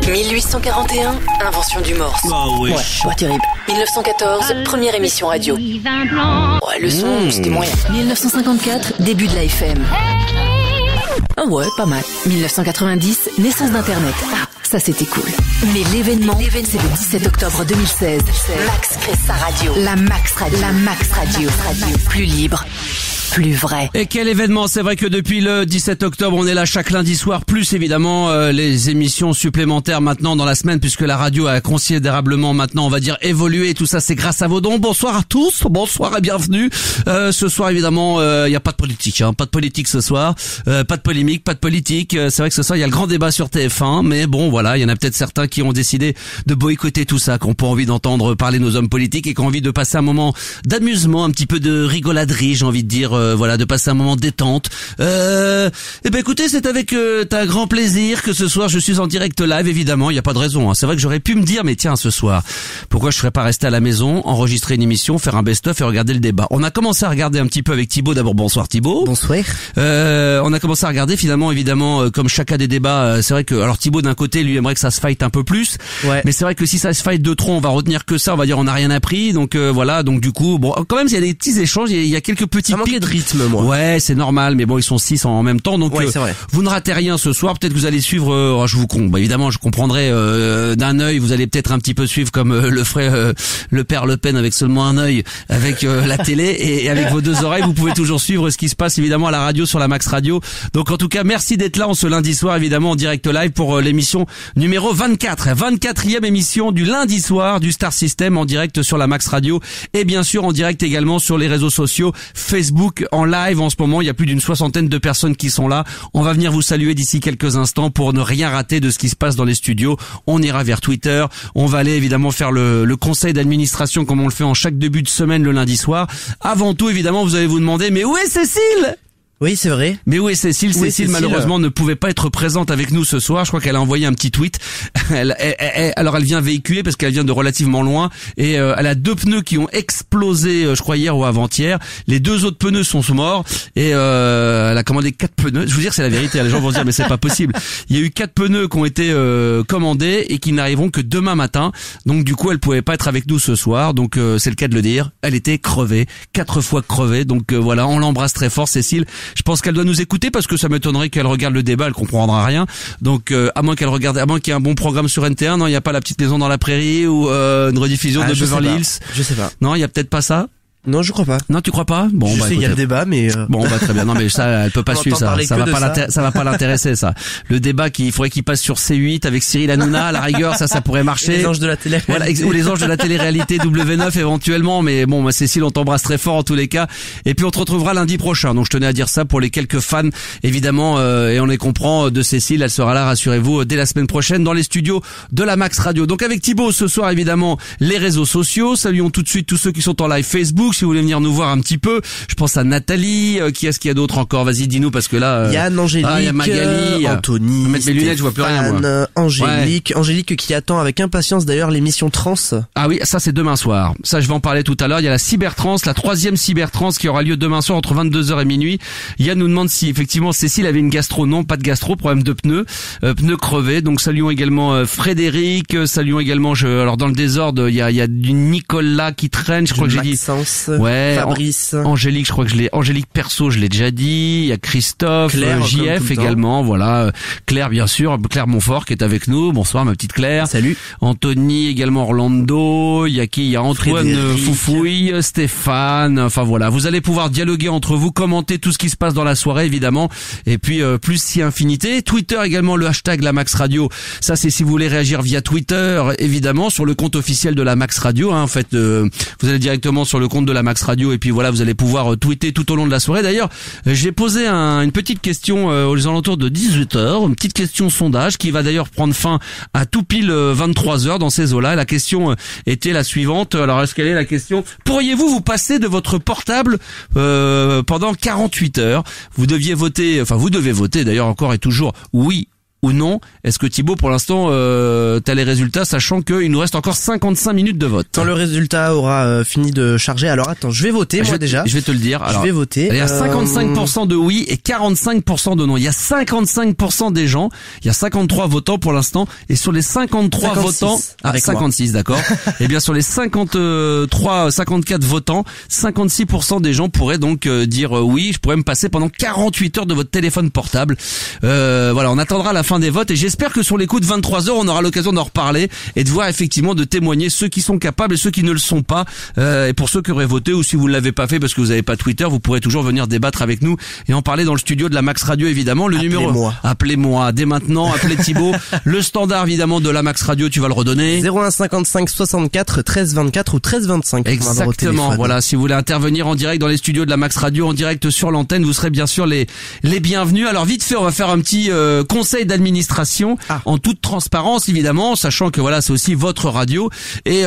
1841, invention du Morse. Ah oui. Ouais, pas terrible. 1914, première émission radio. Ouais, le son, c'était moyen. 1954, début de la FM. Ah ouais, pas mal. 1990, naissance d'Internet. Ah, ça c'était cool. Mais l'événement, c'est le 17 octobre 2016. Max crée sa radio. La Max Radio. Plus libre. Plus vrai. Et quel événement! C'est vrai que depuis le 17 octobre, on est là chaque lundi soir, plus évidemment les émissions supplémentaires maintenant dans la semaine, puisque la radio a considérablement maintenant, on va dire, évolué. Tout ça, c'est grâce à vos dons. Bonsoir à tous, bonsoir et bienvenue. Ce soir, évidemment, il n'y a pas de politique, pas de politique ce soir, pas de polémique, pas de politique. C'est vrai que ce soir, il y a le grand débat sur TF1, mais bon, voilà, il y en a peut-être certains qui ont décidé de boycotter tout ça, qui n'ont pas envie d'entendre parler nos hommes politiques et qui ont envie de passer un moment d'amusement, un petit peu de rigoladerie, j'ai envie de dire. Voilà, de passer un moment détente. Eh ben écoutez, c'est avec un grand plaisir que ce soir je suis en direct live, évidemment, il n'y a pas de raison. C'est vrai que j'aurais pu me dire, mais tiens, ce soir, pourquoi je serais pas resté à la maison, enregistrer une émission, faire un best-of et regarder le débat. On a commencé à regarder un petit peu avec Thibaut. D'abord, bonsoir Thibaut. Bonsoir. On a commencé à regarder finalement, évidemment, comme chacun des débats, c'est vrai que, alors Thibaut d'un côté, lui aimerait que ça se fight un peu plus. Ouais. Mais c'est vrai que si ça se fight de trop, on va retenir que ça, on va dire on n'a rien appris. Donc voilà, donc du coup, bon, quand même, il y a des petits échanges, il y a quelques petits pics de rythme, moi. Ouais, c'est normal, mais bon, ils sont 6 en même temps, donc ouais, c'est vrai. Vous ne ratez rien ce soir. Peut-être que vous allez suivre. Évidemment, je comprendrai d'un œil. Vous allez peut-être un petit peu suivre comme le ferait le père Le Pen avec seulement un œil, avec la télé et avec vos deux oreilles. Vous pouvez toujours suivre ce qui se passe évidemment à la radio sur la Max Radio. Donc en tout cas, merci d'être là en ce lundi soir, évidemment en direct live pour l'émission numéro 24, 24e émission du lundi soir du Star System en direct sur la Max Radio et bien sûr en direct également sur les réseaux sociaux, Facebook en live en ce moment. Il y a plus d'une 60aine de personnes qui sont là. On va venir vous saluer d'ici quelques instants pour ne rien rater de ce qui se passe dans les studios. On ira vers Twitter. On va aller évidemment faire le conseil d'administration comme on le fait en chaque début de semaine le lundi soir. Avant tout, évidemment, vous allez vous demander, mais où est Cécile? Oui, c'est vrai. Mais où est Cécile? Oui, Cécile, malheureusement, ne pouvait pas être présente avec nous ce soir. Je crois qu'elle a envoyé un petit tweet. Alors, elle vient véhiculer parce qu'elle vient de relativement loin. Et elle a 2 pneus qui ont explosé, je crois, hier ou avant-hier. Les 2 autres pneus sont morts. Et elle a commandé 4 pneus. Je vous dire, c'est la vérité. Les gens vont se dire, mais c'est pas possible. Il y a eu 4 pneus qui ont été commandés et qui n'arriveront que demain matin. Donc, du coup, elle pouvait pas être avec nous ce soir. Donc, c'est le cas de le dire. Elle était crevée. 4 fois crevée. Donc, voilà, on l'embrasse très fort, Cécile. Je pense qu'elle doit nous écouter parce que ça m'étonnerait qu'elle regarde le débat, elle comprendra rien. Donc à moins qu'il y ait un bon programme sur NT1, non, il n'y a pas La Petite Maison dans la Prairie ou une rediffusion de Beverly Hills. Je sais pas. Non, il y a peut-être pas ça. Non, je crois pas. Non, tu crois pas? Bon, je sais, il y a le débat, mais bon, très bien. Non, mais ça, elle peut pas suivre ça. Ça va pas l'intéresser, ça. Le débat il faudrait qu'il passe sur C8 avec Cyril Hanouna, à la rigueur, ça pourrait marcher. Les anges de la télé. Voilà, ou les anges de la télé-réalité W9 éventuellement, mais bon, Cécile, on t'embrasse très fort en tous les cas. Et puis on te retrouvera lundi prochain. Donc je tenais à dire ça pour les quelques fans, évidemment, et on les comprend de Cécile. Elle sera là, rassurez-vous, dès la semaine prochaine dans les studios de la Max Radio. Donc avec Thibaut ce soir, évidemment, les réseaux sociaux. Saluons tout de suite tous ceux qui sont en live Facebook. Si vous voulez venir nous voir un petit peu, je pense à Nathalie, qui est-ce qu'il y a d'autre encore? Vas-y, dis-nous parce que là Yann, Angélique, il y a Magali, Anthony, je vais mettre mes lunettes, je vois plus rien moi. Angélique qui attend avec impatience d'ailleurs l'émission Trans. Ah oui, ça c'est demain soir. Ça je vais en parler tout à l'heure. Il y a la Cybertrans, la 3e Cybertrans qui aura lieu demain soir entre 22h et minuit. Yann nous demande si effectivement Cécile avait une gastro. Non, pas de gastro, problème de pneus, pneus crevés. Donc saluons également Frédéric, saluons également alors dans le désordre, il y a du Nicolas qui traîne, je crois que j'ai dit. Ouais. Fabrice, Angélique, je crois que Angélique perso, je l'ai déjà dit. Il y a Christophe, Claire, JF également, voilà. Claire, bien sûr, Claire Montfort qui est avec nous. Bonsoir, ma petite Claire. Salut. Anthony, également Orlando. Il y a qui? Il y a Antoine Foufouille, Stéphane. Enfin voilà. Vous allez pouvoir dialoguer entre vous, commenter tout ce qui se passe dans la soirée, évidemment. Et puis, plus si infinité. Twitter également, le hashtag la Max Radio. Ça, c'est si vous voulez réagir via Twitter, évidemment, sur le compte officiel de la Max Radio, En fait, vous allez directement sur le compte de la Max Radio et puis voilà, vous allez pouvoir tweeter tout au long de la soirée. D'ailleurs, j'ai posé une petite question aux alentours de 18h, une petite question sondage qui va d'ailleurs prendre fin à tout pile 23h dans ces eaux-là. La question était la suivante. Alors, est-ce qu'elle est la question? Pourriez-vous vous passer de votre portable pendant 48 heures? Vous devez voter d'ailleurs encore et toujours oui ou non? Est-ce que Thibaut, pour l'instant, t'as les résultats, sachant qu'il nous reste encore 55 minutes de vote? Quand le résultat aura fini de charger, alors attends, je vais voter déjà. Je vais te le dire. Alors, je vais voter. Il y a 55% de oui et 45% de non. Il y a 55% des gens. Il y a 53 votants pour l'instant. Et sur les 53 votants, 56, d'accord. Et bien sur les 54 votants, 56% des gens pourraient donc dire oui, je pourrais me passer pendant 48 heures de votre téléphone portable. Voilà, on attendra la fin des votes et j'espère que sur les coups de 23h, on aura l'occasion d'en reparler et de voir effectivement, de témoigner ceux qui sont capables et ceux qui ne le sont pas. Et pour ceux qui auraient voté, ou si vous ne l'avez pas fait parce que vous n'avez pas Twitter, vous pourrez toujours venir débattre avec nous et en parler dans le studio de la Max Radio, évidemment. Le numéro, appelez-moi dès maintenant, appelez Thibaut. Le standard évidemment de la Max Radio, tu vas le redonner. 01 55 64 13 24 ou 13 25. Exactement. Voilà, si vous voulez intervenir en direct dans les studios de la Max Radio, en direct sur l'antenne, vous serez bien sûr les bienvenus. Alors vite fait, on va faire un petit conseil d'administration en toute transparence évidemment, sachant que voilà, c'est aussi votre radio et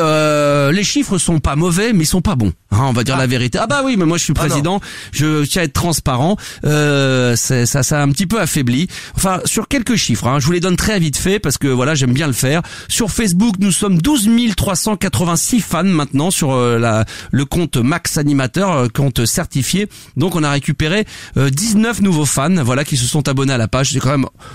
les chiffres sont pas mauvais mais ils sont pas bons. Hein, on va dire la vérité. Ah bah oui, mais moi je suis président, je tiens à être transparent. Ça a un petit peu affaibli. Enfin, sur quelques chiffres, hein, je vous les donne très vite fait parce que voilà, j'aime bien le faire. Sur Facebook, nous sommes 12 386 fans maintenant sur le compte Max Animateur, compte certifié. Donc on a récupéré 19 nouveaux fans, voilà, qui se sont abonnés à la page.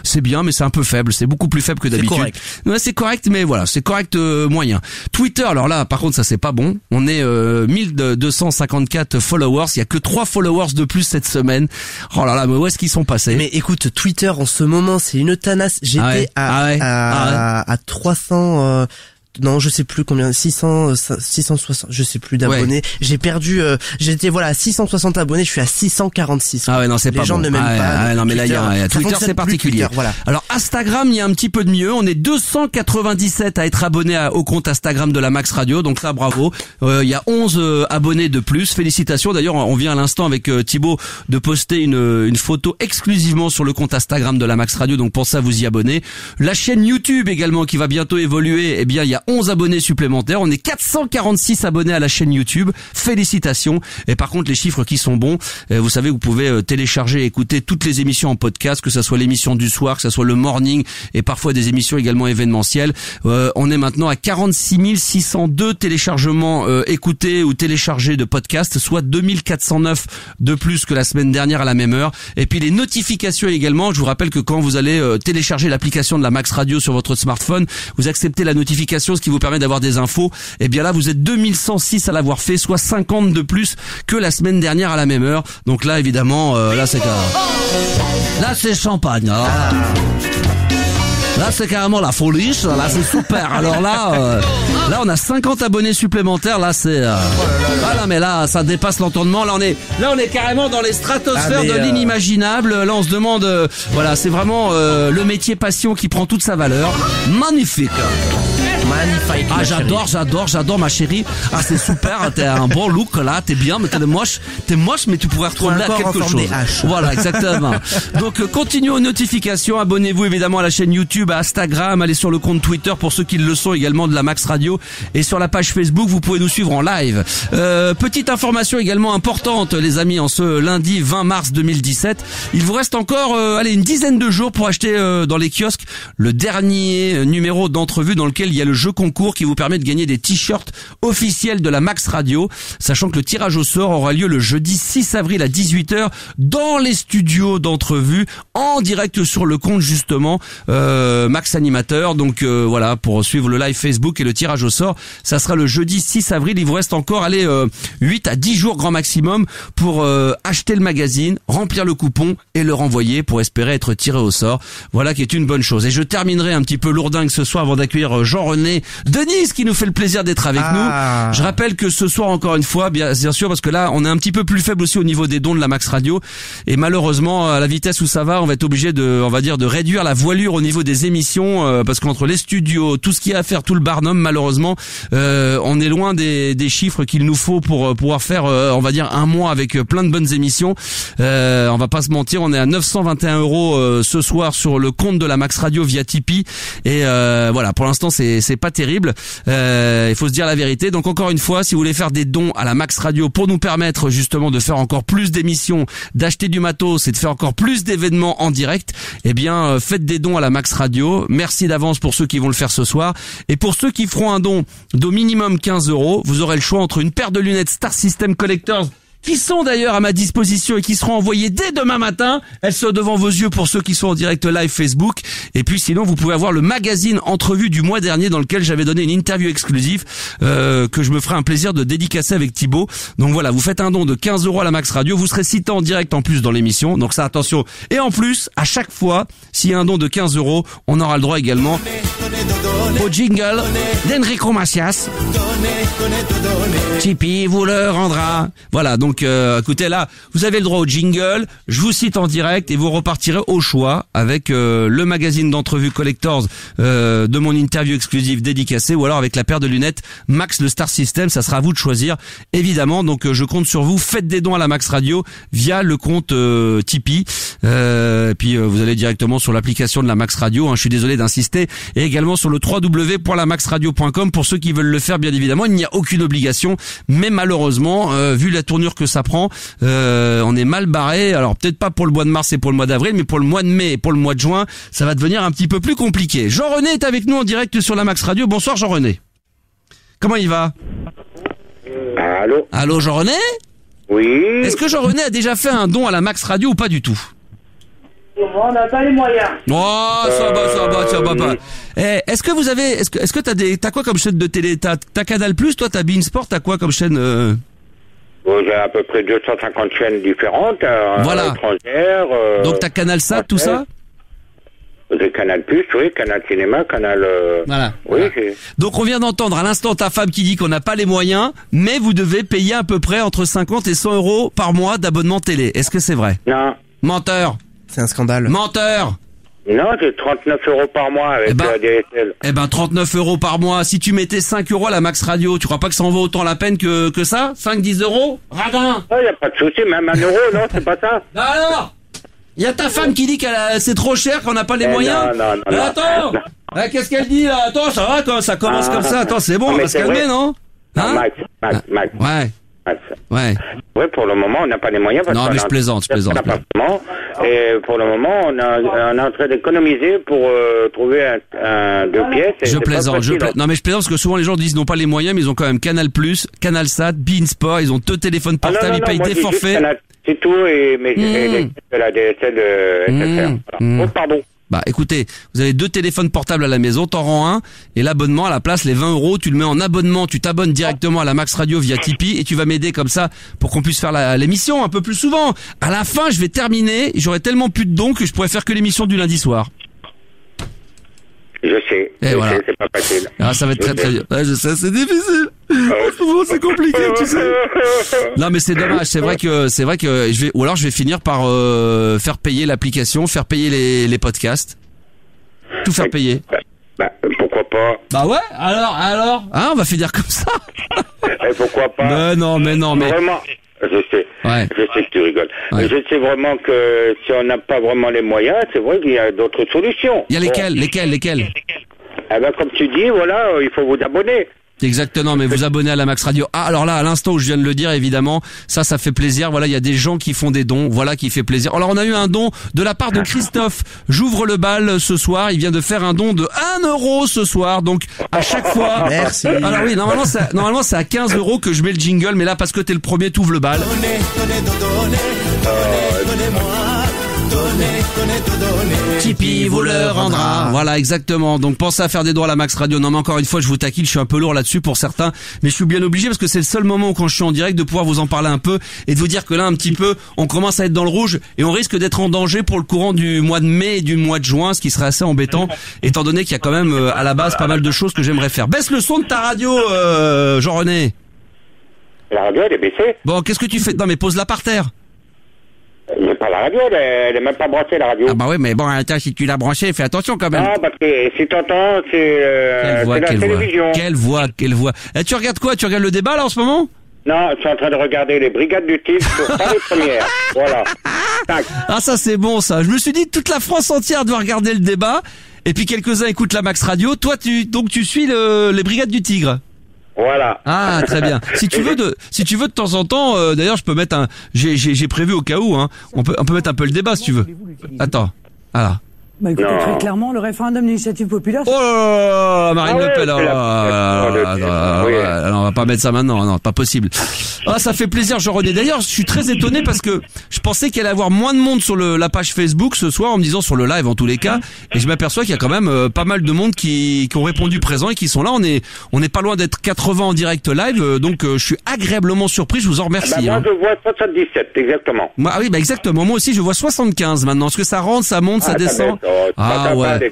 C'est bien, mais c'est un peu faible. C'est beaucoup plus faible que d'habitude. C'est correct. Ouais, c'est correct, mais voilà, c'est correct moyen. Twitter, alors là, par contre, ça c'est pas bon. On est 1254 followers. Il y a que 3 followers de plus cette semaine. Oh là là, mais où est-ce qu'ils sont passés? Mais écoute, Twitter en ce moment, c'est une tenace. J'étais à 300. Non, je sais plus combien, 660, je sais plus d'abonnés. Ouais. J'ai perdu, j'étais à 660 abonnés, je suis à 646. Ah ouais, non, c'est pas bon. Les gens ne m'aiment pas. Non, mais là, il y a Twitter, c'est particulier. Twitter, voilà. Alors, Instagram, il y a un petit peu de mieux. On est 297 à être abonnés au compte Instagram de la Max Radio. Donc là, bravo. Il y a 11 abonnés de plus. Félicitations. D'ailleurs, on vient à l'instant avec Thibaut de poster une photo exclusivement sur le compte Instagram de la Max Radio. Donc pour ça, vous y abonnez. La chaîne YouTube également qui va bientôt évoluer. Eh bien, il y a 11 abonnés supplémentaires. On est 446 abonnés à la chaîne YouTube. Félicitations. Et par contre, les chiffres qui sont bons, vous savez, vous pouvez télécharger et écouter toutes les émissions en podcast, que ça soit l'émission du soir, que ça soit le morning et parfois des émissions également événementielles. On est maintenant à 46 602 téléchargements écoutés ou téléchargés de podcasts, soit 2409 de plus que la semaine dernière à la même heure. Et puis les notifications également. Je vous rappelle que quand vous allez télécharger l'application de la Max Radio sur votre smartphone, vous acceptez la notification, ce qui vous permet d'avoir des infos. Et bien là, vous êtes 2106 à l'avoir fait, soit 50 de plus que la semaine dernière à la même heure. Donc là, évidemment, là c'est champagne. Hein. Là, c'est carrément la folie. Là, c'est super. Alors là, on a 50 abonnés supplémentaires. Là, c'est voilà, mais là, ça dépasse l'entendement. Là, on est carrément dans les stratosphères de l'inimaginable. Là, on se demande. Voilà, c'est vraiment le métier passion qui prend toute sa valeur. Magnifique. Magnifique. Ah, j'adore ma chérie. Ah, c'est super. T'as un bon look là. T'es bien, mais t'es moche, mais tu pourrais ressembler à quelque chose. Voilà, exactement. Donc, continuez aux notifications. Abonnez-vous évidemment à la chaîne YouTube, à Instagram, allez sur le compte Twitter pour ceux qui le sont également de la Max Radio et sur la page Facebook, vous pouvez nous suivre en live. Petite information également importante, les amis, en ce lundi 20 mars 2017, il vous reste encore une dizaine de jours pour acheter dans les kiosques le dernier numéro d'entrevue dans lequel il y a le jeu concours qui vous permet de gagner des t-shirts officiels de la Max Radio, sachant que le tirage au sort aura lieu le jeudi 6 avril à 18h dans les studios d'entrevue en direct sur le compte justement Max Animateur. Donc voilà, pour suivre le live Facebook et le tirage au sort, ça sera le jeudi 6 avril. Il vous reste encore 8 à 10 jours grand maximum pour acheter le magazine, remplir le coupon et le renvoyer pour espérer être tiré au sort. Voilà qui est une bonne chose. Et je terminerai un petit peu lourdingue ce soir avant d'accueillir Jean-René Denise qui nous fait le plaisir d'être avec nous. Je rappelle que ce soir encore une fois, bien sûr, parce que là on est un petit peu plus faible aussi au niveau des dons de la Max Radio et malheureusement à la vitesse où ça va, on va être obligé de réduire la voilure au niveau des émissions parce qu'entre les studios, tout ce qu'il y a à faire, tout le barnum, malheureusement on est loin des chiffres qu'il nous faut pour pouvoir faire on va dire un mois avec plein de bonnes émissions. On va pas se mentir, on est à 921 € ce soir sur le compte de la Max Radio via Tipeee et voilà, pour l'instant c'est c'est pas terrible. Il faut se dire la vérité. Donc encore une fois, si vous voulez faire des dons à la Max Radio pour nous permettre justement de faire encore plus d'émissions, d'acheter du matos et de faire encore plus d'événements en direct, eh bien faites des dons à la Max Radio. Merci d'avance pour ceux qui vont le faire ce soir. Et pour ceux qui feront un don d'au minimum 15 €, vous aurez le choix entre une paire de lunettes Star System Collectors, qui sont d'ailleurs à ma disposition et qui seront envoyées dès demain matin. Elles sont devant vos yeux pour ceux qui sont en direct live Facebook. Et puis sinon, vous pouvez avoir le magazine Entrevue du mois dernier dans lequel j'avais donné une interview exclusive que je me ferai un plaisir de dédicacer avec Thibaut. Donc voilà, vous faites un don de 15 € à la Max Radio. Vous serez cité en direct en plus dans l'émission. Donc ça, attention. Et en plus, à chaque fois, s'il y a un don de 15 €, on aura le droit également au jingle d'Enrico Macias. Tipeee vous le rendra. Voilà, donc écoutez, là, vous avez le droit au jingle, je vous cite en direct et vous repartirez au choix avec le magazine d'entrevue Collectors de mon interview exclusive dédicacée, ou alors avec la paire de lunettes Max le Star System. Ça sera à vous de choisir, évidemment. Donc je compte sur vous, faites des dons à la Max Radio via le compte Tipeee. Et puis vous allez directement sur l'application de la Max Radio, hein, je suis désolé d'insister, et également sur le www.lamaxradio.com pour ceux qui veulent le faire, bien évidemment. Il n'y a aucune obligation, mais malheureusement, vu la tournure que ça prend, on est mal barré. Alors peut-être pas pour le mois de mars et pour le mois d'avril, mais pour le mois de mai et pour le mois de juin, ça va devenir un petit peu plus compliqué. Jean-René est avec nous en direct sur la Max Radio. Bonsoir Jean-René. Comment il va? Allô? Allô Jean-René? Oui. Est-ce que Jean-René a déjà fait un don à la Max Radio ou pas du tout? On n'a pas les moyens. Oh, ça va pas. Est-ce que vous avez, est-ce que t'as quoi comme chaîne de télé? T'as Canal+, toi, t'as Beansport, t'as quoi comme chaîne? J'ai à peu près 250 chaînes différentes, voilà. Étrangères. Donc t'as Canalsat, tout ça? J'ai Canal+, oui, Canal Cinéma, Canal... Voilà. Oui. Voilà. Donc on vient d'entendre à l'instant ta femme qui dit qu'on n'a pas les moyens, mais vous devez payer à peu près entre 50 et 100 € par mois d'abonnement télé. Est-ce que c'est vrai? Non. Menteur. C'est un scandale. Menteur. Non, j'ai 39 € par mois avec la DSL. 39 € par mois. Si tu mettais 5 € à la Max Radio, tu crois pas que ça en vaut autant la peine que ça? 5-10 €? Radin. Il y a pas de souci, même 1 €, non, c'est pas ça. Non, alors, il y a ta femme qui dit c'est trop cher, qu'on n'a pas les moyens. Non. Attends. Qu'est-ce qu'elle dit là? Attends, ça va quand ça commence comme ça. Attends, c'est bon, on va se calmer, non? Hein? Max. Ouais. Ouais, pour le moment, on n'a pas les moyens. Parce non, mais je plaisante. Et pour le moment, on est en train d'économiser pour trouver un 2 pièces. Je plaisante. Non, mais je plaisante parce que souvent les gens disent qu'ils n'ont pas les moyens, mais ils ont quand même Canal+, Canalsat, Beansport, ils ont 2 téléphones portables, ils payent des forfaits. C'est tout, et la DSL SFR. Oh, pardon. Bah écoutez, vous avez 2 téléphones portables à la maison, t'en rends un, et l'abonnement à la place, les 20 €, tu le mets en abonnement, tu t'abonnes directement à la Max Radio via Tipeee, et tu vas m'aider comme ça pour qu'on puisse faire l'émission un peu plus souvent. À la fin, je vais terminer, j'aurai tellement plus de dons que je pourrais faire que l'émission du lundi soir. Je sais. Voilà. C'est pas facile. Ah, ça va être très dur. Ouais, je sais, c'est difficile. C'est compliqué, tu sais. Non, mais c'est dommage. C'est vrai que je vais finir par faire payer l'application, faire payer les podcasts, tout faire payer. Bah, pourquoi pas? Bah ouais. Alors. Hein, on va finir comme ça. Et pourquoi pas? Mais non. Vraiment. Je sais. Ouais. Je sais que tu rigoles. Ouais. Je sais vraiment que si on n'a pas vraiment les moyens, c'est vrai qu'il y a d'autres solutions. Il y a lesquelles? Eh ben, comme tu dis, voilà, il faut vous abonner. Exactement, mais vous abonnez à la Max Radio. Ah, alors là, à l'instant où je viens de le dire, évidemment, ça fait plaisir. Voilà, il y a des gens qui font des dons. Voilà, qui fait plaisir. Alors, on a eu un don de la part de Christophe. J'ouvre le bal ce soir. Il vient de faire un don de 1 € ce soir. Donc, à chaque fois. Merci. Alors oui, normalement, c'est à 15 € que je mets le jingle. Mais là, parce que t'es le premier, t'ouvres le bal. Tipeee vous le rendra. Voilà, exactement. Donc pensez à faire des dons à la Max Radio. Non, mais encore une fois, je vous taquine, je suis un peu lourd là-dessus pour certains, mais je suis bien obligé parce que c'est le seul moment où quand je suis en direct de pouvoir vous en parler un peu et de vous dire que là, un petit peu, on commence à être dans le rouge et on risque d'être en danger pour le courant du mois de mai et du mois de juin, ce qui serait assez embêtant, étant donné qu'il y a quand même à la base pas mal de choses que j'aimerais faire. Baisse le son de ta radio, Jean-René. La radio, elle est baissée. Bon, qu'est-ce que tu fais? Non, mais pose-la par terre. Il n'est pas la radio, elle est même pas branchée, la radio. Ah bah ouais, mais bon, attends, si tu l'as branchée, fais attention quand même. Ah, parce que si t'entends, c'est la télévision. Quelle voix. Tu regardes quoi? Tu regardes le débat là en ce moment? Non, je suis en train de regarder les brigades du titre sur Paris Première. Voilà. Tac. Ah, ça c'est bon ça. Je me suis dit toute la France entière doit regarder le débat. et puis quelques-uns écoutent la Max Radio. Toi, tu suis les Brigades du Tigre. Voilà. Ah, très bien. Si tu veux de temps en temps, d'ailleurs, je peux mettre j'ai prévu au cas où, hein. On peut mettre un peu le débat si tu veux. Attends. Voilà. Bah écoutez, très clairement, le référendum d'initiative populaire... Oh là là, Marine Le Pen, on va pas mettre ça maintenant, non, pas possible. Ah, ça fait plaisir, Jean-René. D'ailleurs, je suis très étonné parce que je pensais qu'il allait y avoir moins de monde sur la page Facebook ce soir, en me disant sur le live en tous les cas, et je m'aperçois qu'il y a quand même pas mal de monde qui ont répondu présent et qui sont là. On est pas loin d'être 80 en direct live, donc je suis agréablement surpris, je vous en remercie. Moi, je vois 77, exactement. Ah oui, exactement. Moi aussi, je vois 75 maintenant. Est-ce que ça rentre, ça monte, ça descend? Ah ouais.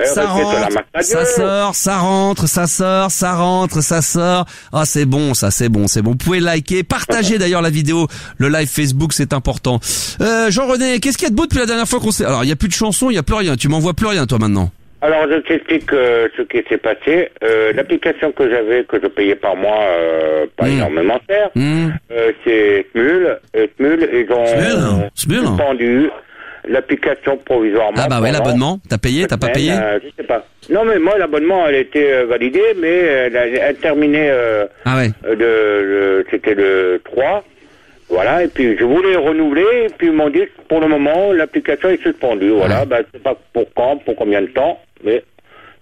Ça rentre, ça sort, ça rentre, ça sort, ça rentre, ça sort. Ah, c'est bon, ça, c'est bon. Vous pouvez liker, partager d'ailleurs la vidéo, le live Facebook, c'est important. Jean-René, qu'est-ce qu'il y a de beau depuis la dernière fois qu'on s'est... Alors, il y a plus de chansons, il y a plus rien. Tu m'envoies plus rien, toi, maintenant. Alors, je t'explique ce qui s'est passé. L'application que j'avais, que je payais par mois, pas énormément cher, c'est Smule. Smule, ils ont suspendu l'application provisoirement. Ah bah ouais, l'abonnement, t'as payé, t'as pas payé? Je sais pas. Non mais moi l'abonnement elle était validée, mais elle a terminé c'était le 3. Voilà, et puis je voulais renouveler, et puis ils m'ont dit pour le moment l'application est suspendue. Voilà, bah je sais pas pour quand, pour combien de temps, mais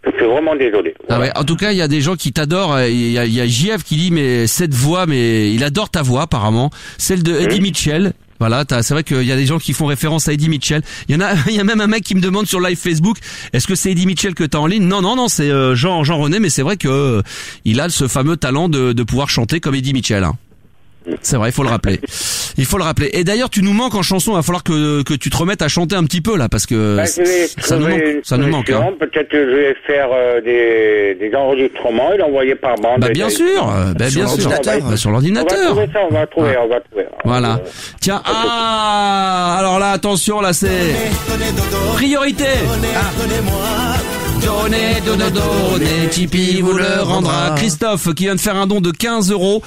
je suis vraiment désolé. Voilà. Ah ouais, en tout cas, il y a des gens qui t'adorent. Il y a JF qui dit mais cette voix, mais il adore ta voix apparemment, celle de Eddie Mitchell. Voilà, c'est vrai qu'il y a des gens qui font référence à Eddie Mitchell. Il y a même un mec qui me demande sur live Facebook, est-ce que c'est Eddie Mitchell que t'as en ligne? Non, c'est Jean-René, mais c'est vrai que il a ce fameux talent de pouvoir chanter comme Eddie Mitchell. Hein. C'est vrai, il faut le rappeler. Et d'ailleurs, tu nous manques en chanson. Il va falloir que tu te remettes à chanter un petit peu là, parce que ça nous manque. Hein. Peut-être que je vais faire des enregistrements et l'envoyer par bande. Bah bien sûr, sur l'ordinateur. On va trouver. Voilà. Tiens, alors là, attention, là c'est priorité. Donnez, Tipeee vous le rendra. Christophe qui vient de faire un don de 15 €.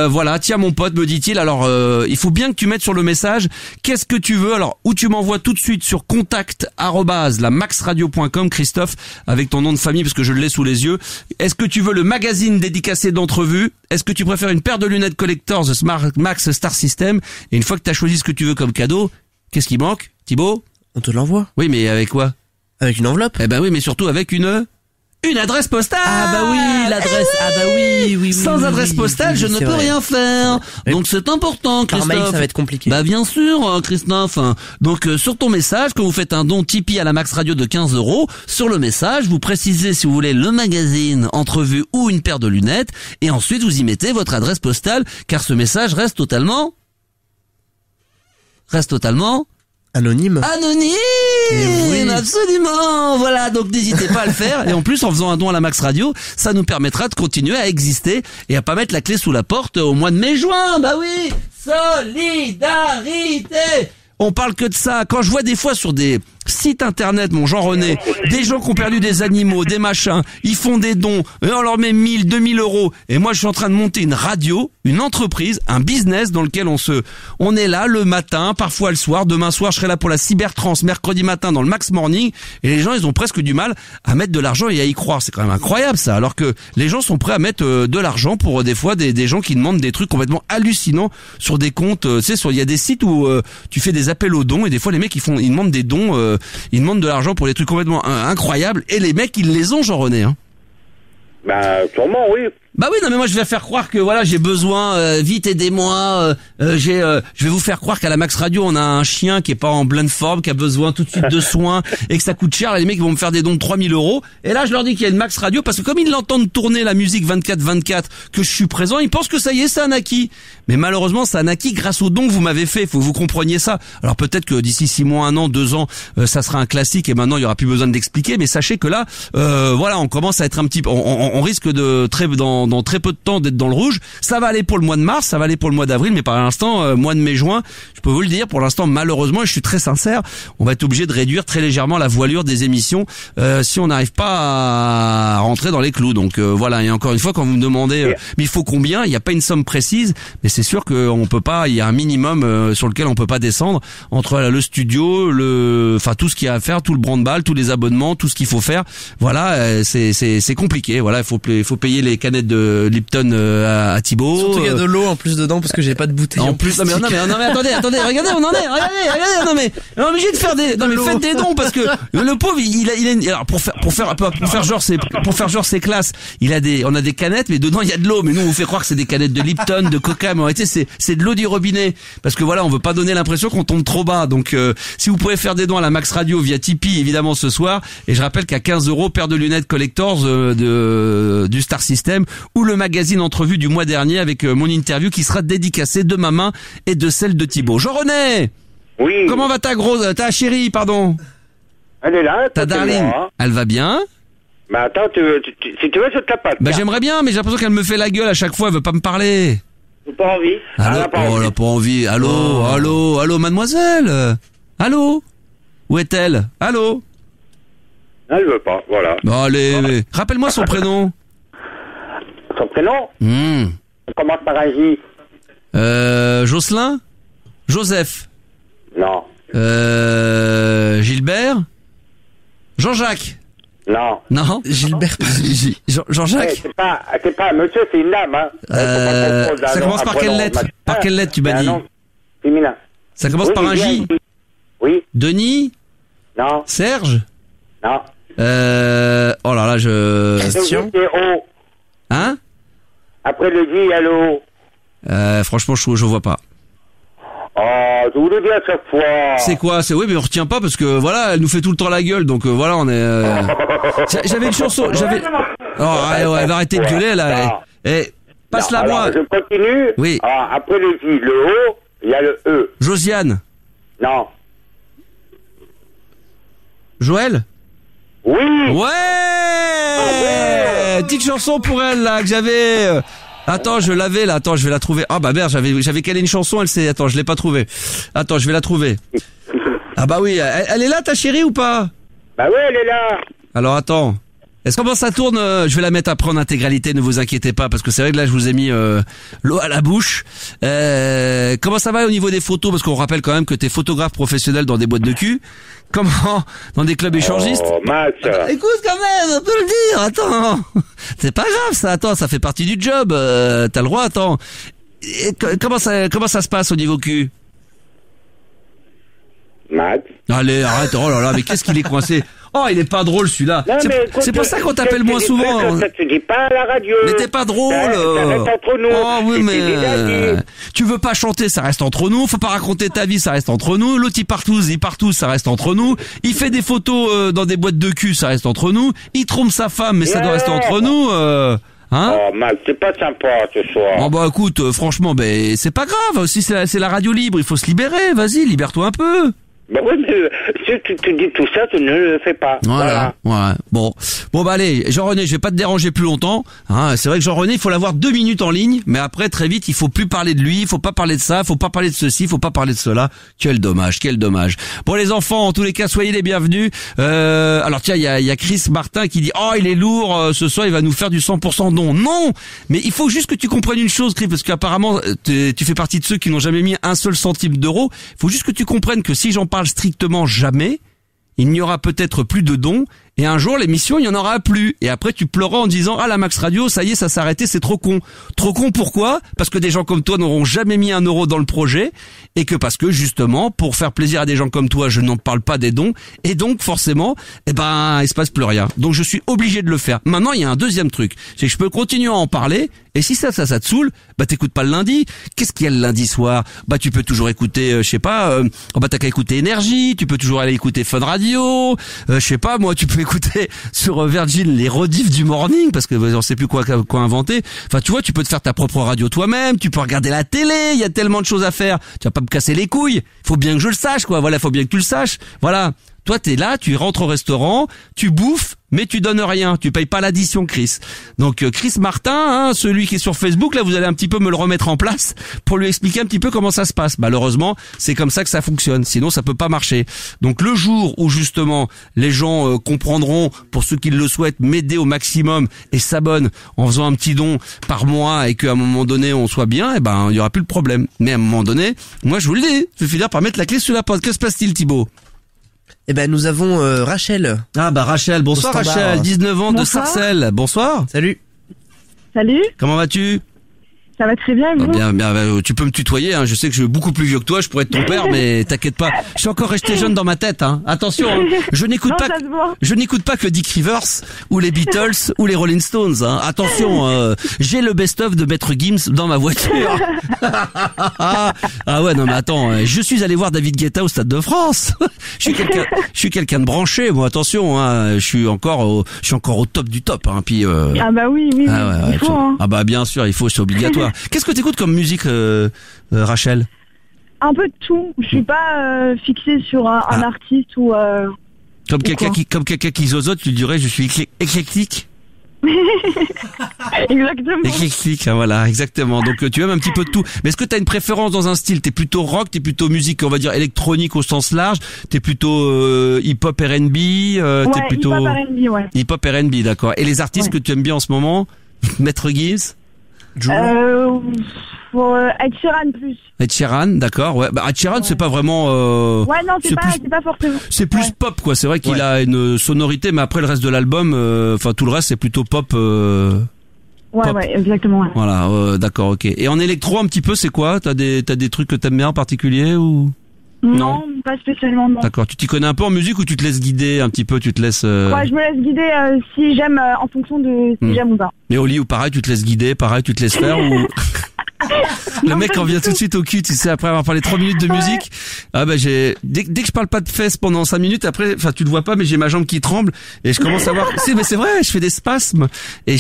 Voilà, tiens mon pote, me dit-il. Alors, il faut bien que tu mettes sur le message qu'est-ce que tu veux. Alors, ou tu m'envoies tout de suite sur contact@lamaxradio.com, Christophe, avec ton nom de famille parce que je l'ai sous les yeux. Est-ce que tu veux le magazine dédicacé d'entrevue? Est-ce que tu préfères une paire de lunettes Collector The Smart Max Star System? Et une fois que tu as choisi ce que tu veux comme cadeau, qu'est-ce qui manque, Thibaut? On te l'envoie. Oui, mais avec quoi? Avec une enveloppe. Eh ben oui, mais surtout avec une adresse postale. Ah bah oui, l'adresse. Ah bah oui. Sans adresse postale, je ne peux rien faire. Donc c'est important, Christophe. Par mail, ça va être compliqué. Bah bien sûr, Christophe. Donc sur ton message, quand vous faites un don Tipeee à la Max Radio de 15 €, sur le message, vous précisez si vous voulez le magazine, entrevue ou une paire de lunettes, et ensuite vous y mettez votre adresse postale, car ce message reste totalement Anonyme. Oui. Absolument. Voilà, donc n'hésitez pas à le faire. Et en plus, en faisant un don à la Max Radio, ça nous permettra de continuer à exister et à pas mettre la clé sous la porte au mois de mai-juin. Bah oui, solidarité. On parle que de ça. Quand je vois des fois sur des sites internet, mon Jean-René, des gens qui ont perdu des animaux, des machins, ils font des dons, et on leur met 1000, 2000 €. Et moi, je suis en train de monter une radio, une entreprise, un business dans lequel on est là le matin, parfois le soir. Demain soir, je serai là pour la Cybertrans, mercredi matin dans le Max Morning. Et les gens, ils ont presque du mal à mettre de l'argent et à y croire. C'est quand même incroyable, ça. Alors que les gens sont prêts à mettre de l'argent pour des fois des gens qui demandent des trucs complètement hallucinants sur des comptes. Tu sais, il y a des sites où tu fais des appels aux dons et des fois les mecs ils demandent des dons. Ils demandent de l'argent pour des trucs complètement incroyables et les mecs ils les ont, Jean-René. Hein. Bah sûrement oui. Bah oui, non mais moi je vais faire croire que voilà, j'ai besoin, vite aidez-moi, je vais vous faire croire qu'à la Max Radio on a un chien qui est pas en pleine forme, qui a besoin tout de suite de soins et que ça coûte cher. Là, les mecs ils vont me faire des dons de 3000 €. Et là je leur dis qu'il y a une Max Radio parce que comme ils l'entendent tourner la musique 24/24, que je suis présent, ils pensent que ça y est, ça a naquis. Mais malheureusement ça a naquis grâce aux dons que vous m'avez fait. Faut que vous compreniez ça. Alors peut-être que d'ici 6 mois, 1 an, 2 ans, ça sera un classique et maintenant il y aura plus besoin de l'expliquer. Mais sachez que là, voilà, on commence à être un petit, on risque de dans très peu de temps d'être dans le rouge. Ça va aller pour le mois de mars, ça va aller pour le mois d'avril, mais par l'instant, mois de mai-juin, je peux vous le dire, pour l'instant, malheureusement, et je suis très sincère, on va être obligé de réduire très légèrement la voilure des émissions si on n'arrive pas à rentrer dans les clous. Donc voilà, et encore une fois, quand vous me demandez mais il faut combien, il n'y a pas une somme précise, mais c'est sûr qu'on peut pas, il y a un minimum sur lequel on peut pas descendre entre le studio, enfin tout ce qu'il y a à faire, tout le branle-balle, tous les abonnements, tout ce qu'il faut faire. Voilà, c'est compliqué. Voilà, il faut payer les canettes de Lipton à Thibaut. Surtout qu'il y a de l'eau en plus dedans parce que j'ai pas de bouteille. En plus, non mais attendez, regardez, on en est, regardez, non mais on est obligé de faire faites des dons parce que le pauvre il alors pour faire genre c'est classe. On a des canettes mais dedans il y a de l'eau, mais nous on vous fait croire que c'est des canettes de Lipton, de Coca, mais en réalité c'est de l'eau du robinet parce que voilà, on veut pas donner l'impression qu'on tombe trop bas. Donc si vous pouvez faire des dons à la Max Radio via Tipeee évidemment ce soir, et je rappelle qu'à 15 €, paire de lunettes Collectors du Star System ou le magazine Entrevue du mois dernier avec mon interview qui sera dédicacée de ma main et de celle de Thibaut. Jean-René. Oui. Comment va ta chérie, pardon? Elle est là. Ta darling. Elle va bien? Bah attends, si tu veux, je te la passe. Bah j'aimerais bien, mais j'ai l'impression qu'elle me fait la gueule à chaque fois, elle veut pas me parler. J'ai pas envie. Allô? Elle a pas envie. Allô, mademoiselle? Allô? Où est-elle? Allô? Elle veut pas, voilà. Bon, allez. Rappelle-moi son prénom. Son prénom? Ça commence par un J. Jocelyn? Joseph? Non. Gilbert? Jean-Jacques? Non. Gilbert. Jean-Jacques? C'est pas monsieur, c'est une dame, hein. Ça commence par quelle lettre? Par quelle lettre tu m'as dit? Féminin. Ça commence par un J? Oui. Denis? Non. Serge? Non. Oh là là, Christian? Hein? Après le J, il y a le O. Franchement, je vois pas. Oh, je vous le dis à chaque fois. C'est quoi? Oui, mais on retient pas parce que voilà, elle nous fait tout le temps la gueule, donc voilà, on est. J'avais une chanson, Oh, elle va arrêter de gueuler là. Passe-la moi. Je continue. Oui. Après le J, le O, il y a le E. Josiane. Non. Joël? Oui. Ouais. Petite chanson pour elle là que j'avais. Attends, je l'avais là. Attends, je vais la trouver. Ah bah merde, j'avais calé une chanson. Attends, je l'ai pas trouvée. Attends, je vais la trouver. Ah bah oui, elle est là ta chérie ou pas? Bah oui, elle est là. Alors attends. Est-ce comment ça tourne? Je vais la mettre après en intégralité, ne vous inquiétez pas, parce que c'est vrai que là je vous ai mis l'eau à la bouche. Comment ça va au niveau des photos? Parce qu'on rappelle quand même que t'es photographe professionnel dans des boîtes de cul. Comment? Dans des clubs échangistes? Oh, Max. Écoute quand même, on peut le dire, attends. C'est pas grave ça, attends, ça fait partie du job. T'as le droit, attends. Comment ça se passe au niveau cul? Max. Allez, arrête, oh là là, mais qu'est-ce qu'il est coincé? Oh, il est pas drôle celui-là. C'est pour ça qu'on t'appelle moins souvent. Ça te dit pas à la radio. Mais t'es pas drôle. Ça reste entre nous. Oh oui, mais tu veux pas chanter, ça reste entre nous. Faut pas raconter ta vie, ça reste entre nous. L'autre il partout, ça reste entre nous. Il fait des photos dans des boîtes de cul, ça reste entre nous. Il trompe sa femme, mais ça doit rester entre nous. Hein? Oh Max, c'est pas sympa ce soir. Oh bah écoute, franchement, c'est pas grave. Aussi c'est la radio libre, il faut se libérer. Vas-y, libère-toi un peu. Ben oui, mais si tu te dis tout ça, tu ne le fais pas. Voilà. Ouais. Bon bah allez, Jean-René, je vais pas te déranger plus longtemps. Hein, c'est vrai que Jean-René, il faut l'avoir 2 minutes en ligne, mais après très vite, il faut plus parler de lui, il faut pas parler de ça, il faut pas parler de ceci, il faut pas parler de cela. Quel dommage. Bon les enfants, en tous les cas, soyez les bienvenus. Alors tiens, il y a Chris Martin qui dit "Oh, il est lourd ce soir, il va nous faire du 100% don." Non, mais il faut juste que tu comprennes une chose, Chris, parce qu'apparemment tu fais partie de ceux qui n'ont jamais mis un seul centime d'euro. Il faut juste que tu comprennes que si j'en parle strictement jamais, il n'y aura peut-être plus de dons, et un jour l'émission il y en aura plus, et après tu pleuras en disant la Max Radio ça y est, ça s'est arrêté, c'est trop con. Pourquoi? Parce que des gens comme toi n'auront jamais mis 1 euro dans le projet, et que parce que justement pour faire plaisir à des gens comme toi je n'en parle pas des dons, et donc forcément il se passe plus rien. Donc je suis obligé de le faire. Maintenant il y a un deuxième truc, c'est que je peux continuer à en parler, et si ça te saoule, t'écoutes pas le lundi. Qu'est-ce qu'il y a le lundi soir? Tu peux toujours écouter t'as qu'à écouter Énergie, tu peux toujours aller écouter Fun Radio, tu peux écouter sur Virgin les rediffs du morning, parce que on sait plus quoi inventer. Enfin tu vois, tu peux te faire ta propre radio toi-même, tu peux regarder la télé, il y a tellement de choses à faire. Tu vas pas me casser les couilles, faut bien que je le sache quoi. Voilà, faut bien que tu le saches. Voilà. Toi, t'es là, tu rentres au restaurant, tu bouffes, mais tu donnes rien. Tu payes pas l'addition, Chris. Donc, Chris Martin, celui qui est sur Facebook, là, vous allez un petit peu me le remettre en place pour lui expliquer un petit peu comment ça se passe. Malheureusement, c'est comme ça que ça fonctionne. Sinon, ça peut pas marcher. Donc, le jour où, justement, les gens comprendront, pour ceux qui le souhaitent, m'aider au maximum et s'abonnent en faisant un petit don par mois et qu'à un moment donné, on soit bien, il y aura plus de problème. Mais à un moment donné, moi, je vous le dis, je vais finir par mettre la clé sur la porte. Que se passe-t-il, Thibaut? Nous avons Rachel. Rachel, bonsoir Rachel, 19 ans. Bonsoir. De Sarcelles. Bonsoir. Salut. Salut. Comment vas-tu? Ça va très bien, et vous? Bien, tu peux me tutoyer, hein. Je sais que je suis beaucoup plus vieux que toi, je pourrais être ton père, mais t'inquiète pas. Je suis encore resté jeune dans ma tête, hein. Attention, hein. Je n'écoute pas que Dick Rivers, ou les Beatles, ou les Rolling Stones, hein. Attention, j'ai le best-of de Maître Gims dans ma voiture. Ah ouais, non mais attends, je suis allé voir David Guetta au Stade de France. Je suis quelqu'un de branché, moi, attention, hein. Je suis encore au top du top, hein. Puis, Ah bah oui, il faut, hein. Ah bah bien sûr, il faut, c'est obligatoire. Qu'est-ce que t'écoutes comme musique, Rachel? Un peu de tout. Je suis pas fixée sur un artiste ou. Comme quelqu'un qui zozote, tu dirais, je suis éclectique. Exactement. Éclectique, hein, voilà, exactement. Donc tu aimes un petit peu de tout. Mais est-ce que t'as une préférence dans un style? T'es plutôt rock, t'es plutôt musique, on va dire électronique au sens large, t'es plutôt hip-hop R&B, t'es plutôt hip-hop R&B, ouais. Hip-hop R&B, d'accord. Et les artistes que tu aimes bien en ce moment? Maître Gims? Ed Sheeran plus. Ed Sheeran, d'accord, ouais. Ed Sheeran, c'est pas vraiment. Ouais, non, c'est pas forcément. C'est plus pop, quoi. C'est vrai qu'il a une sonorité, mais après le reste de l'album, tout le reste, c'est plutôt pop. Pop. Ouais, exactement. Ouais. Voilà, d'accord, ok. Et en électro, un petit peu, c'est quoi? T'as des trucs que t'aimes bien en particulier ou? Non, pas spécialement, non. D'accord. Tu t'y connais un peu en musique ou tu te laisses guider un petit peu, tu te laisses... Ouais, je me laisse guider si j'aime, en fonction de si j'aime ou pas. Mais au lit ou pareil, tu te laisses guider, pareil, tu te laisses faire ou... Le mec en vient tout de suite au cul, tu sais, après avoir parlé 3 minutes de musique. Ah bah dès que je parle pas de fesses pendant 5 minutes, après, tu le vois pas, mais j'ai ma jambe qui tremble et je commence à voir. Mais c'est vrai, je fais des spasmes et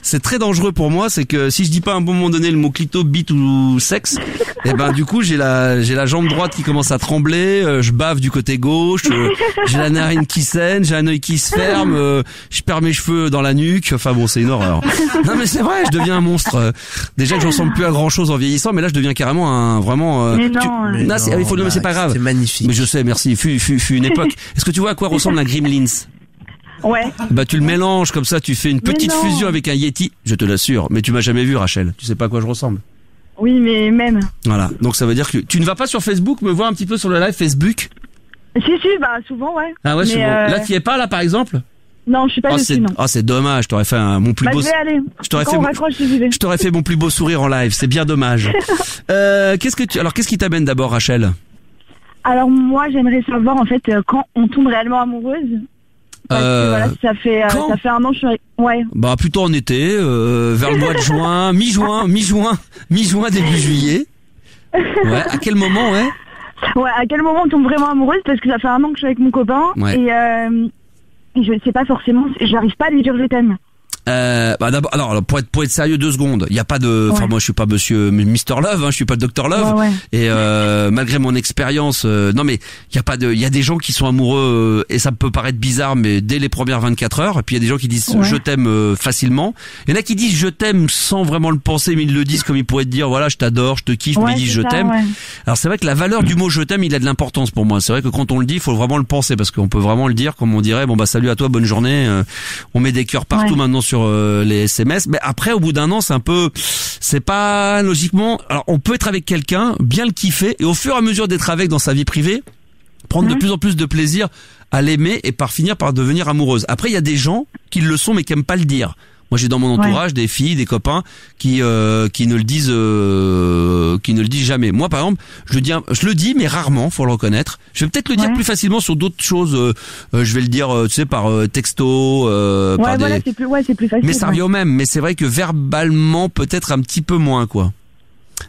c'est très dangereux pour moi, c'est que si je dis pas à un bon moment donné le mot clito, bite ou sexe, du coup j'ai la jambe droite qui commence à trembler, je bave du côté gauche, j'ai la narine qui saigne, j'ai un œil qui se ferme, je perds mes cheveux dans la nuque, enfin bon, c'est une horreur. Non mais c'est vrai, je deviens un monstre. Déjà que je ressemble plus à grand chose en vieillissant, mais là je deviens carrément mais c'est pas grave. C'est magnifique. Mais je sais, merci. Fut une époque. Est-ce que tu vois à quoi ressemble un Gremlins? Ouais. Tu le mélanges comme ça, tu fais une petite fusion avec un Yeti. Je te l'assure. Mais tu m'as jamais vu, Rachel. Tu sais pas à quoi je ressemble. Oui, mais même. Voilà. Donc ça veut dire que tu ne vas pas sur Facebook me voir un petit peu sur le live Facebook? Si, souvent, ouais. Ah ouais, souvent. Là, tu y es pas, là, par exemple? Non, je suis pas dessus, non. Oh, c'est dommage, je t'aurais fait mon plus beau... Je vais aller. Je t'aurais fait mon plus beau sourire en live, c'est bien dommage. Qu'est-ce qui t'amène d'abord, Rachel? Alors, moi, j'aimerais savoir, en fait, quand on tombe réellement amoureuse. Parce que, voilà, ça fait un an que je suis... Ouais. Plutôt en été, vers le mois de juin, mi-juin, début juillet. Ouais, à quel moment, ouais? Ouais, à quel moment on tombe vraiment amoureuse? Parce que ça fait un an que je suis avec mon copain. Ouais. Et je sais pas forcément, j'arrive pas à lui dire je t'aime. D'abord, alors pour être sérieux 2 secondes, il y a pas de, moi je suis pas Monsieur Mr Love, hein, je suis pas le Dr Love, et malgré mon expérience, non mais il y a des gens qui sont amoureux et ça peut paraître bizarre, mais dès les premières 24 heures, et puis il y a des gens qui disent je t'aime facilement. Il y en a qui disent je t'aime sans vraiment le penser, mais ils le disent comme ils pourraient te dire voilà je t'adore, je te kiffe, mais ils disent je t'aime. Ouais. Alors c'est vrai que la valeur du mot je t'aime, il a de l'importance pour moi. C'est vrai que quand on le dit, il faut vraiment le penser parce qu'on peut vraiment le dire comme on dirait salut à toi, bonne journée. On met des cœurs partout maintenant sur les SMS, mais après au bout d'un an c'est pas logiquement. Alors on peut être avec quelqu'un, bien le kiffer et au fur et à mesure d'être avec dans sa vie privée, prendre de plus en plus de plaisir à l'aimer et finir par devenir amoureuse. Après il y a des gens qui le sont mais qui aiment pas le dire. Moi j'ai dans mon entourage des filles, des copains qui ne le disent jamais. Moi par exemple, je le dis mais rarement, faut le reconnaître. Je vais peut-être le dire plus facilement sur d'autres choses. Je vais le dire par texto par c'est plus facile. Mais ça revient au même, mais c'est vrai que verbalement peut-être un petit peu moins quoi.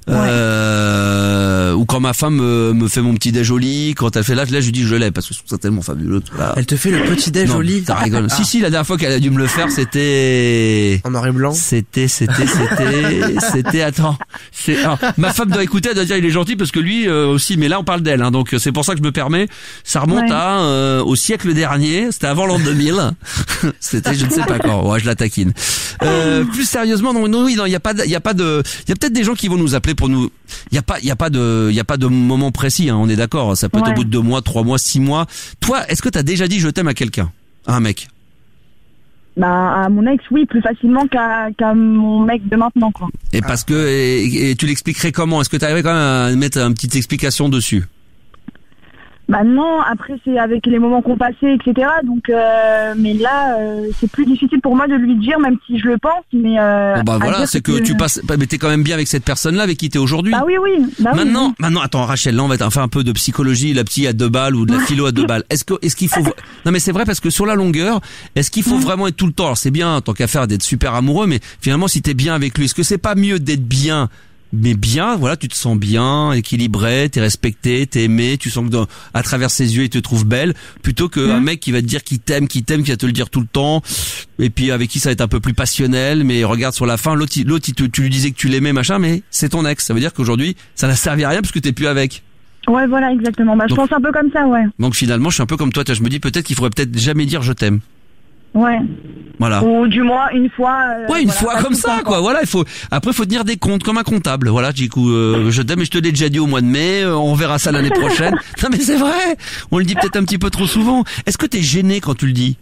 Ou quand ma femme me fait mon petit déj au lit, quand elle fait là je lui dis je l'ai parce que je trouve ça tellement fabuleux. Là. Elle te fait le petit déj au lit. Ça rigole. Si, la dernière fois qu'elle a dû me le faire, c'était en noir et blanc. C'était attends. Alors, ma femme doit écouter, elle doit dire il est gentil parce que lui aussi, mais là on parle d'elle, hein, donc c'est pour ça que je me permets. Ça remonte à au siècle dernier, c'était avant l'an 2000. C'était je ne sais pas quand. Ouais, je la taquine. Plus sérieusement, non, il y a peut-être des gens qui vont nous appeler pour nous. Il y a pas de moment précis, hein, on est d'accord. Ça peut être au bout de 2 mois, 3 mois, 6 mois. Toi, est-ce que t'as déjà dit je t'aime à quelqu'un, à un mec? À mon ex, oui, plus facilement qu'à mon mec de maintenant, quoi. Et parce que et tu l'expliquerais comment? Est-ce que t'arriverais quand même à mettre une petite explication dessus? Non, après c'est avec les moments qu'on passait, etc. Donc, mais là, c'est plus difficile pour moi de lui dire, même si je le pense. Mais voilà, c'est que tu passes. Mais t'es quand même bien avec cette personne-là avec qui t'es aujourd'hui. Bah oui. Maintenant, attends, Rachel, là on va faire un peu de psychologie, la psy à 2 balles ou de la philo à 2 balles. Est-ce qu'il faut Non, mais c'est vrai parce que sur la longueur, est-ce qu'il faut vraiment être tout le temps? Alors c'est bien, tant qu'à faire, d'être super amoureux, mais finalement, si t'es bien avec lui, est-ce que c'est pas mieux d'être bien? Mais bien, voilà, tu te sens bien, équilibré, t'es respecté, t'es aimé, tu sens que à travers ses yeux, il te trouve belle, plutôt qu'un mec qui va te dire qu'il t'aime, qui va te le dire tout le temps, et puis avec qui ça va être un peu plus passionnel, mais regarde sur la fin, l'autre tu lui disais que tu l'aimais, machin, mais c'est ton ex, ça veut dire qu'aujourd'hui, ça n'a servi à rien parce que t'es plus avec. Ouais, voilà, exactement. Je pense un peu comme ça, ouais. Donc finalement, je suis un peu comme toi, je me dis peut-être qu'il faudrait peut-être jamais dire je t'aime. Ouais. Voilà. Ou du moins une fois. Une fois comme ça, quoi. Voilà, faut tenir des comptes comme un comptable. Voilà, du coup, je t'aime, mais je te l'ai déjà dit au mois de mai. On verra ça l'année prochaine. Non, mais c'est vrai. On le dit peut-être un petit peu trop souvent. Est-ce que t'es gêné quand tu le dis?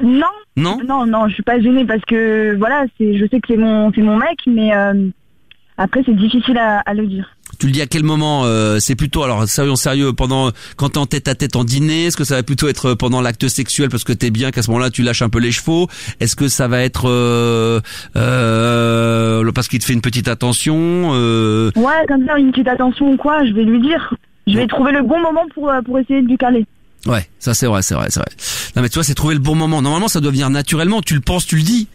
Non, je suis pas gênée parce que voilà, je sais que c'est mon mec, mais après c'est difficile à le dire. Tu le dis à quel moment? C'est plutôt, alors sérieux, quand t'es en tête à tête en dîner? Est-ce que ça va plutôt être pendant l'acte sexuel parce que t'es bien, qu'à ce moment-là tu lâches un peu les chevaux? Est-ce que ça va être parce qu'il te fait une petite attention? Ouais, comme ça, une petite attention ou quoi, je vais lui dire. Je vais trouver le bon moment pour essayer de lui caler. Ouais, ça c'est vrai. Non mais tu vois, c'est trouver le bon moment. Normalement ça doit venir naturellement, tu le penses, tu le dis.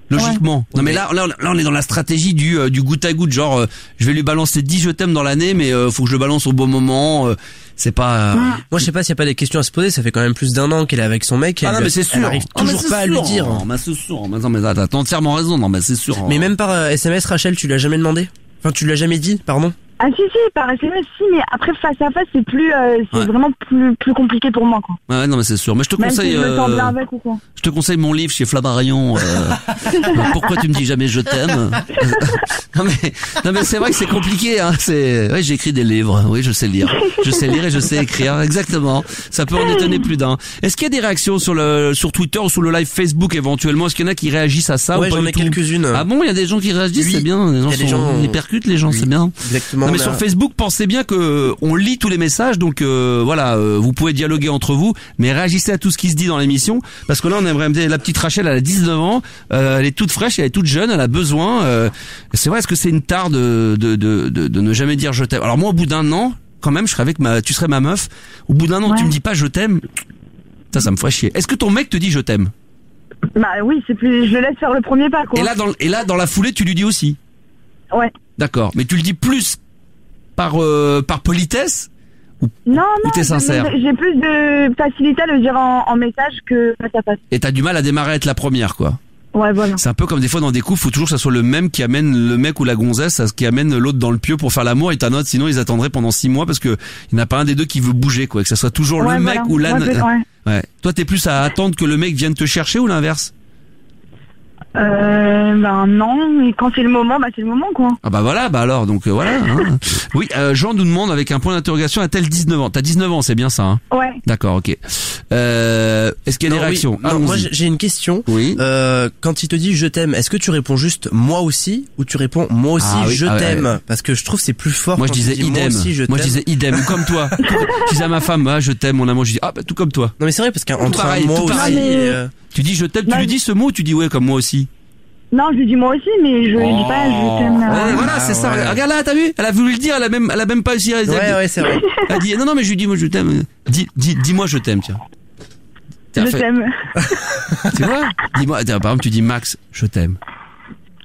Logiquement. Ouais. Non mais là on est dans la stratégie du goutte à goutte, genre je vais lui balancer 10 je t'aime dans l'année, mais faut que je le balance au bon moment. C'est pas. Moi je sais pas s'il y a pas des questions à se poser. Ça fait quand même plus d'1 an qu'elle est avec son mec. Non mais c'est sûr. Elle arrive toujours pas à lui dire. Non mais c'est sûr. Non mais t'as entièrement raison. Non mais c'est sûr. Mais même par SMS, Rachel, tu l'as jamais demandé? Enfin, tu l'as jamais dit, pardon? Ah si, par SMS, si, mais après face à face, c'est plus, vraiment plus compliqué pour moi, quoi. Ouais, non, mais c'est sûr. Mais je te conseille, si je me sens bien avec ou quoi. Je te conseille mon livre chez Flammarion. Pourquoi tu me dis jamais je t'aime? Non mais c'est vrai que c'est compliqué, hein. Ouais, j'ai écrit des livres. Oui, je sais lire. Je sais lire et je sais écrire. Exactement. Ça peut en étonner plus d'un. Est-ce qu'il y a des réactions sur Twitter ou sur le live Facebook éventuellement? Est-ce qu'il y en a qui réagissent à ça? Ouais, j'en ai quelques-unes. Ah bon, il y a des gens qui réagissent, c'est bien. Les gens ils percutent les gens, c'est bien. Exactement. Non, mais sur Facebook, pensez bien que on lit tous les messages, donc vous pouvez dialoguer entre vous, mais réagissez à tout ce qui se dit dans l'émission, parce que là on aimerait la petite Rachel, elle a 19 ans, elle est toute fraîche, elle est toute jeune, elle a besoin. C'est vrai, est-ce que c'est une tare de ne jamais dire je t'aime? Alors moi, au bout d'1 an, quand même, je serais tu serais ma meuf. Au bout d'1 an, tu me dis pas je t'aime, ça me ferait chier. Est-ce que ton mec te dit je t'aime? Bah oui, je le laisse faire le premier pas, quoi. Et là, dans la foulée, tu lui dis aussi? Ouais. D'accord, mais tu le dis plus par politesse ou t'es sincère? J'ai plus de facilité à le dire en message que face à face. Et t'as du mal à démarrer à être la première, quoi. Ouais, voilà. C'est un peu comme des fois dans des couples, faut toujours que ça soit le même qui amène le mec ou la gonzesse, qui amène l'autre dans le pieu pour faire l'amour, et t'as un autre, sinon ils attendraient pendant 6 mois parce que il n'y en a pas un des deux qui veut bouger, quoi. Que ça soit toujours le mec ou la... Ouais. Toi, t'es plus à attendre que le mec vienne te chercher ou l'inverse? Non, mais quand c'est le moment, c'est le moment, quoi. Ah voilà, alors, donc voilà. Hein. Oui, Jean nous demande avec un point d'interrogation, a-t-elle 19 ans? T'as 19 ans, c'est bien ça, hein? Ouais. D'accord, ok. Est-ce qu'il y a des réactions? Oui. Non, moi j'ai une question. Oui. Quand il te dit je t'aime, est-ce que tu réponds juste moi aussi ou tu réponds moi aussi je t'aime? Parce que je trouve que c'est plus fort. Moi je disais idem. Moi je disais idem, comme toi. Je disais à ma femme, je t'aime mon amour, je dis tout comme toi. Non mais c'est vrai parce qu'entre moi aussi tu dis je t'aime, tu lui dis ce mot ou tu dis ouais comme moi aussi? Non, je lui dis moi aussi, mais je lui dis pas je t'aime. Ouais, voilà, c'est ça. Ouais. Regarde là, t'as vu? Elle a voulu le dire, elle a même pas réussi à dire. Ouais, c'est vrai. Elle dit non mais je lui dis moi je t'aime. Dis-moi je t'aime, tiens. Je t'aime. Tu vois? Dis-moi, par exemple tu dis Max, je t'aime.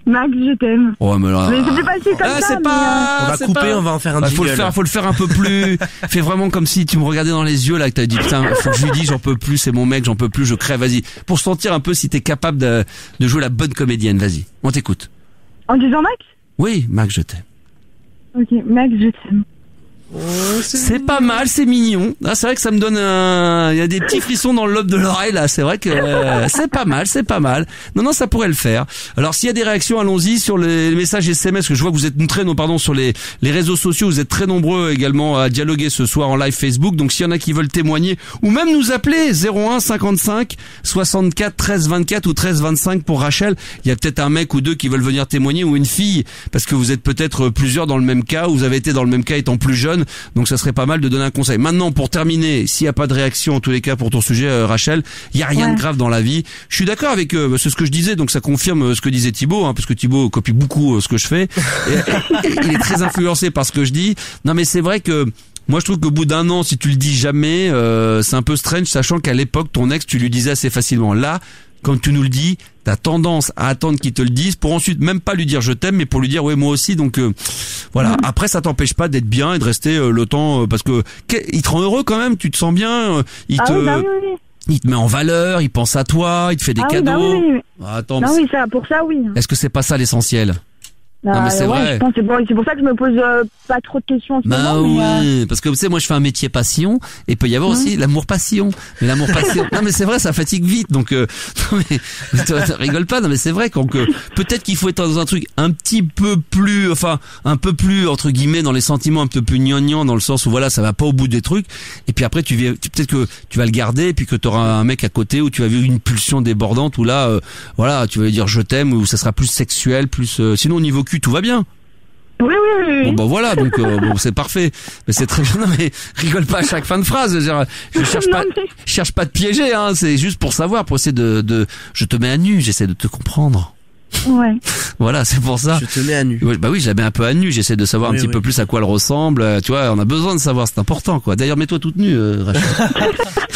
Max, je t'aime. Oh, mais là. Mais c'était facile comme ça. On va couper, on va en faire un jingle. Faut le faire un peu plus. Fais vraiment comme si tu me regardais dans les yeux, là, que t'as dit, putain, faut que je lui dise, j'en peux plus, c'est mon mec, j'en peux plus, je crève, vas-y. Pour sentir un peu si t'es capable de jouer la bonne comédienne, vas-y. On t'écoute. En disant Max? Oui, Max, je t'aime. Ok, Max, je t'aime. C'est pas mal, c'est mignon. Ah, c'est vrai que ça me donne il y a des petits frissons dans le lobe de l'oreille là. C'est vrai que c'est pas mal. Non, ça pourrait le faire. Alors s'il y a des réactions, allons-y sur les messages SMS. Que je vois que vous êtes sur les réseaux sociaux. Vous êtes très nombreux également à dialoguer ce soir en live Facebook. Donc s'il y en a qui veulent témoigner ou même nous appeler 01 55 64 13 24 ou 13 25 pour Rachel. Il y a peut-être un mec ou deux qui veulent venir témoigner ou une fille parce que vous êtes peut-être plusieurs dans le même cas ou vous avez été dans le même cas étant plus jeune. Donc ça serait pas mal de donner un conseil. Maintenant, pour terminer, s'il n'y a pas de réaction en tous les cas pour ton sujet, Rachel, il y a rien de grave dans la vie. Je suis d'accord avec c'est ce que je disais, donc ça confirme ce que disait Thibaut, parce que Thibaut copie beaucoup ce que je fais. Il est très influencé par ce que je dis. Non, mais c'est vrai que moi je trouve qu'au bout d'un an, si tu le dis jamais, c'est un peu strange, sachant qu'à l'époque ton ex tu lui disais assez facilement. Là, quand tu nous le dis, t'as tendance à attendre qu'il te le dise pour ensuite même pas lui dire je t'aime, mais pour lui dire ouais moi aussi. Donc voilà. Après ça t'empêche pas d'être bien et de rester le temps parce que il te rend heureux quand même. Tu te sens bien. Il te met en valeur. Il pense à toi. Il te fait des cadeaux. Attends. Non oui ça pour ça oui. Est-ce que c'est pas ça l'essentiel? Non mais c'est vrai. Je pense c'est pour ça que je me pose pas trop de questions en ce moment. Oui, parce que tu sais moi je fais un métier passion et peut y avoir aussi l'amour passion. Mais l'amour passion. Non mais c'est vrai, ça fatigue vite. Donc non mais rigole pas. Non mais c'est vrai donc peut-être qu'il faut être dans un truc un petit peu plus entre guillemets dans les sentiments un peu plus gnangnan dans le sens où voilà, ça va pas au bout des trucs et puis après peut-être que tu vas le garder et puis que tu auras un mec à côté où tu vas vivre une pulsion débordante où là voilà, tu vas lui dire je t'aime ou ça sera plus sexuel, plus sinon au niveau tout va bien. Oui. Bon, bah voilà, donc bon, c'est parfait. Mais c'est très non mais rigole pas à chaque fin de phrase. Je cherche pas de piéger, c'est juste pour savoir, pour essayer de je te mets à nu, j'essaie de te comprendre. Ouais. Voilà, c'est pour ça. Je te mets à nu. Bah oui, je la mets un peu à nu, j'essaie de savoir un petit peu plus à quoi elle ressemble, tu vois, on a besoin de savoir, c'est important quoi. D'ailleurs, mets-toi toute nue, Rachel.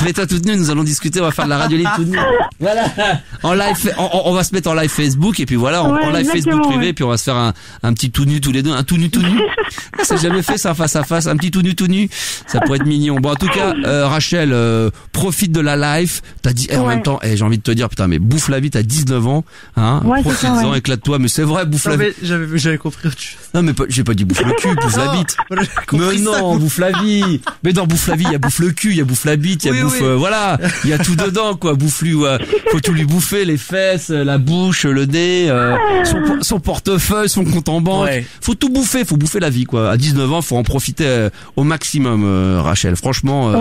Mets-toi toute nue, nous allons discuter, on va faire de la radio libre toute nue. Voilà. En live, on va se mettre en live Facebook et puis voilà, en live Facebook privé, puis on va se faire un petit tout nu tous les deux, un tout nu. Ça jamais fait ça face à face, un petit tout nu. Ça pourrait être mignon. Bon, en tout cas, Rachel, profite de la life. T'as dit, en même temps, j'ai envie de te dire, putain, mais bouffe la vie, t'as 19 ans, profites-en, éclate-toi, mais c'est vrai, bouffe la vie. J'avais compris autre chose. Non, mais j'ai pas dit bouffe le cul, bouffe la bite. Mais non, bouffe la vie. Mais dans bouffe la vie, il y a bouffe le cul, il y a bouffe la bite, il y a bouffe, voilà, il y a tout dedans, quoi. Bouffe-lui, faut tout lui bouffer, les fesses, la bouche, le nez, son portefeuille, son compte en banque. Ouais. Faut tout bouffer, faut bouffer la vie, quoi. À 19 ans, faut en profiter au maximum, Rachel. Franchement,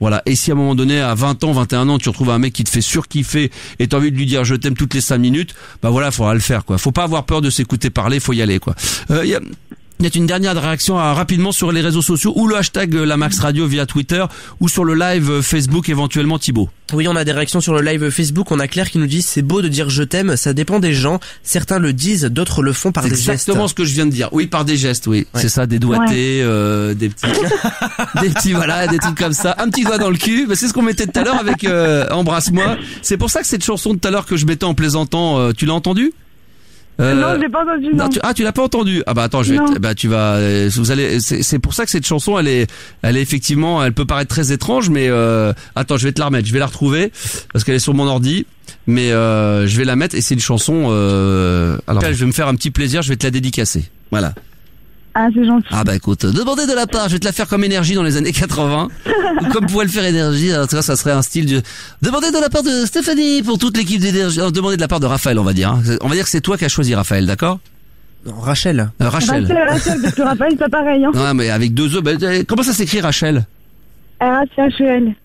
voilà. Et si à un moment donné, à 20 ans, 21 ans, tu retrouves un mec qui te fait surkiffer et t'as envie de lui dire je t'aime toutes les 5 minutes, bah voilà, faudra le faire, quoi. Faut pas avoir peur de s'écouter parler, faut y aller, quoi. Il y a une dernière réaction rapidement sur les réseaux sociaux ou le hashtag la Max Radio via Twitter ou sur le live Facebook éventuellement, Thibaut. Oui, on a des réactions sur le live Facebook. On a Claire qui nous dit c'est beau de dire je t'aime, ça dépend des gens. Certains le disent, d'autres le font par des gestes. C'est exactement ce que je viens de dire. Oui, par des gestes, oui. Ouais. C'est ça, des doigtés, des petits voilà, des trucs comme ça. Un petit doigt dans le cul. Bah, c'est ce qu'on mettait tout à l'heure avec Embrasse-moi. C'est pour ça que cette chanson de tout à l'heure que je mettais en plaisantant, tu l'as entendue? Non, je l'ai pas entendu. Non. Tu l'as pas entendu. Ah bah attends, tu vas, vous allez. C'est pour ça que cette chanson, elle est effectivement, elle peut paraître très étrange, mais attends, je vais te la remettre, je vais la retrouver parce qu'elle est sur mon ordi, mais je vais la mettre et c'est une chanson. Alors, je vais me faire un petit plaisir, je vais te la dédicacer. Voilà. Ah, c'est gentil. Ah bah écoute, demandez de la part, je vais te la faire comme Énergie dans les années 80, ou comme pouvait le faire Énergie, ça serait un style de... Demandez de la part de Stéphanie pour toute l'équipe d'Énergie, demandez de la part de Raphaël, on va dire. On va dire que c'est toi qui as choisi Raphaël, d'accord? Non, Rachel. Rachel. Rachel, parce que Raphaël, c'est pas pareil. Ouais, mais avec 2 E, bah, comment ça s'écrit Rachel? R-A-C-H-E-L.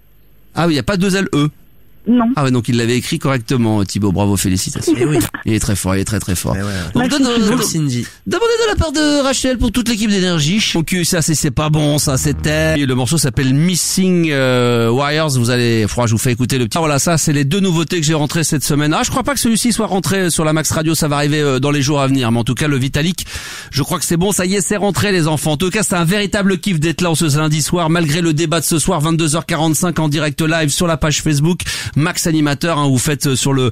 Ah oui, il n'y a pas 2 L-E. Non. Ah ouais, donc il l'avait écrit correctement, Thibaut. Bravo, félicitations. Et oui. Il est très fort, il est très très fort. Donc, Cindy. Demandez de la part de Rachel pour toute l'équipe d'Énergie. Mon cul, ça c'est pas bon, ça c'était. Le morceau s'appelle Missing Wires. Vous allez, je vous fais écouter le petit. Voilà, ça c'est les 2 nouveautés que j'ai rentrées cette semaine. Ah, je crois pas que celui-ci soit rentré sur la Max Radio, ça va arriver dans les jours à venir. Mais en tout cas, le Vitalik, je crois que c'est bon. Ça y est, c'est rentré les enfants. En tout cas, c'est un véritable kiff d'être là ce lundi soir, malgré le débat de ce soir, 22h45 en direct live sur la page Facebook. Max Animateur, hein, vous faites sur le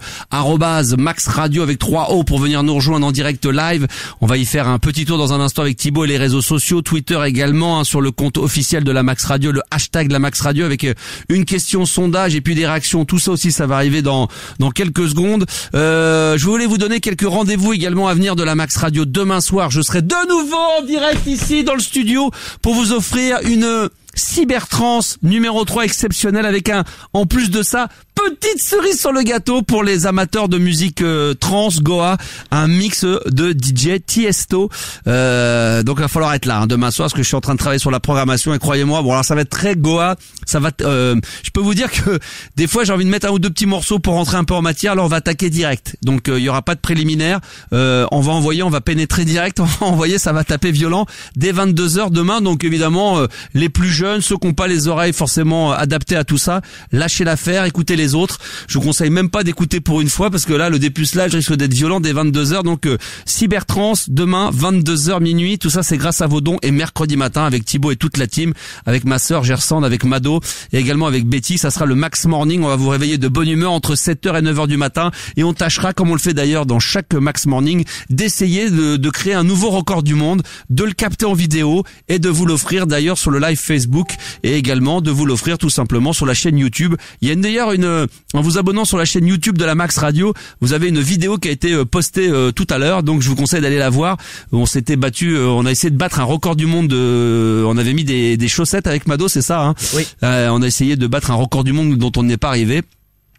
@Max Radio avec 3 O pour venir nous rejoindre en direct live. On va y faire un petit tour dans un instant avec Thibaut et les réseaux sociaux, Twitter également, hein, sur le compte officiel de la Max Radio, le hashtag de la Max Radio avec une question sondage et puis des réactions. Tout ça aussi, ça va arriver dans quelques secondes. Je voulais vous donner quelques rendez-vous également à venir de la Max Radio. Demain soir, je serai de nouveau en direct ici dans le studio pour vous offrir une Cybertrance numéro 3 exceptionnelle avec en plus de ça, petite cerise sur le gâteau pour les amateurs de musique trance, Goa, un mix de DJ Tiesto. Donc il va falloir être là, hein, demain soir, parce que je suis en train de travailler sur la programmation et croyez-moi, bon alors ça va être très Goa, ça va je peux vous dire que des fois j'ai envie de mettre un ou deux petits morceaux pour rentrer un peu en matière, alors on va attaquer direct. Donc il y aura pas de préliminaire, on va pénétrer direct, on va envoyer, ça va taper violent dès 22h demain. Donc évidemment les plus jeunes, ceux qui n'ont pas les oreilles forcément adaptées à tout ça, lâchez l'affaire, écoutez les autres. Je vous conseille même pas d'écouter pour une fois parce que là le dépucelage risque d'être violent dès 22h. Donc Cybertrance demain 22h minuit, tout ça c'est grâce à vos dons. Et mercredi matin avec Thibaut et toute la team, avec ma sœur Gersande, avec Mado et également avec Betty, ça sera le Max Morning. On va vous réveiller de bonne humeur entre 7h et 9h du matin et on tâchera, comme on le fait d'ailleurs dans chaque Max Morning, d'essayer de créer un nouveau record du monde, de le capter en vidéo et de vous l'offrir d'ailleurs sur le live Facebook et également de vous l'offrir tout simplement sur la chaîne YouTube. Il y a d'ailleurs en vous abonnant sur la chaîne YouTube de la Max Radio, vous avez une vidéo qui a été postée tout à l'heure, donc je vous conseille d'aller la voir. On s'était battu, on a essayé de battre un record du monde, on avait mis des chaussettes avec Mado, c'est ça, hein? Oui. On a essayé de battre un record du monde dont on n'est pas arrivé.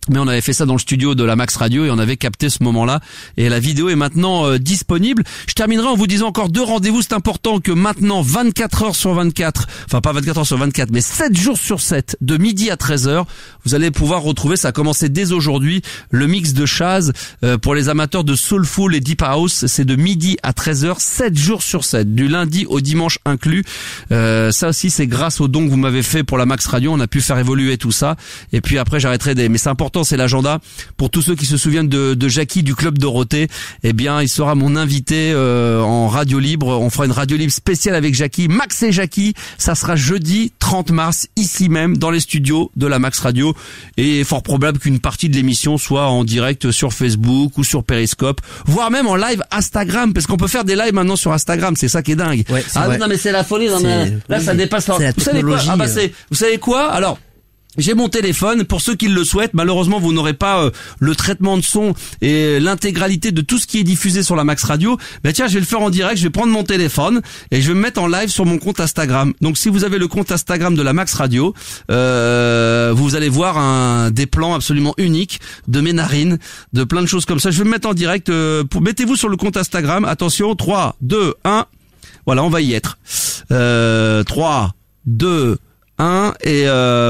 Mais on avait fait ça dans le studio de la Max Radio et on avait capté ce moment-là. Et la vidéo est maintenant disponible. Je terminerai en vous disant encore 2 rendez-vous. C'est important que maintenant, 24 heures sur 24, enfin pas 24 heures sur 24, mais 7 jours sur 7, de midi à 13h, vous allez pouvoir retrouver, ça a commencé dès aujourd'hui, le mix de Chaz pour les amateurs de Soulful et Deep House. C'est de midi à 13h, 7 jours sur 7, du lundi au dimanche inclus. Ça aussi, c'est grâce aux dons que vous m'avez fait pour la Max Radio. On a pu faire évoluer tout ça. Et puis après, j'arrêterai mais c'est important, c'est l'agenda. Pour tous ceux qui se souviennent de Jackie du Club Dorothée, eh bien, il sera mon invité en radio libre. On fera une radio libre spéciale avec Jackie, Max et Jackie. Ça sera jeudi 30 mars, ici même, dans les studios de la Max Radio. Et fort probable qu'une partie de l'émission soit en direct sur Facebook ou sur Periscope, voire même en live Instagram, parce qu'on peut faire des lives maintenant sur Instagram. C'est ça qui est dingue. Ouais, vrai. Non mais c'est la folie. Là, ça dépasse. Vous savez quoi? Vous savez quoi? Alors, j'ai mon téléphone, pour ceux qui le souhaitent. Malheureusement, vous n'aurez pas le traitement de son et l'intégralité de tout ce qui est diffusé sur la Max Radio. Ben tiens, je vais le faire en direct, je vais prendre mon téléphone et je vais me mettre en live sur mon compte Instagram. Donc si vous avez le compte Instagram de la Max Radio, vous allez voir des plans absolument uniques de mes narines, de plein de choses comme ça. Je vais me mettre en direct. Mettez-vous sur le compte Instagram. Attention, 3, 2, 1. Voilà, on va y être. 3, 2, 1 et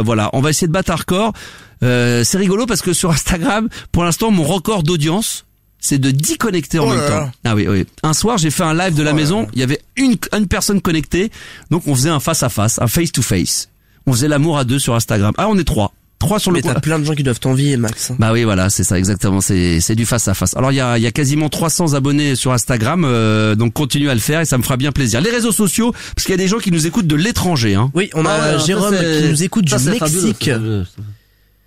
voilà, on va essayer de battre un record. C'est rigolo parce que sur Instagram, pour l'instant, mon record d'audience, c'est de 10 connectés en même temps. Ah oui, oui. Un soir, j'ai fait un live de la maison, il y avait une personne connectée, donc on faisait un face à face, un face to face. On faisait l'amour à 2 sur Instagram. Ah, on est 3 sur le. Mais t'as plein de gens qui doivent t'envier, Max. Bah oui, voilà, c'est ça exactement. C'est du face à face. Alors il y a quasiment 300 abonnés sur Instagram, donc continuez à le faire et ça me fera bien plaisir. Les réseaux sociaux, parce qu'il y a des gens qui nous écoutent de l'étranger, hein. Oui, on a Jérôme qui nous écoute du Mexique.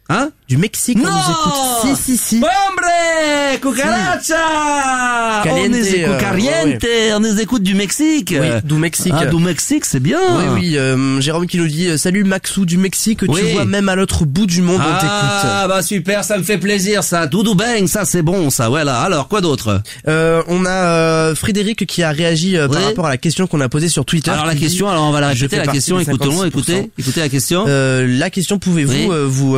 Hein? Du Mexique, on nous écoute. Si. Hombre! Cucaracha! Caliente! On nous écoute du Mexique. Oui, du Mexique. Ah, du Mexique, c'est bien. Oui, Jérôme qui nous dit, salut Maxou du Mexique, tu vois même à l'autre bout du monde, on t'écoute. Ah, bah super, ça me fait plaisir, ça. Doudou bang, ça c'est bon, ça, voilà. Alors, quoi d'autre? On a, Frédéric qui a réagi, par rapport à la question qu'on a posée sur Twitter. Alors la question, on va la répéter, la question, écoutez la question. La question, pouvez-vous, vous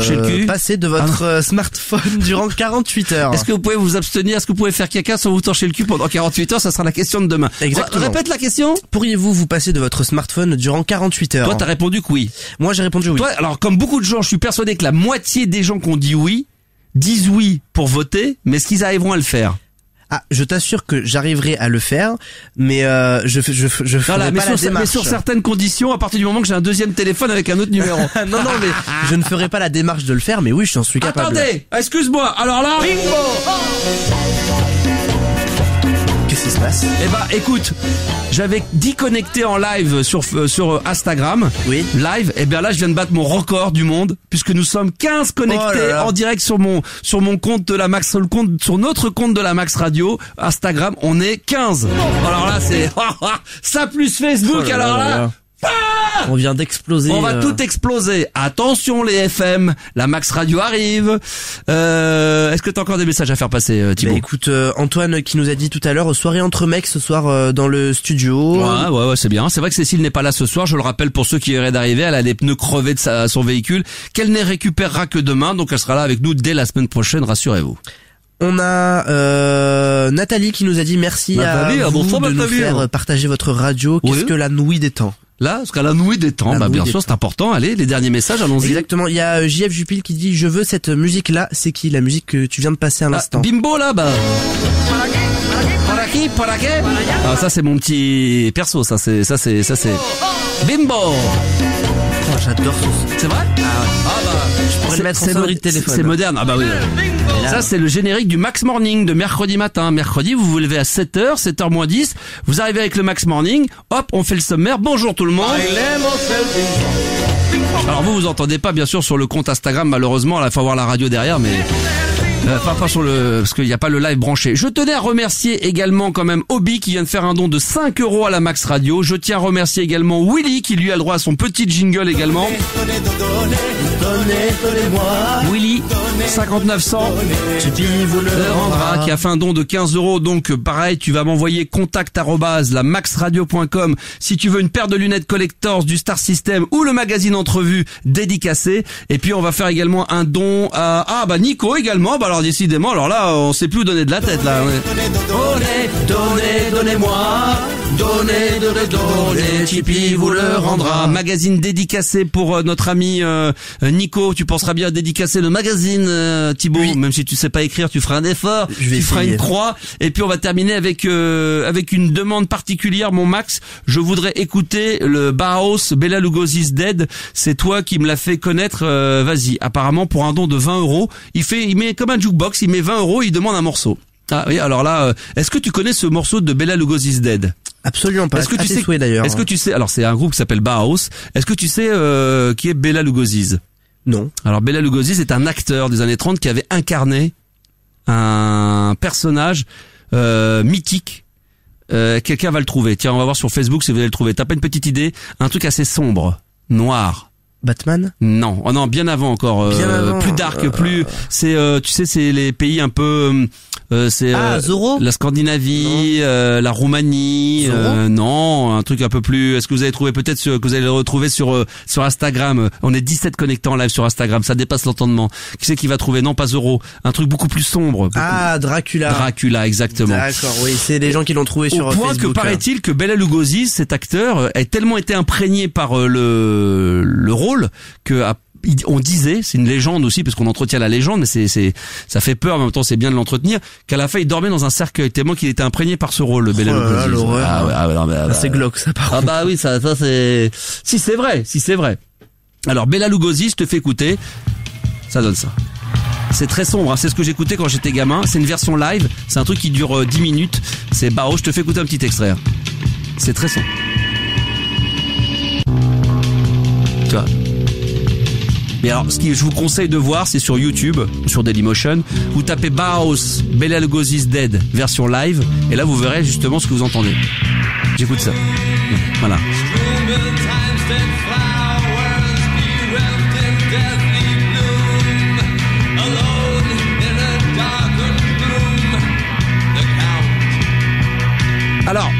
torcher le cul, passer de votre smartphone durant 48 heures. Est-ce que vous pouvez vous abstenir? Est-ce que vous pouvez faire caca sans vous torcher le cul pendant 48 heures? Ça sera la question de demain. Exactement. Répète la question. Pourriez-vous vous passer de votre smartphone durant 48 heures? Toi, t'as répondu que oui. Moi, j'ai répondu oui. Toi, alors, comme beaucoup de gens, je suis persuadé que la moitié des gens qui ont dit oui, disent oui pour voter, mais est-ce qu'ils arriveront à le faire? Ah, je t'assure que j'arriverai à le faire, mais je ferai pas la démarche. Mais sur certaines conditions, à partir du moment que j'ai un deuxième téléphone avec un autre numéro. non, mais je ne ferai pas la démarche de le faire, mais oui, je suis capable. Attendez, excuse-moi. Alors là, Qu'est-ce Qu'est-ce qui se passe? Eh ben, écoute, j'avais 10 connectés en live sur Instagram. Oui. Live. Eh bien là, je viens de battre mon record du monde puisque nous sommes 15 connectés en direct sur mon compte de la Max, sur notre compte de la Max Radio Instagram. On est 15. Alors là, c'est ça plus Facebook. Alors là. On vient d'exploser. On va tout exploser. Attention les FM, la Max Radio arrive. Est-ce que t'as encore des messages à faire passer, Thibaut? Écoute, Antoine qui nous a dit tout à l'heure, soirée entre mecs ce soir dans le studio. Ouais, c'est bien. C'est vrai que Cécile n'est pas là ce soir. Je le rappelle pour ceux qui iraient d'arriver. Elle a les pneus crevés de son véhicule, qu'elle ne récupérera que demain. Donc elle sera là avec nous dès la semaine prochaine, rassurez-vous. On a Nathalie qui nous a dit merci à vous de nous faire partager votre radio. Qu'est-ce que la nuit des temps? Là, parce qu'à la nuit des temps, bien sûr, c'est important. Allez, les derniers messages, allons-y. Exactement. Il y a JF Jupil qui dit, je veux cette musique-là. C'est qui, la musique que tu viens de passer à l'instant? Bimbo, là, Para qui? Ah, ça, c'est mon petit perso, ça, c'est Bimbo! Oh, j'adore ce. C'est vrai? Je pourrais le mettre en sonnerie de téléphone. C'est moderne. Ah bah oui. Ça, c'est le générique du Max Morning de mercredi matin. Mercredi, vous vous levez à 7h, 7h moins 10. Vous arrivez avec le Max Morning. Hop, on fait le sommaire. Bonjour tout le monde. Alors vous entendez pas, bien sûr, sur le compte Instagram, malheureusement. Il faut avoir la radio derrière, mais... pas sur parce qu'il n'y a pas le live branché. Je tenais à remercier également quand même Obi qui vient de faire un don de 5 € à la Max Radio. Je tiens à remercier également Willy qui lui a le droit à son petit jingle également. Willy 5900 vous le rendra, qui a fait un don de 15 €. Donc pareil, tu vas m'envoyer contact@lamaxradio.com si tu veux une paire de lunettes collectors du Star System ou le magazine Entrevue dédicacé. Et puis on va faire également un don à Nico également. Alors décidément, alors là, on sait plus où donner de la tête là. Donnez-moi, donnez, Tipeee vous le rendra. Magazine dédicacé pour notre ami Nico. Tu penseras bien à dédicacer le magazine, Thibaut. Oui. Même si tu sais pas écrire, tu feras un effort. Tu feras une croix. Et puis on va terminer avec une demande particulière, mon Max. Je voudrais écouter le Bauhaus, Bela Lugosi's Dead. C'est toi qui me l'as fait connaître. Vas-y. Apparemment pour un don de 20 €, il met comme un jukebox, il met 20 €, il demande un morceau. Ah oui, alors là, est-ce que tu connais ce morceau de Bela Lugosi's Dead? Absolument pas. Est-ce que tu sais d'ailleurs. Est-ce que tu sais, alors c'est un groupe qui s'appelle Bauhaus. Est-ce que tu sais qui est Bela Lugosi's? Non. Alors Bela Lugosi's est un acteur des années 30 qui avait incarné un personnage mythique. Quelqu'un va le trouver. Tiens, on va voir sur Facebook si vous allez le trouver. T'as pas une petite idée? Un truc assez sombre, noir. Batman? Non, oh non, bien avant encore, plus dark, plus c'est tu sais, c'est les pays un peu c'est Zorro, la Scandinavie, la Roumanie, non, un truc un peu plus. Est-ce que vous avez trouvé peut-être que vous allez le retrouver sur Instagram? On est 17 connectés en live sur Instagram, ça dépasse l'entendement. Qui c'est qui va trouver? Non, pas Zorro, un truc beaucoup plus sombre. Dracula. Dracula, exactement. D'accord, oui, c'est des gens qui l'ont trouvé sur Facebook. Au point que paraît-il que Bela Lugosi, cet acteur, a tellement été imprégné par le rôle que on disait, c'est une légende aussi parce qu'on entretient la légende, mais ça fait peur, en même temps c'est bien de l'entretenir, qu'à la fin il dormait dans un cercueil tellement qu'il était imprégné par ce rôle, le Bela Lugosi. C'est glauque ça par contre. Ah bah oui, ça c'est si c'est vrai. Alors Bela Lugosi, je te fais écouter, ça donne ça. C'est très sombre, hein. C'est ce que j'écoutais quand j'étais gamin, c'est une version live, c'est un truc qui dure 10 minutes, c'est Bao, je te fais écouter un petit extrait. C'est très sombre. Tu vois. Mais alors, ce que je vous conseille de voir, c'est sur YouTube, sur Dailymotion. Vous tapez Bauhaus, Bela Lugosi's Dead, version live, et là vous verrez justement ce que vous entendez. J'écoute ça. Voilà. Alors,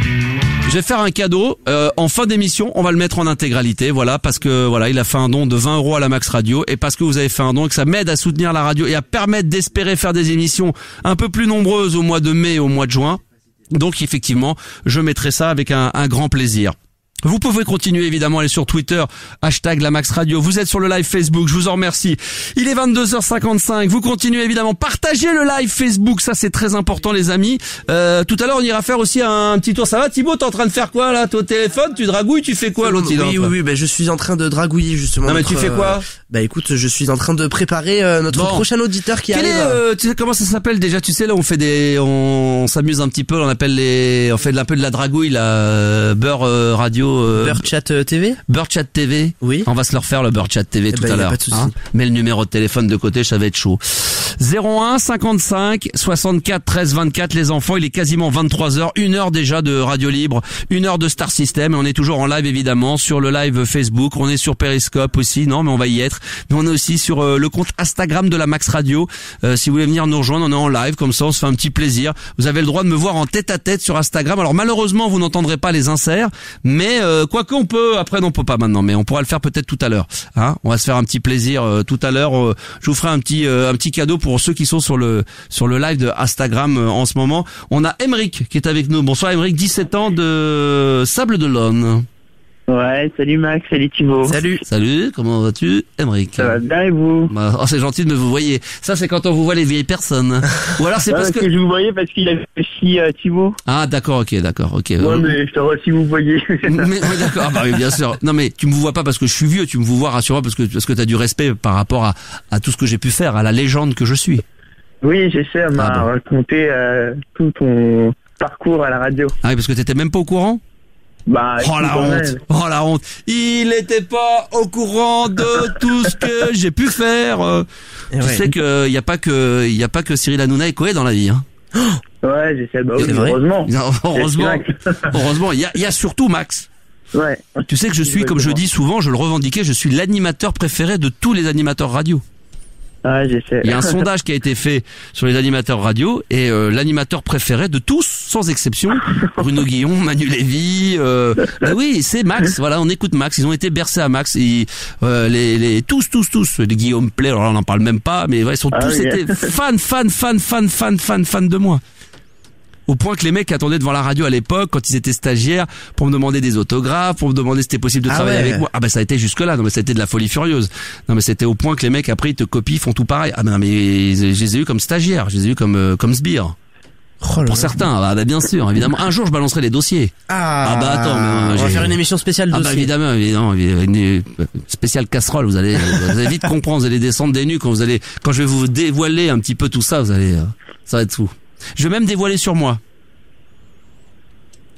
je vais faire un cadeau en fin d'émission, on va le mettre en intégralité, voilà, parce que voilà, il a fait un don de 20 € à la Max Radio et parce que vous avez fait un don et que ça m'aide à soutenir la radio et à permettre d'espérer faire des émissions un peu plus nombreuses au mois de mai et au mois de juin. Donc effectivement, je mettrai ça avec un grand plaisir. Vous pouvez continuer évidemment à aller sur Twitter, #LaMaxRadio. Vous êtes sur le live Facebook, je vous en remercie. Il est 22h55, vous continuez évidemment. Partagez le live Facebook, ça c'est très important les amis. Tout à l'heure on ira faire aussi un petit tour. Ça va Thibaut, t'es en train de faire quoi là? T'es au téléphone, tu dragouilles, tu fais quoi l'autre? Oui, je suis en train de dragouiller justement. Non mais tu fais quoi? Écoute, je suis en train de préparer notre prochain auditeur qui arrive. Tu sais comment ça s'appelle déjà? Tu sais là on s'amuse un petit peu, on fait un peu de la dragouille là, Beurre Radio. Beurre Chat TV? Beurre Chat TV? Oui. On va se le refaire le Beurre Chat TV tout à l'heure. Mets le numéro de téléphone de côté, ça va être chaud. 01 55 64 13 24 les enfants, il est quasiment 23h, 1 heure déjà de Radio Libre, 1 heure de Star System et on est toujours en live évidemment sur le live Facebook, on est sur Periscope aussi, non mais on va y être. Mais on est aussi sur le compte Instagram de la Max Radio. Si vous voulez venir nous rejoindre, on est en live comme ça, on se fait un petit plaisir. Vous avez le droit de me voir en tête à tête sur Instagram. Alors malheureusement, vous n'entendrez pas les inserts, mais quoique on peut, après non, on peut pas maintenant, mais on pourra le faire peut-être tout à l'heure. Hein, on va se faire un petit plaisir tout à l'heure. Je vous ferai un petit cadeau pour ceux qui sont sur le live de Instagram en ce moment. On a Emeric qui est avec nous. Bonsoir Emeric, 17 ans de Sables-d'Olonne. Ouais, salut Max, salut Thibaut. Salut, comment vas-tu, Emeric? Ça va bien et vous? C'est gentil de me vous voyez. Ça c'est quand on vous voit les vieilles personnes. Ou alors c'est parce que je vous voyais parce qu'il avait aussi Thibaut. Ah d'accord, ok. Ouais, mais je te vois si vous voyez. mais d'accord, oui, bien sûr. Non mais tu me vois pas parce que je suis vieux, tu me vois rassurant parce que t'as du respect par rapport à tout ce que j'ai pu faire, à la légende que je suis. Oui, j'essaie de raconter tout ton parcours à la radio. Ah oui, parce que t'étais même pas au courant? Oh la honte. Il était pas au courant de tout ce que j'ai pu faire. Tu sais que y a pas que Cyril Hanouna et Koé dans la vie, hein. Ouais, j'essaie heureusement. Heureusement, il y a surtout Max. Ouais. Tu sais que je suis, comme je dis souvent, je le revendiquais, je suis l'animateur préféré de tous les animateurs radio. Ouais, j'essaie. Il y a un sondage qui a été fait sur les animateurs radio et l'animateur préféré de tous, sans exception, Bruno Guillon, Manu Lévy, oui, c'est Max. Voilà, on écoute Max. Ils ont été bercés à Max. Et tous, les Guillaume Play. Alors là, on n'en parle même pas, mais ouais, ils sont tous été fans de moi. Au point que les mecs attendaient devant la radio à l'époque, quand ils étaient stagiaires, pour me demander des autographes, pour me demander si c'était possible de travailler avec moi. Ah ça a été jusque là. Non mais c'était de la folie furieuse. Non mais c'était au point que les mecs après ils te copient, font tout pareil. Ah non mais je les ai eu comme stagiaires, je les ai eu comme sbires. Pour certains, bien sûr, évidemment. Un jour je balancerai les dossiers. Attends, on va faire une émission spéciale dossier. Évidemment, une spéciale casserole. Vous allez vite comprendre, vous allez descendre des nues quand je vais vous dévoiler un petit peu tout ça. Ça va être fou. Je vais même dévoiler sur moi.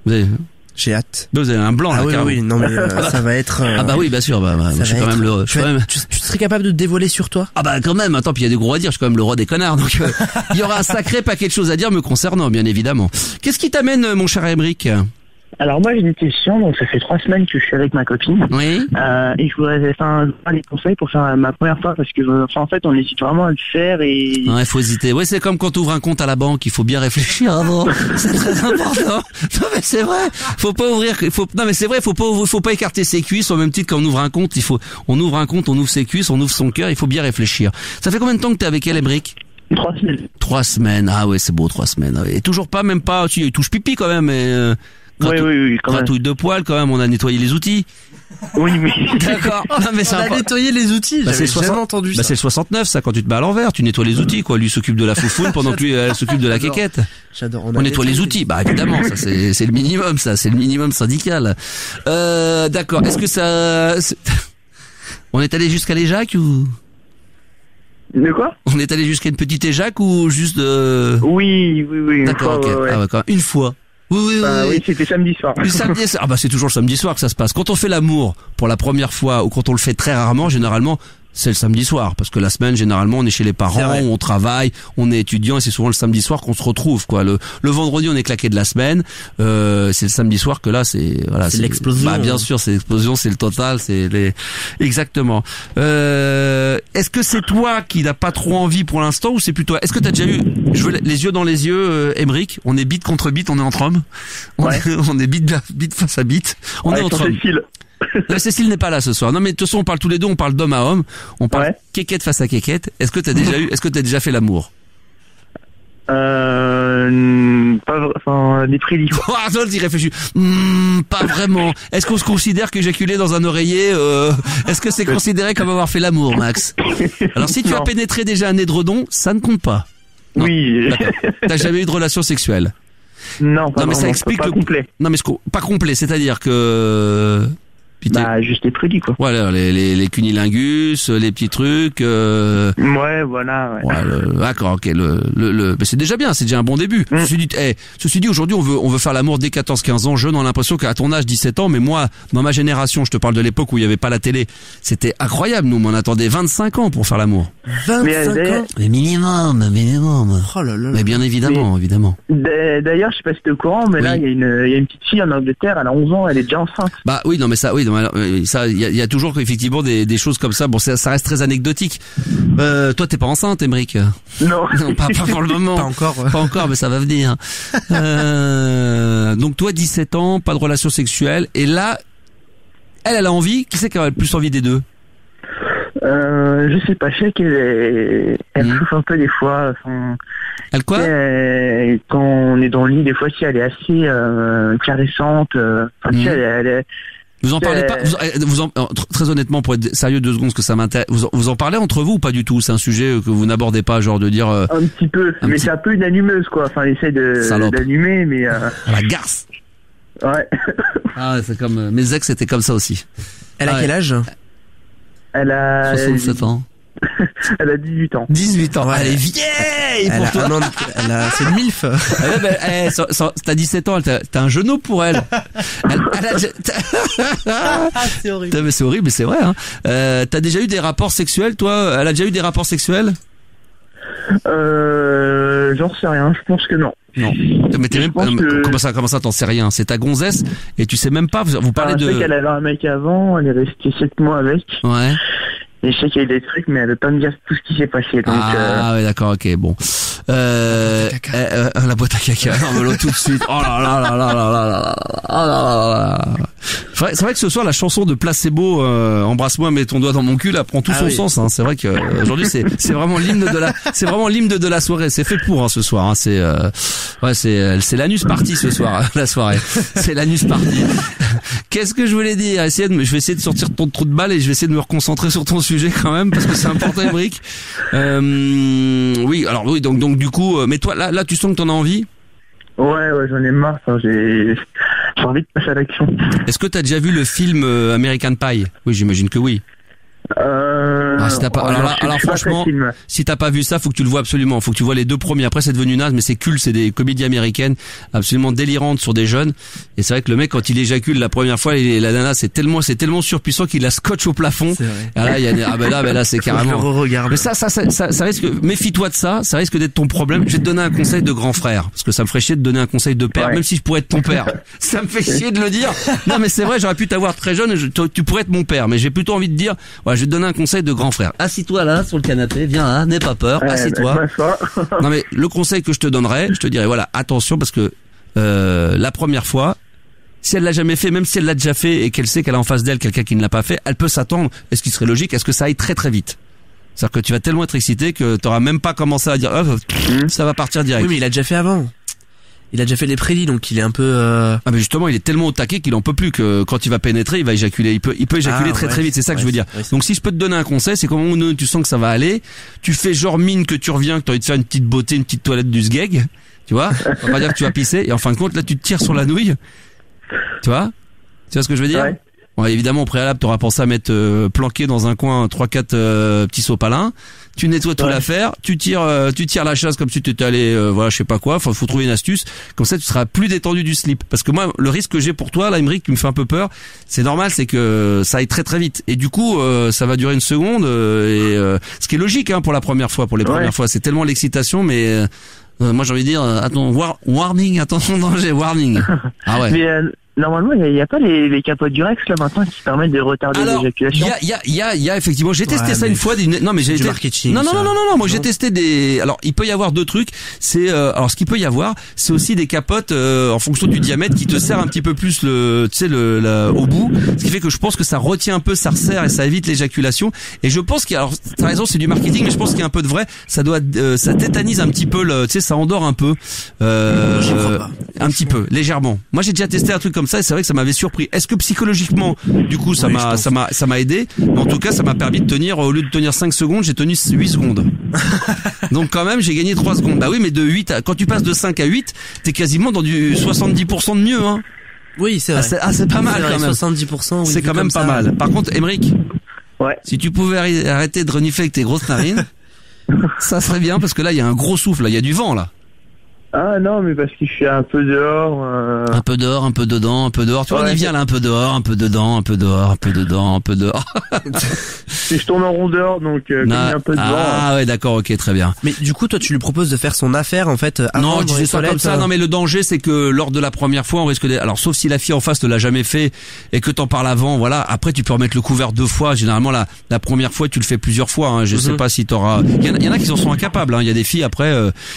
J'ai hâte. Vous avez un blanc là. Oui, non mais ça va être. Oui, bien sûr. Je suis quand même le. Tu serais capable de dévoiler sur toi? Quand même. Attends, puis il y a des gros à dire. Je suis quand même le roi des connards. Donc il y aura un sacré paquet de choses à dire me concernant, bien évidemment. Qu'est-ce qui t'amène, mon cher Emeric? Alors moi j'ai une question, donc ça fait 3 semaines que je suis avec ma copine. Oui. Et je voudrais des conseils pour faire ma première fois parce que en fait on hésite vraiment à le faire et. Ouais, faut hésiter. Ouais, c'est comme quand tu ouvres un compte à la banque, il faut bien réfléchir avant. C'est très important. Non mais c'est vrai. Faut pas écarter ses cuisses au même titre qu'on ouvre un compte. On ouvre un compte, on ouvre ses cuisses, on ouvre son cœur. Il faut bien réfléchir. Ça fait combien de temps que t'es avec elle, Emeric? 3 semaines. 3 semaines. Ah ouais, c'est beau, 3 semaines. Et toujours pas, même pas. Il touche pipi quand même. Mais oui, quand même. Gratouille de poils quand même, on a nettoyé les outils. Oui. D'accord. Mais on a nettoyé les outils, j'avais jamais entendu ça. C'est le 69 ça, quand tu te mets à l'envers, tu nettoies les outils quoi. Lui s'occupe de la foufoune pendant que lui elle s'occupe de la quéquette. J'adore. On nettoie les outils. Évidemment, ça c'est le minimum, ça, c'est le minimum syndical. D'accord. Est-ce que ça on est allé jusqu'à l'éjac ou de quoi? On est allé jusqu'à une petite éjac ou juste Oui. D'accord, ok. Ouais. Quand même. Une fois. Oui, c'était samedi soir. C'est toujours le samedi soir que ça se passe. Quand on fait l'amour pour la première fois ou quand on le fait très rarement, généralement, c'est le samedi soir. Parce que la semaine, généralement, on est chez les parents, on travaille, on est étudiant et c'est souvent le samedi soir qu'on se retrouve, quoi. Le vendredi, on est claqué de la semaine. C'est le samedi soir que là, c'est l'explosion. Bien sûr, c'est l'explosion, c'est le total, exactement. Est-ce que c'est toi qui n'as pas trop envie pour l'instant ou c'est plutôt, est-ce que t'as déjà eu, je veux les yeux dans les yeux, Emeric, on est bite contre bite, on est entre hommes. On est bite face à bite. On est entre hommes. Cécile n'est pas là ce soir. Non mais de toute façon on parle tous les deux, on parle d'homme à homme, on parle quéquette face à quéquette. Est-ce que t'as déjà fait l'amour? Pas, des prélis. Attends, il réfléchit. Pas vraiment. Est-ce qu'on se considère qu'éjaculer dans un oreiller, est-ce que c'est considéré comme avoir fait l'amour, Max? Alors si tu as pénétré déjà un édredon, ça ne compte pas. Non. Oui. T'as jamais eu de relation sexuelle? Non, pas mais ça explique pas complet. Non, mais pas complet, c'est-à-dire que... juste les prélis, quoi. Voilà, les cunilingus, les petits trucs. Ouais, voilà. Ouais. D'accord, ok. Mais c'est déjà bien, c'est déjà un bon début. Ceci dit, aujourd'hui, on veut faire l'amour dès 14-15 ans. Jeune, on a l'impression qu'à ton âge, 17 ans, mais moi, dans ma génération, je te parle de l'époque où il y avait pas la télé, c'était incroyable. Nous, on attendait 25 ans pour faire l'amour. 25 ans. Mais minimum. Oh là là. Mais bien évidemment. D'ailleurs, je sais pas si t'es au courant, mais là, il y a une petite fille en Angleterre, elle a 11 ans, elle est déjà enceinte. Bah oui, non, mais ça, oui. Ça, il y a toujours effectivement des choses comme ça. Bon, ça reste très anecdotique. Toi, t'es pas enceinte, Émeric? Non, pas pour le moment. Pas encore. Pas encore, mais ça va venir. Donc toi, 17 ans, pas de relation sexuelle, et là, elle a envie. Qui c'est qui a le plus envie des deux? Je sais pas. Je sais qu'elle souffre un peu des fois. Elle quoi? Quand on est dans le lit, des fois, si elle est assez caressante. Si elle est... Vous en parlez pas, très honnêtement, pour être sérieux 2 secondes, parce que ça m'intéresse, vous en parlez entre vous ou pas du tout? C'est un sujet que vous n'abordez pas, genre de dire... un petit peu, mais c'est un peu une allumeuse, quoi. Enfin, elle essaie d'allumer, mais... La garce. Ouais. Ah, c'est comme... mes ex, c'était comme ça aussi. Elle a quel âge? Elle a... 67 ans. Elle a 18 ans. 18 ans. Ouais. Elle est vieille pour toi. C'est une milf. T'as 17 ans, t'as un genou pour elle. C'est horrible. Mais c'est horrible, mais c'est vrai. Hein. T'as déjà eu des rapports sexuels, toi? Elle a déjà eu des rapports sexuels? J'en sais rien. Je pense que non. Non. Mais t'es même comment ça t'en sais rien? C'est ta gonzesse et tu sais même pas. Vous parlez de. Je sais qu'elle avait un mec avant. Elle est restée 7 mois avec. Ouais. Et je sais qu'il y a des trucs, mais elle veut pas me dire tout ce qui s'est passé. Donc, ouais, d'accord, ok, bon. La boîte à caca. Non, mais là, tout de suite. Oh là là là là là là là là. C'est vrai que ce soir, la chanson de Placebo, Embrasse-moi, mets ton doigt dans mon cul, là, prend tout son sens, hein. C'est vrai que, aujourd'hui, c'est vraiment l'hymne de la soirée. C'est fait pour, hein, ce soir, hein. C'est l'anus party ce soir, la soirée. C'est l'anus party. Qu'est-ce que je voulais dire? Je vais essayer de sortir ton trou de balle et je vais essayer de me reconcentrer sur ton sujet quand même, parce que c'est important, Émeric. Oui, alors, oui, donc, du coup, mais toi, là, tu sens que t'en as envie? Ouais, j'en ai marre, j'ai envie de passer à l'action. Est-ce que t'as déjà vu le film American Pie? Oui, j'imagine que oui. Si t'as pas, alors franchement, si t'as pas vu ça, faut que tu le vois absolument. Faut que tu vois les 2 premiers. Après, c'est devenu naze, mais c'est cool. C'est des comédies américaines absolument délirantes sur des jeunes. Et c'est vrai que le mec, quand il éjacule la première fois, la nana, c'est tellement surpuissant qu'il la scotche au plafond. Et là, il y a là, c'est carrément. Mais ça risque. Méfie-toi de ça. Ça risque d'être ton problème. Je vais te donner un conseil de grand frère, parce que ça me ferait chier de donner un conseil de père, même si je pourrais être ton père. Ça me fait chier de le dire. Non, mais c'est vrai, j'aurais pu t'avoir très jeune. Tu pourrais être mon père, mais j'ai plutôt envie de dire, ouais, je vais te donner un conseil de grand frère. Assis-toi là, sur le canapé, viens là, n'aie pas peur, assis-toi. Non mais, le conseil que je te donnerais, je te dirais, voilà, attention, parce que, la première fois, si elle l'a jamais fait, même si elle l'a déjà fait et qu'elle sait qu'elle a en face d'elle quelqu'un qui ne l'a pas fait, elle peut s'attendre, et ce qui serait logique, est-ce que ça aille très très vite? C'est-à-dire que tu vas tellement être excité que t'auras même pas commencé à dire, ça va partir direct. Oui, mais il a déjà fait avant. Il a déjà fait les prélis, donc il est un peu... Ah mais justement, il est tellement au taquet qu'il en peut plus, que quand il va pénétrer, il va éjaculer. Il peut éjaculer très vite, c'est ça que je veux dire. Donc si je peux te donner un conseil, c'est qu'au moment où tu sens que ça va aller, tu fais genre mine que tu reviens, que t'as envie de faire une petite beauté, une petite toilette du sgeg, tu vois. On va pas dire que tu vas pisser, et en fin de compte, là tu te tires sur la nouille. Tu vois ce que je veux dire? Bon, évidemment, au préalable, t'auras pensé à mettre planqué dans un coin 3-4 petits sopalins. Tu nettoies toute l'affaire, tu tires la chasse comme si tu étais allé, voilà, je sais pas quoi. Faut trouver une astuce. Comme ça, tu seras plus détendu du slip. Parce que moi, le risque que j'ai pour toi, là, Émeric, qui me fait un peu peur, c'est normal, c'est que ça aille très très vite. Et du coup, ça va durer une seconde. Ce qui est logique, hein, pour la première fois, pour les premières fois, c'est tellement l'excitation, mais moi j'ai envie de dire, attends, warning, attention danger, warning. Ah ouais. normalement, il y a pas les capotes Durex là maintenant qui permettent de retarder l'éjaculation. Il y a effectivement. J'ai testé ça une fois. Non, mais j'ai du marketing. Non. Moi, j'ai testé des. Alors, il peut y avoir deux trucs. C'est alors ce qu'il peut y avoir, c'est aussi des capotes en fonction du diamètre qui te serrent un petit peu plus au bout. Ce qui fait que je pense que ça retient un peu, ça resserre et ça évite l'éjaculation. Et je pense alors t'as raison, c'est du marketing, mais je pense qu'il y a un peu de vrai. Ça tétanise un petit peu ça endort un peu. Un petit peu, légèrement. Moi, j'ai déjà testé un truc comme ça et c'est vrai que ça m'avait surpris. Est-ce que psychologiquement, du coup, ça m'a aidé? Mais en tout cas, ça m'a permis de tenir, au lieu de tenir 5 secondes, j'ai tenu 8 secondes. Donc quand même, j'ai gagné 3 secondes. Bah oui, mais quand tu passes de 5 à 8, t'es quasiment dans du 70% de mieux, hein. Oui, c'est vrai. C'est pas mal quand même. 70%. Oui, c'est quand même pas mal. Par contre, Émeric. Ouais. Si tu pouvais arrêter de renifler avec tes grosses narines, ça serait bien parce que là, il y a un gros souffle, là, il y a du vent, là. Ah non, mais parce que je suis un peu dehors. Un peu dehors, un peu dedans, un peu dehors. Tu vois, on y vient là, un peu dehors, un peu dedans, un peu dehors, un peu dedans, un peu dehors. Si je tourne en rondeur, donc il y a un peu de vent. Ah ouais, d'accord, ok, très bien. Mais du coup, toi, tu lui proposes de faire son affaire en fait. Non, tu fais ça comme ça. Non, mais le danger, c'est que lors de la première fois, on risque alors sauf si la fille en face ne l'a jamais fait et que t'en parles avant, voilà. Après, tu peux remettre le couvert 2 fois. Généralement, la première fois, tu le fais plusieurs fois. Hein. Je sais pas si t'auras. Il y en a qui en sont incapables. Hein. Il y a des filles après,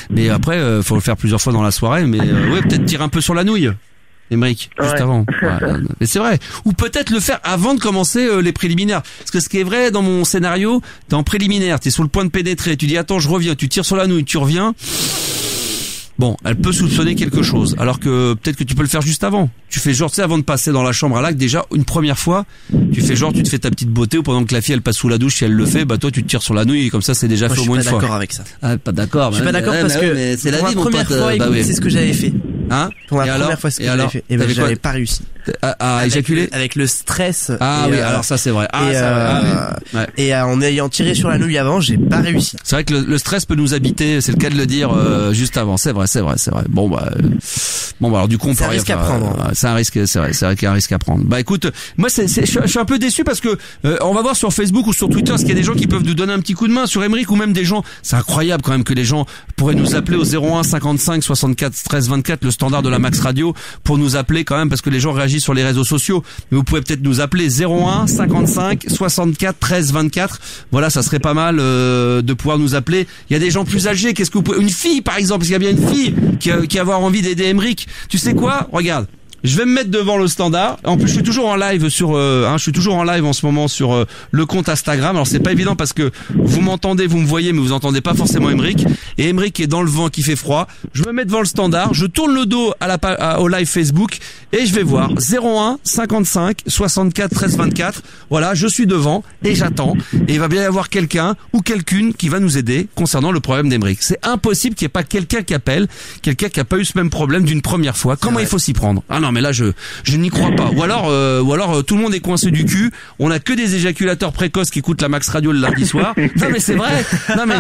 mais après, faut le faire plusieurs fois dans la soirée, mais ouais, peut-être tirer un peu sur la nouille, Émeric, juste avant. Ouais, mais c'est vrai. Ou peut-être le faire avant de commencer les préliminaires. Parce que ce qui est vrai dans mon scénario, t'es en préliminaire, t'es sur le point de pénétrer, tu dis attends, je reviens, tu tires sur la nouille, tu reviens. Bon, elle peut soupçonner quelque chose. Alors que peut-être que tu peux le faire juste avant. Tu fais genre, tu sais, avant de passer dans la chambre à l'acte, déjà une première fois, tu fais genre, tu te fais ta petite beauté ou pendant que la fille elle passe sous la douche, si elle le fait, bah toi tu te tires sur la nouille et comme ça c'est déjà fait au moins une fois. Je suis pas d'accord avec ça. Ah, pas d'accord. Je suis pas d'accord parce que c'est la vie, mon pote. C'est ce que j'avais fait. Hein? Pour la première fois, ce que j'avais fait. Et ben, j'avais pas réussi. À éjaculer? Avec le stress. Ah oui, alors ça c'est vrai. Et en ayant tiré sur la nouille avant, j'ai pas réussi. C'est vrai que le stress peut nous habiter, c'est le cas de le dire juste avant. C'est vrai. Bon bah alors du coup on peut rien faire. C'est un risque, c'est vrai qu'il y a un risque à prendre. Bah écoute, moi je suis un peu déçu parce que on va voir sur Facebook ou sur Twitter parce qu'il y a des gens qui peuvent nous donner un petit coup de main sur Émeric ou même des gens. C'est incroyable quand même que les gens pourraient nous appeler au 01 55 64 13 24, le standard de la Max Radio, pour nous appeler quand même parce que les gens réagissent sur les réseaux sociaux. Mais vous pouvez peut-être nous appeler 01 55 64 13 24. Voilà, ça serait pas mal de pouvoir nous appeler. Il y a des gens plus âgés. Qu'est-ce que vous pouvez... Une fille par exemple, parce qu'il y a bien une fille qui va avoir envie d'aider Émeric. Tu sais quoi? Regarde. Je vais me mettre devant le standard. En plus, je suis toujours en live je suis toujours en live en ce moment sur le compte Instagram. Alors c'est pas évident parce que vous m'entendez, vous me voyez, mais vous entendez pas forcément Émeric. Et Émeric est dans le vent, qui fait froid. Je me mets devant le standard, je tourne le dos au live Facebook et je vais voir 01 55 64 13 24. Voilà, je suis devant et j'attends. Et il va bien y avoir quelqu'un ou quelqu'une qui va nous aider concernant le problème d'Émeric. C'est impossible qu'il n'y ait pas quelqu'un qui appelle, quelqu'un qui a pas eu ce même problème d'une première fois. Comment il faut s'y prendre? Ah non, mais là je n'y crois pas. Ou alors tout le monde est coincé du cul. On a que des éjaculateurs précoces qui écoutent la Max Radio le lundi soir. Non mais c'est vrai. Non mais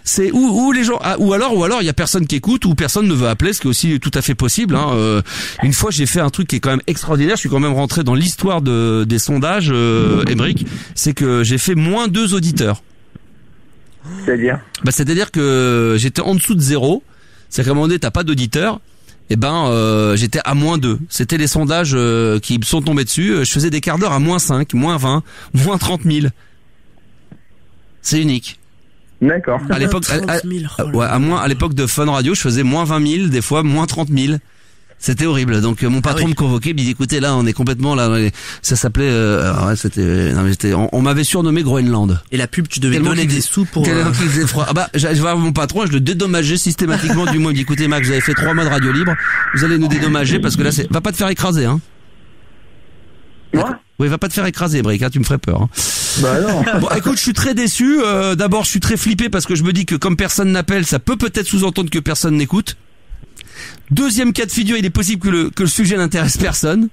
c'est où les gens ou alors il y a personne qui écoute ou personne ne veut appeler, ce qui est aussi tout à fait possible. Hein. Une fois j'ai fait un truc qui est quand même extraordinaire. Je suis quand même rentré dans l'histoire des sondages, Émeric. C'est que j'ai fait moins 2 auditeurs. C'est-à-dire? Bah c'est-à-dire que j'étais en dessous de 0. C'est qu'à un moment donné t'as pas d'auditeur. Eh ben, j'étais à moins 2. C'était les sondages qui me sont tombés dessus. Je faisais des quarts d'heure à moins 5, moins 20, moins 30 000. C'est unique. D'accord. À l'époque, à l'époque de Fun Radio, je faisais moins 20 000, des fois moins 30 000. C'était horrible. Donc mon patron me convoquait, il me dit écoutez là, on est complètement là. Ça s'appelait, on m'avait surnommé Groenland. Et la pub, tu devais donner des sous pour. Tellement qu'il faisait froid. Ah bah, je vais voir mon patron, je le dédommageais systématiquement du mois. Il me dit écoutez Max, vous avez fait 3 mois de radio libre, vous allez nous dédommager parce que là, va pas te faire écraser, hein. Moi? Oui, va pas te faire écraser, Émeric, hein, tu me ferais peur. Hein. Bah non. Bon, écoute, je suis très déçu. D'abord, je suis très flippé parce que je me dis que comme personne n'appelle, ça peut-être sous-entendre que personne n'écoute. Deuxième cas de figure, il est possible que le sujet n'intéresse personne.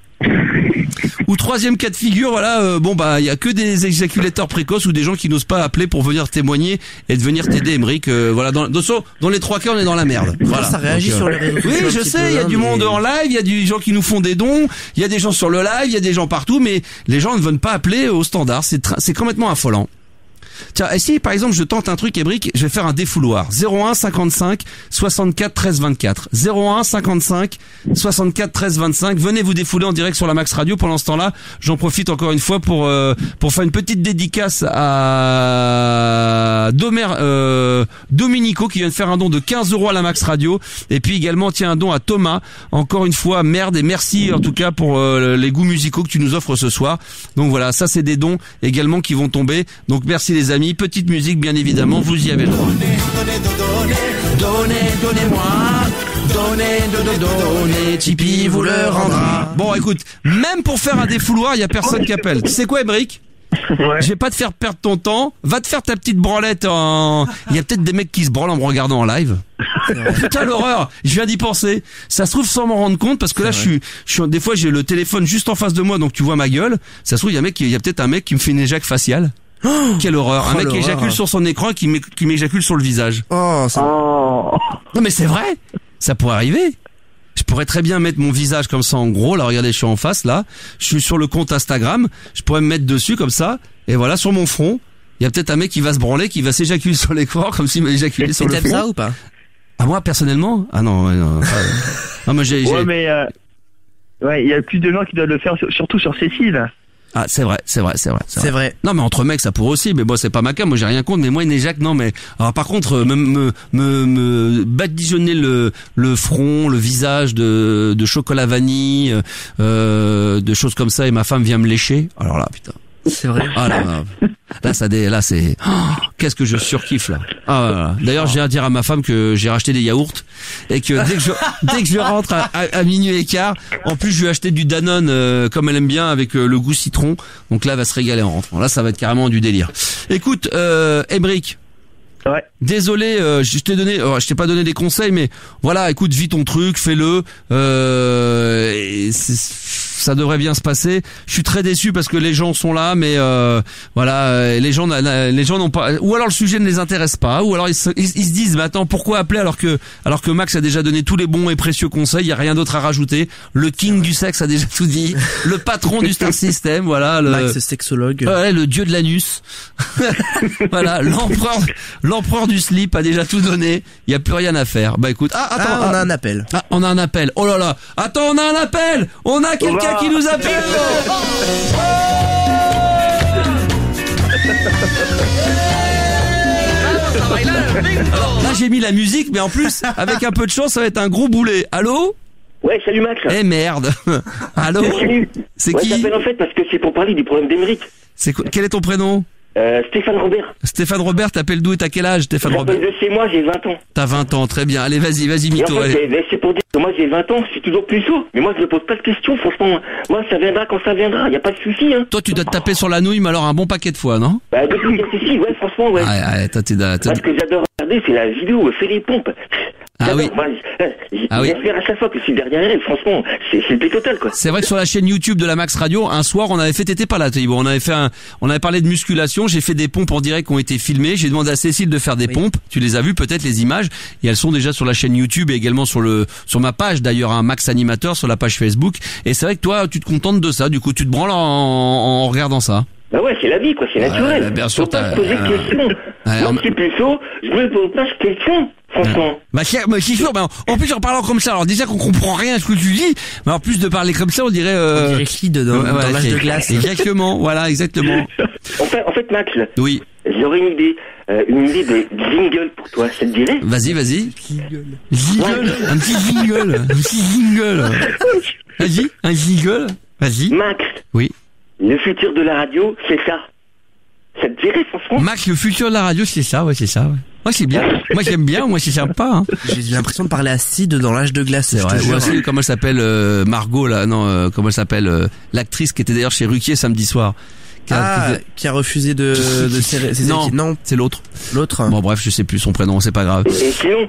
Ou troisième cas de figure, voilà, il y a que des éjaculateurs précoces ou des gens qui n'osent pas appeler pour venir témoigner et de venir t'aider, Émeric. Voilà, dans les 3 cas, on est dans la merde. Voilà. Ça réagit sur les réseaux sociaux. Oui, je sais, il y a du monde en live, il y a des gens qui nous font des dons, il y a des gens sur le live, il y a des gens partout, mais les gens ne veulent pas appeler au standard. C'est complètement affolant. Tiens, et si par exemple je tente un truc, Ébric, je vais faire un défouloir. 01 55 64 13 24. 01 55 64 13 25. Venez vous défouler en direct sur la Max Radio. Pendant ce temps-là, j'en profite encore une fois pour faire une petite dédicace à Domenico qui vient de faire un don de 15 € à la Max Radio. Et puis également, tiens, un don à Thomas. Encore une fois, merde et merci en tout cas pour les goûts musicaux que tu nous offres ce soir. Donc voilà, ça c'est des dons également qui vont tomber. Donc merci les amis. Petite musique bien évidemment, vous y avez le droit. Donnez-moi. Donnez, Tipeee vous le rendra. Bon, écoute, même pour faire un défouloir, il y a personne qui appelle. Tu sais quoi, Ébric ? Ouais. Je vais pas te faire perdre ton temps. Va te faire ta petite branlette en... Il y a peut-être des mecs qui se branlent en me regardant en live. Putain, l'horreur. Je viens d'y penser. Ça se trouve sans m'en rendre compte parce que là, je suis, des fois, j'ai le téléphone juste en face de moi, donc tu vois ma gueule. Ça se trouve, il y a peut-être un mec qui me fait une éjac faciale. Oh, quelle horreur. Un mec qui éjacule sur son écran et qui m'éjacule sur le visage. Non, mais c'est vrai. Ça pourrait arriver. Je pourrais très bien mettre mon visage comme ça en gros. Là, regardez, je suis en face, là. Je suis sur le compte Instagram. Je pourrais me mettre dessus comme ça. Et voilà, sur mon front, il y a peut-être un mec qui va se branler, qui va s'éjaculer sur l'écran comme s'il m'éjaculait sur le front. T'aimes ça ou pas? Ah, moi, personnellement? Ah non, non. Non, mais ouais, mais ouais, il y a plus de gens qui doivent le faire, surtout sur Cécile. Ah, c'est vrai. C'est vrai. Non, mais entre mecs, ça pourrait aussi, mais bon, c'est pas ma cas, moi j'ai rien contre, mais moi, une éjac, non, mais, alors par contre, me badigeonner le front, le visage de chocolat vanille, de choses comme ça, et ma femme vient me lécher. Alors là, putain. C'est vrai. Ah là, c'est, qu'est-ce que je surkiffe, là. Ah, voilà. D'ailleurs, j'ai à dire à ma femme que j'ai racheté des yaourts, et que dès que je rentre à minuit et quart, en plus, je lui ai acheté du Danone, comme elle aime bien, avec le goût citron. Donc là, elle va se régaler en rentrant. Là, ça va être carrément du délire. Écoute, Ébric. Ouais. Désolé, je t'ai pas donné des conseils, mais voilà, écoute, vis ton truc, fais-le. Ça devrait bien se passer. Je suis très déçu parce que les gens sont là, mais voilà, les gens n'ont pas, ou alors le sujet ne les intéresse pas, ou alors ils se disent, mais attends, pourquoi appeler alors que Max a déjà donné tous les bons et précieux conseils, il y a rien d'autre à rajouter. Le king du sexe a déjà tout dit, le patron du Star System, voilà, Max sexologue, ouais, le dieu de l'anus, voilà, l'empereur du slip a déjà tout donné, il y a plus rien à faire. Bah écoute, on a un appel. Ah, on a un appel. Oh là là. Attends, on a un appel. On a quelqu'un qui nous appelle. Alors, là, j'ai mis la musique, mais en plus, avec un peu de chance, ça va être un gros boulet. Allô? Ouais, salut Max. Eh merde. Allô? Salut. C'est qui? Je t'appelle en fait parce que c'est pour parler du problème d'Émeric. Quel est ton prénom? Stéphane Robert. Stéphane Robert, t'appelles d'où et t'as quel âge, Stéphane Robert? De chez moi, j'ai 20 ans. T'as 20 ans, très bien. Allez, vas-y, mytho. En fait, c'est pour dire que moi j'ai 20 ans, je suis toujours plus chaud. Mais moi je me pose pas de questions, franchement. Moi ça viendra quand ça viendra, y a pas de souci, hein. Toi tu dois te taper sur la nouille, mais alors un bon paquet de fois, non? Bah depuis qu'il y a ceci, ouais, franchement, ouais. Ouais, toi Parce que j'adore regarder, c'est la vidéo, fais les pompes. Ah oui. Moi, j'espère à chaque fois que je suis derrière elle, franchement, c'est le plus total, quoi. C'est vrai que sur la chaîne YouTube de la Max Radio, un soir, on avait fait, t'étais pas là, Thibaut, on avait parlé de musculation, j'ai fait des pompes en direct qui ont été filmées, j'ai demandé à Cécile de faire des pompes, tu les as vues peut-être les images, et elles sont déjà sur la chaîne YouTube et également sur ma page d'ailleurs, un Max Animateur sur la page Facebook, et c'est vrai que toi, tu te contentes de ça, du coup, tu te branles en regardant ça. Bah ouais, c'est la vie, quoi, c'est naturel. Bien sûr, faut pas se poser de questions. Moi, je suis plus chaud, je me pose pas de questions, franchement. Bah, c'est sûr, en plus, en parlant comme ça, alors déjà qu'on comprend rien à ce que tu dis, mais en plus de parler comme ça, on dirait Clyde dans l'âge de glace. Exactement, voilà, exactement. En fait, Max. Oui. J'aurais une idée de jingle pour toi, ça te dirait? Vas-y. Jingle. Un petit jingle. Vas-y, un jingle. Vas-y. Max. Oui. Le futur de la radio, c'est ça. Ça te dirait, franchement? Max, le futur de la radio, c'est ça, ouais. Moi, c'est bien. Moi, j'aime bien. Moi, c'est sympa, hein. J'ai l'impression de parler à Sid dans l'âge de glace. C'est vrai. Moi aussi, comment elle s'appelle, Margot, là, non, comment elle s'appelle, l'actrice qui était d'ailleurs chez Ruquier samedi soir. Qui a refusé de serrer. Non, c'est l'autre. L'autre. Bon, bref, je sais plus son prénom, c'est pas grave. Et sinon,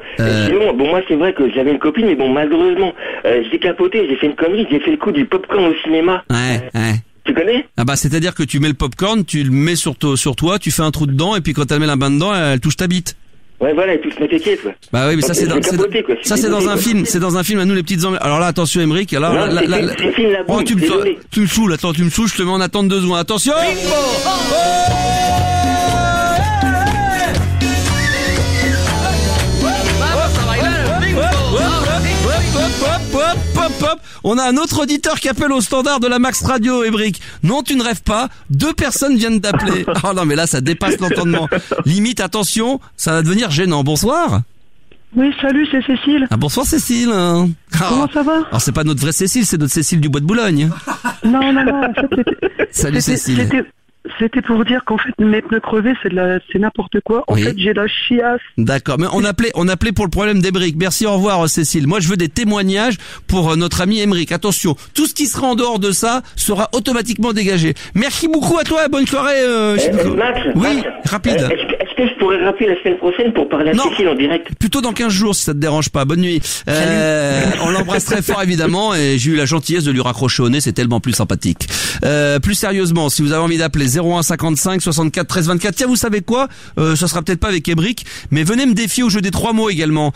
bon, moi, c'est vrai que j'avais une copine, mais bon, malheureusement, j'ai capoté, j'ai fait une connerie, j'ai fait le coup du popcorn au cinéma. Ouais. Tu connais? Ah bah, c'est-à-dire que tu mets le popcorn, tu le mets sur toi, tu fais un trou dedans, et puis quand elle met la main dedans, elle touche ta bite. Ouais, voilà, et tous ma tête, quoi. Bah oui, mais ça, c'est dans un film. C'est dans un film à nous, les petites emmerdées. Alors là, attention, Émeric. Alors là, tu me saoules, je te mets en attente 2 secondes. Attention! On a un autre auditeur qui appelle au standard de la Max Radio, Ébric. Non, tu ne rêves pas. 2 personnes viennent d'appeler. Oh non, mais là, ça dépasse l'entendement. Limite, attention, ça va devenir gênant. Bonsoir. Oui, salut, c'est Cécile. Ah, bonsoir Cécile. Comment ça va? Alors c'est pas notre vraie Cécile, c'est notre Cécile du Bois de Boulogne. Non, en fait Salut Cécile. C'était pour dire qu'en fait mes pneus crevés c'est n'importe quoi. En fait j'ai la chiasse. D'accord, mais on appelait pour le problème d'Ébric. Merci, au revoir Cécile. Moi je veux des témoignages pour notre ami Émeric. Attention, tout ce qui sera en dehors de ça sera automatiquement dégagé. Merci beaucoup à toi, bonne soirée. Max, oui, rapide. Est-ce que je pourrais rappeler la semaine prochaine pour parler à Cécile en direct? Plutôt dans 15 jours si ça te dérange pas. Bonne nuit. On l'embrasse très fort évidemment et j'ai eu la gentillesse de lui raccrocher au nez, c'est tellement plus sympathique. Plus sérieusement, si vous avez envie d'appeler 01 55 64 13 24. Tiens, vous savez quoi, ça sera peut-être pas avec Ébric, mais venez me défier au jeu des 3 mots également.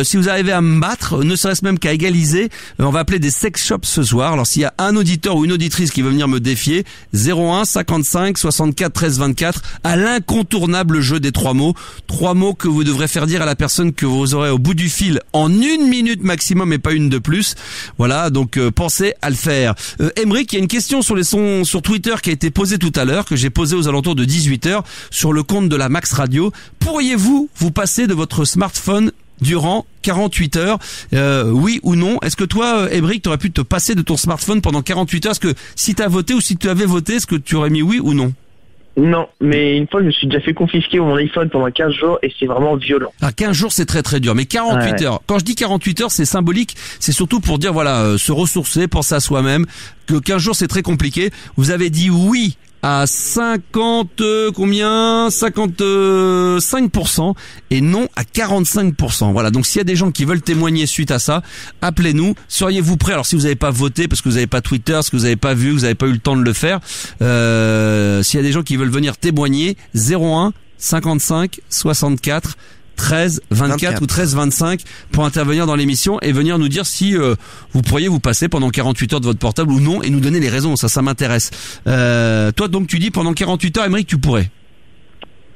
Si vous arrivez à me battre, ne serait-ce même qu'à égaliser, on va appeler des sex shops ce soir. Alors s'il y a un auditeur ou une auditrice qui veut venir me défier, 01 55 64 13 24 à l'incontournable jeu des 3 mots. 3 mots que vous devrez faire dire à la personne que vous aurez au bout du fil en 1 minute maximum et pas une de plus. Voilà, donc pensez à le faire. Émeric, il y a une question sur sur Twitter qui a été posée tout à l'heure, que j'ai posée aux alentours de 18h sur le compte de la Max Radio. Pourriez-vous vous passer de votre smartphone durant 48 heures, oui ou non? Est-ce que toi, Émeric, tu aurais pu te passer de ton smartphone pendant 48 heures? Est-ce que si tu as voté ou si tu avais voté, est-ce que tu aurais mis oui ou non? Non, mais une fois je me suis déjà fait confisquer mon iPhone pendant 15 jours et c'est vraiment violent. Ah, 15 jours c'est très très dur, mais 48 heures. Quand je dis 48 heures, c'est symbolique, c'est surtout pour dire voilà, se ressourcer, penser à soi-même, que 15 jours c'est très compliqué. Vous avez dit oui à 55% et non à 45%. Voilà, donc s'il y a des gens qui veulent témoigner suite à ça, appelez-nous. Seriez-vous prêts? Alors si vous n'avez pas voté parce que vous n'avez pas Twitter, parce que vous n'avez pas vu, vous n'avez pas eu le temps de le faire, s'il y a des gens qui veulent venir témoigner, 01 55 64 13 24 ou 13 25 pour intervenir dans l'émission et venir nous dire si vous pourriez vous passer pendant 48 heures de votre portable ou non et nous donner les raisons, ça m'intéresse. Toi donc tu dis pendant 48 heures, Émeric, tu pourrais?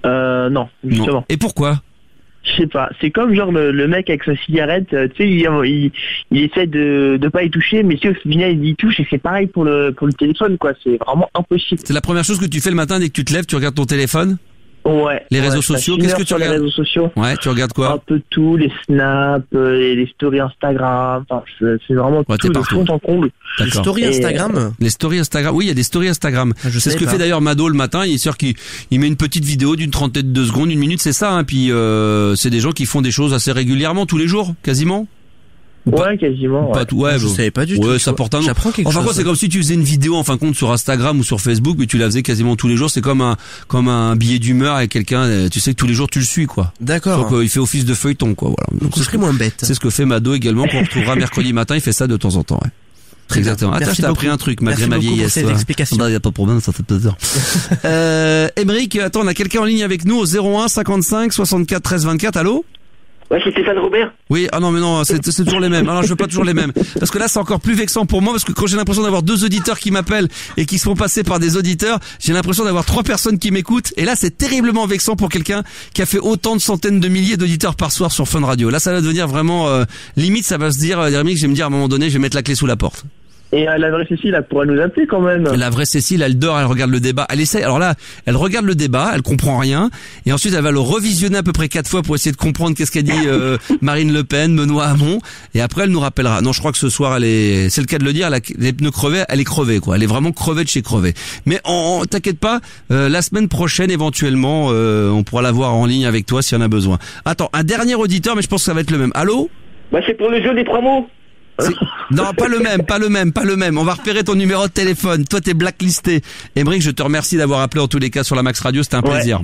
Non, justement. Non. Et pourquoi? Je sais pas, c'est comme genre le mec avec sa cigarette, tu sais, il essaie de pas y toucher, mais si au final il y touche et c'est pareil pour le téléphone quoi, c'est vraiment impossible. C'est la première chose que tu fais le matin dès que tu te lèves, tu regardes ton téléphone? Ouais. Les réseaux sociaux, qu'est-ce que tu regardes? Les réseaux sociaux. Ouais, tu regardes quoi? Un peu tout, les snaps, les stories Instagram, enfin, c'est vraiment tout de fond en comble. Les stories Instagram? Les stories Instagram, oui, il y a des stories Instagram. C'est ce que fait d'ailleurs Mado le matin, il est sûr qu'il met une petite vidéo d'une trentaine de secondes, 1 minute, c'est ça, hein, puis c'est des gens qui font des choses assez régulièrement, tous les jours, quasiment. Ouais, quasiment. Pas tout, ouais, je savais pas du tout. Ouais, ça porte un nom. J'apprends quelque chose. Enfin, quoi, c'est comme si tu faisais une vidéo, en fin de compte, sur Instagram ou sur Facebook, mais tu la faisais quasiment tous les jours. C'est comme un billet d'humeur avec quelqu'un, tu sais que tous les jours tu le suis, quoi. D'accord. Donc, il fait office de feuilleton, quoi, voilà. Donc, ce serait moins bête. C'est ce que fait Mado également, qu'on retrouvera mercredi matin, il fait ça de temps en temps, ouais. Très exactement. Attends, je t'ai appris un truc, malgré ma vieillesse. Merci beaucoup pour ces explications. Il y a pas de problème, ça fait plaisir. Émeric, attends, on a quelqu'un en ligne avec nous au 01 55 64 13 24, allô? Ouais, c'est Stéphane Robert. Oui, ah non mais non, c'est toujours les mêmes. Alors je veux pas toujours les mêmes parce que là c'est encore plus vexant pour moi parce que quand j'ai l'impression d'avoir 2 auditeurs qui m'appellent et qui se font passer par des auditeurs, j'ai l'impression d'avoir 3 personnes qui m'écoutent et là c'est terriblement vexant pour quelqu'un qui a fait autant de centaines de milliers d'auditeurs par soir sur Fun Radio. Là ça va devenir vraiment limite, ça va se dire Jérémy, que je vais me dire à un moment donné, je vais mettre la clé sous la porte. Et la vraie Cécile, elle pourrait nous appeler quand même. La vraie Cécile, elle dort, elle regarde le débat. Elle essaie. Alors là, elle regarde le débat, elle comprend rien, et ensuite elle va le revisionner à peu près 4 fois pour essayer de comprendre qu'est-ce qu'a dit Marine Le Pen, Benoît Hamon, et après elle nous rappellera. Non, je crois que ce soir, c'est le cas de le dire, les pneus crevés, elle est crevée, quoi. Elle est vraiment crevée de chez crevée. Mais t'inquiète pas, la semaine prochaine éventuellement, on pourra la voir en ligne avec toi s'il y en a besoin. Attends, un dernier auditeur, mais je pense que ça va être le même. Allô? Bah c'est pour le jeu des 3 mots. Non, pas le même. On va repérer ton numéro de téléphone. Toi, t'es blacklisté. Émeric, je te remercie d'avoir appelé en tous les cas sur la Max Radio. C'était un plaisir.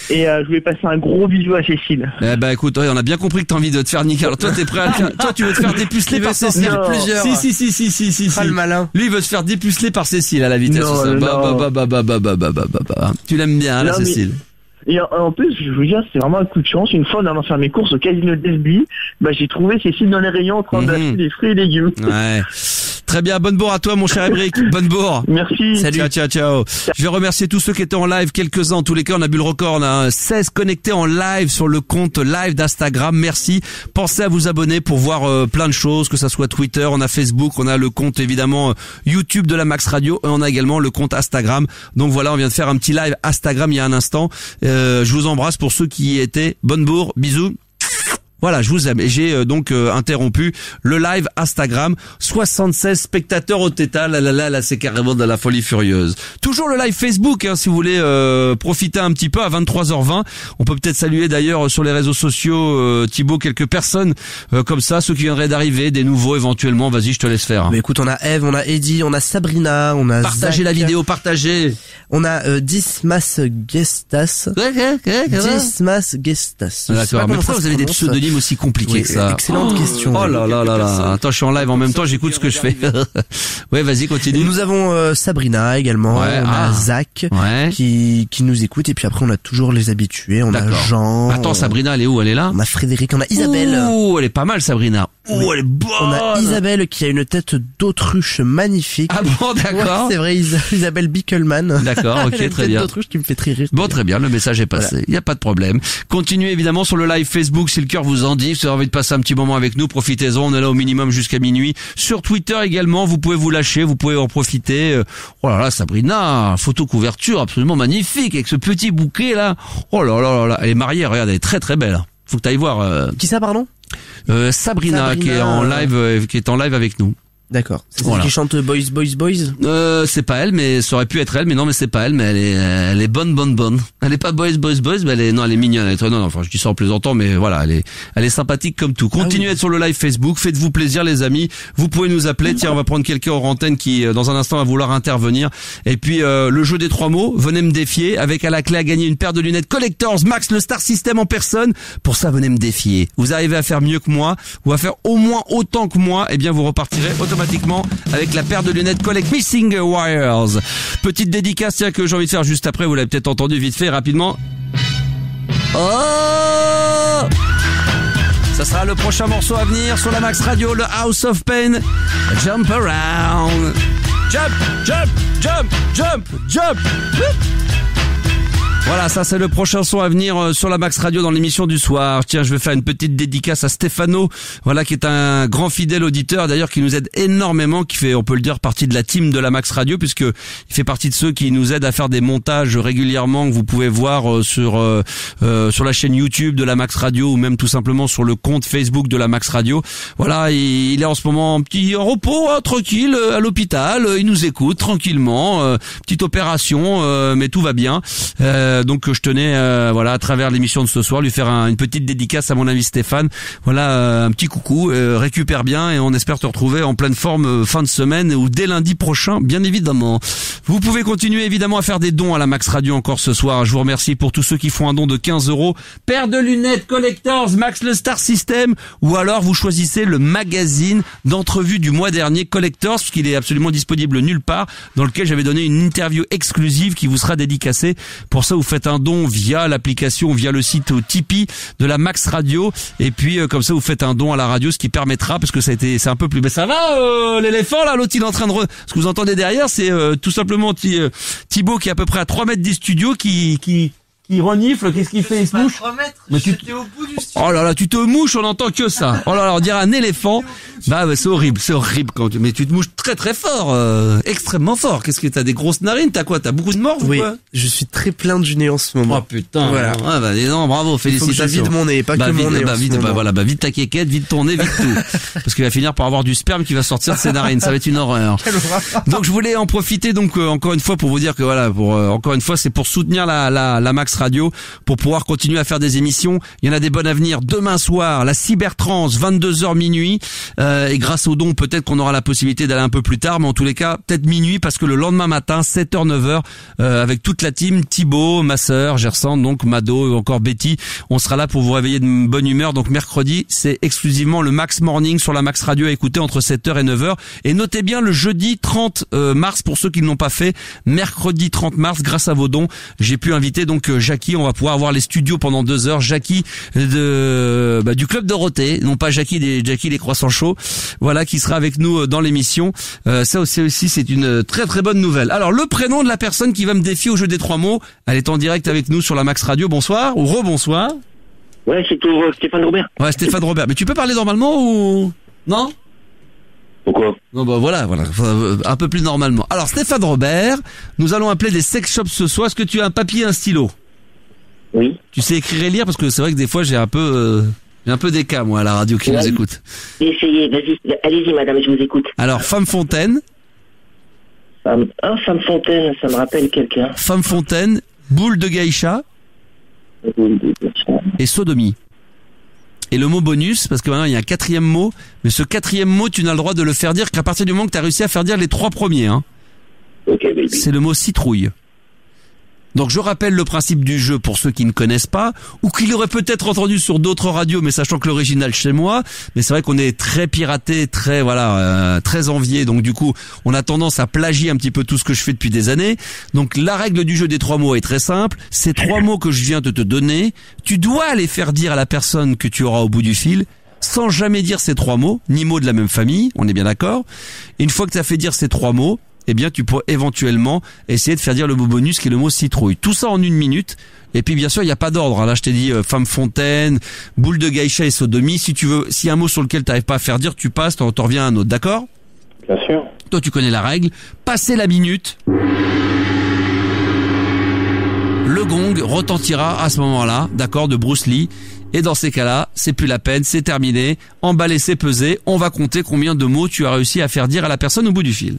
Et je voulais passer un gros bisou à Cécile. Eh ben, écoute, on a bien compris que t'as envie de te faire niquer. Alors toi, t'es prêt à toi, tu veux te faire dépuceler par Cécile? Plusieurs. Si. Ah, le malin. Lui, il veut se faire dépuceler par Cécile à la vitesse. Tu l'aimes bien, là, Cécile. Et en plus, je vous dire, c'est vraiment un coup de chance. Une fois, en allant faire mes courses au casino d'Esby, j'ai trouvé Cécile dans les rayons en train d'acheter des fruits et légumes. Ouais. Très bien, bonne bourre à toi mon cher Ébric, bonne bourre. Merci. Salut. Ciao. Je vais remercier tous ceux qui étaient en live, quelques-uns en tous les cas, on a bu le record, on a 16 connectés en live sur le compte live d'Instagram. Merci. Pensez à vous abonner pour voir plein de choses, que ça soit Twitter, on a Facebook, on a le compte évidemment YouTube de la Max Radio et on a également le compte Instagram. Donc voilà, on vient de faire un petit live Instagram il y a un instant. Je vous embrasse pour ceux qui y étaient. Bonne bourre, bisous. Voilà, je vous aime. Et j'ai donc interrompu le live Instagram. 76 spectateurs au total. Là, c'est carrément de la folie furieuse. Toujours le live Facebook, si vous voulez profiter un petit peu à 23h20. On peut peut-être saluer d'ailleurs sur les réseaux sociaux, Thibaut, quelques personnes comme ça, ceux qui viendraient d'arriver, des nouveaux éventuellement. Vas-y, je te laisse faire. Mais écoute, on a Eve, on a Eddie, on a Sabrina, on a Partagez Zach, la vidéo, partagez. On a Dismas Gestas. Dismas Gestas. D'accord, mais pourquoi vous avez des pseudonymes aussi compliqué que ça? Excellente question. Oh là. Attends, je suis en live en même temps, j'écoute ce que je fais. Ouais, vas-y, continue. Nous avons Sabrina également, on a Zach qui nous écoute et puis après on a toujours les habitués, on a Jean. Attends, Sabrina, elle est où? Elle est là? On a Frédéric, on a Isabelle. Oh, elle est pas mal Sabrina. Oh, elle est bonne. On a Isabelle qui a une tête d'autruche magnifique. Ah bon, d'accord. Ouais, c'est vrai, Isabelle Bickelman. D'accord, ok, très bien. D'autruche qui me fait très rire. Bon, très bien, le message est passé. Il y a pas de problème. Continuez évidemment sur le live Facebook si le cœur vous en dit. Si vous avez envie de passer un petit moment avec nous, profitez-en. On est là au minimum jusqu'à minuit. Sur Twitter également, vous pouvez vous lâcher, vous pouvez en profiter. Oh là là, Sabrina, photo couverture absolument magnifique avec ce petit bouquet là. Oh là là, elle est mariée, regarde, elle est très très belle. Faut que tu ailles voir. Qui ça, pardon? Sabrina qui est en live avec nous. D'accord. C'est celle qui chante Boys. C'est pas elle, mais ça aurait pu être elle, mais non, mais c'est pas elle, mais elle est bonne. Elle est pas boys, mais elle est mignonne. Enfin, je dis ça en plaisantant, mais voilà, elle est sympathique comme tout. Continuez à être sur le live Facebook, faites-vous plaisir, les amis. Vous pouvez nous appeler. Tiens, on va prendre quelqu'un hors antenne qui, dans un instant, va vouloir intervenir. Et puis, le jeu des 3 mots. Venez me défier. Avec à la clé à gagner une paire de lunettes Collectors Max, le Star System en personne. Pour ça, venez me défier. Vous arrivez à faire mieux que moi, ou à faire au moins autant que moi, eh bien, vous repartirez automatiquement avec la paire de lunettes Collect Missing Wires. Petite dédicace que j'ai envie de faire juste après, vous l'avez peut-être entendu vite fait, rapidement. Oh, ça sera le prochain morceau à venir sur la Max Radio, le House of Pain. Jump around. Jump. Voilà, ça c'est le prochain son à venir sur la Max Radio dans l'émission du soir. Tiens, je vais faire une petite dédicace à Stéphano, voilà, qui est un grand fidèle auditeur, d'ailleurs qui nous aide énormément, qui fait, on peut le dire, partie de la team de la Max Radio, puisque il fait partie de ceux qui nous aident à faire des montages régulièrement que vous pouvez voir sur la chaîne YouTube de la Max Radio ou même tout simplement sur le compte Facebook de la Max Radio. Voilà, il est en ce moment en repos, tranquille, à l'hôpital. Il nous écoute tranquillement, petite opération, mais tout va bien. Donc je tenais voilà, à travers l'émission de ce soir, lui faire une petite dédicace à mon ami Stéphane. Voilà, un petit coucou, récupère bien et on espère te retrouver en pleine forme fin de semaine ou dès lundi prochain, bien évidemment. Vous pouvez continuer évidemment à faire des dons à la Max Radio encore ce soir. Je vous remercie pour tous ceux qui font un don de 15 €. Paire de lunettes Collectors Max, le Star System, ou alors vous choisissez le magazine d'entrevue du mois dernier Collectors, parce qu'il est absolument disponible nulle part, dans lequel j'avais donné une interview exclusive qui vous sera dédicacée. Pour ça, vous faites un don via l'application, via le site Tipeee de la Max Radio, et puis comme ça vous faites un don à la radio, ce qui permettra, parce que c'est un peu plus, mais ça va l'éléphant là, l'autre il est en train de ce que vous entendez derrière, c'est tout simplement Thibaut qui est à peu près à 3 mètres du studio qui renifle. Qu'est-ce qu'il fait? Il se mouche. Mais tu t'es au bout du studio. Oh là là, tu te mouches, on entend que ça. Oh là là, on dirait un éléphant. Bah c'est horrible quand mais tu te mouches très très fort, extrêmement fort. Qu'est-ce que t'as, des grosses narines? T'as quoi? T'as beaucoup de morve? Oui, ou quoi? Je suis très plein de nez en ce moment. Oh putain. Voilà. Ah bah non, bravo, félicitations. Il faut que je vide mon nez, pas que mon nez. Vide ta quéquette, vide ton nez, vide tout. Parce qu'il va finir par avoir du sperme qui va sortir de ses narines. Ça va être une horreur. Donc je voulais en profiter encore une fois pour vous dire que voilà, encore une fois, c'est pour soutenir la Max Radio, pour pouvoir continuer à faire des émissions. Il y en a des bonnes à venir. Demain soir, la Cybertrance, 22h minuit. Et grâce aux dons, peut-être qu'on aura la possibilité d'aller un peu plus tard, mais en tous les cas, peut-être minuit, parce que le lendemain matin, 7h, 9h, avec toute la team, Thibaut, ma sœur, Gersande, donc Mado, encore Betty, on sera là pour vous réveiller de bonne humeur. Donc mercredi, c'est exclusivement le Max Morning sur la Max Radio à écouter entre 7h et 9h. Et notez bien le jeudi 30 mars, pour ceux qui ne l'ont pas fait, mercredi 30 mars, grâce à vos dons, j'ai pu inviter donc Jackie. On va pouvoir avoir les studios pendant 2 heures. Jackie du Club Dorothée, non pas Jackie les croissants chauds. Voilà, qui sera avec nous dans l'émission. Ça aussi, c'est une très très bonne nouvelle. Alors, le prénom de la personne qui va me défier au jeu des 3 mots, elle est en direct avec nous sur la Max Radio. Bonsoir ou rebonsoir. Ouais, c'est tout Stéphane Robert. Ouais, Stéphane Robert. Mais tu peux parler normalement ou non? Pourquoi? Non, bah voilà, un peu plus normalement. Alors, Stéphane Robert, nous allons appeler des sex shops ce soir. Est-ce que tu as un papier et un stylo? Oui. Tu sais écrire et lire parce que c'est vrai que des fois j'ai un peu des cas moi à la radio qui nous écoute. Essayez, vas-y, allez-y madame, je vous écoute. Alors, Femme Fontaine. Femme Fontaine, ça me rappelle quelqu'un. Femme Fontaine, Boule de Geisha. Et sodomie. Et le mot bonus, parce que maintenant il y a un 4e mot, mais ce 4e mot, tu n'as le droit de le faire dire qu'à partir du moment que tu as réussi à faire dire les 3 premiers. Hein. Ok, baby. C'est le mot citrouille. Donc je rappelle le principe du jeu pour ceux qui ne connaissent pas, ou qui l'auraient peut-être entendu sur d'autres radios, mais sachant que l'original chez moi, mais c'est vrai qu'on est très piraté, très très envié, donc du coup on a tendance à plagier un petit peu tout ce que je fais depuis des années. Donc la règle du jeu des 3 mots est très simple, ces 3 mots que je viens de te donner, tu dois les faire dire à la personne que tu auras au bout du fil, sans jamais dire ces 3 mots, ni mots de la même famille, on est bien d'accord. Et une fois que tu as fait dire ces 3 mots, eh bien, tu pourrais éventuellement essayer de faire dire le mot bonus qui est le mot citrouille. Tout ça en 1 minute. Et puis, bien sûr, il n'y a pas d'ordre. Là, je t'ai dit Femme Fontaine, Boule de Geisha et sodomie. Si tu veux, s'il y a un mot sur lequel tu n'arrives pas à faire dire, tu passes, t'en reviens à un autre. D'accord? Bien sûr. Toi, tu connais la règle. Passez la minute. Le gong retentira à ce moment-là, d'accord, de Bruce Lee. Et dans ces cas-là, c'est plus la peine, c'est terminé. Emballé, c'est pesé. On va compter combien de mots tu as réussi à faire dire à la personne au bout du fil.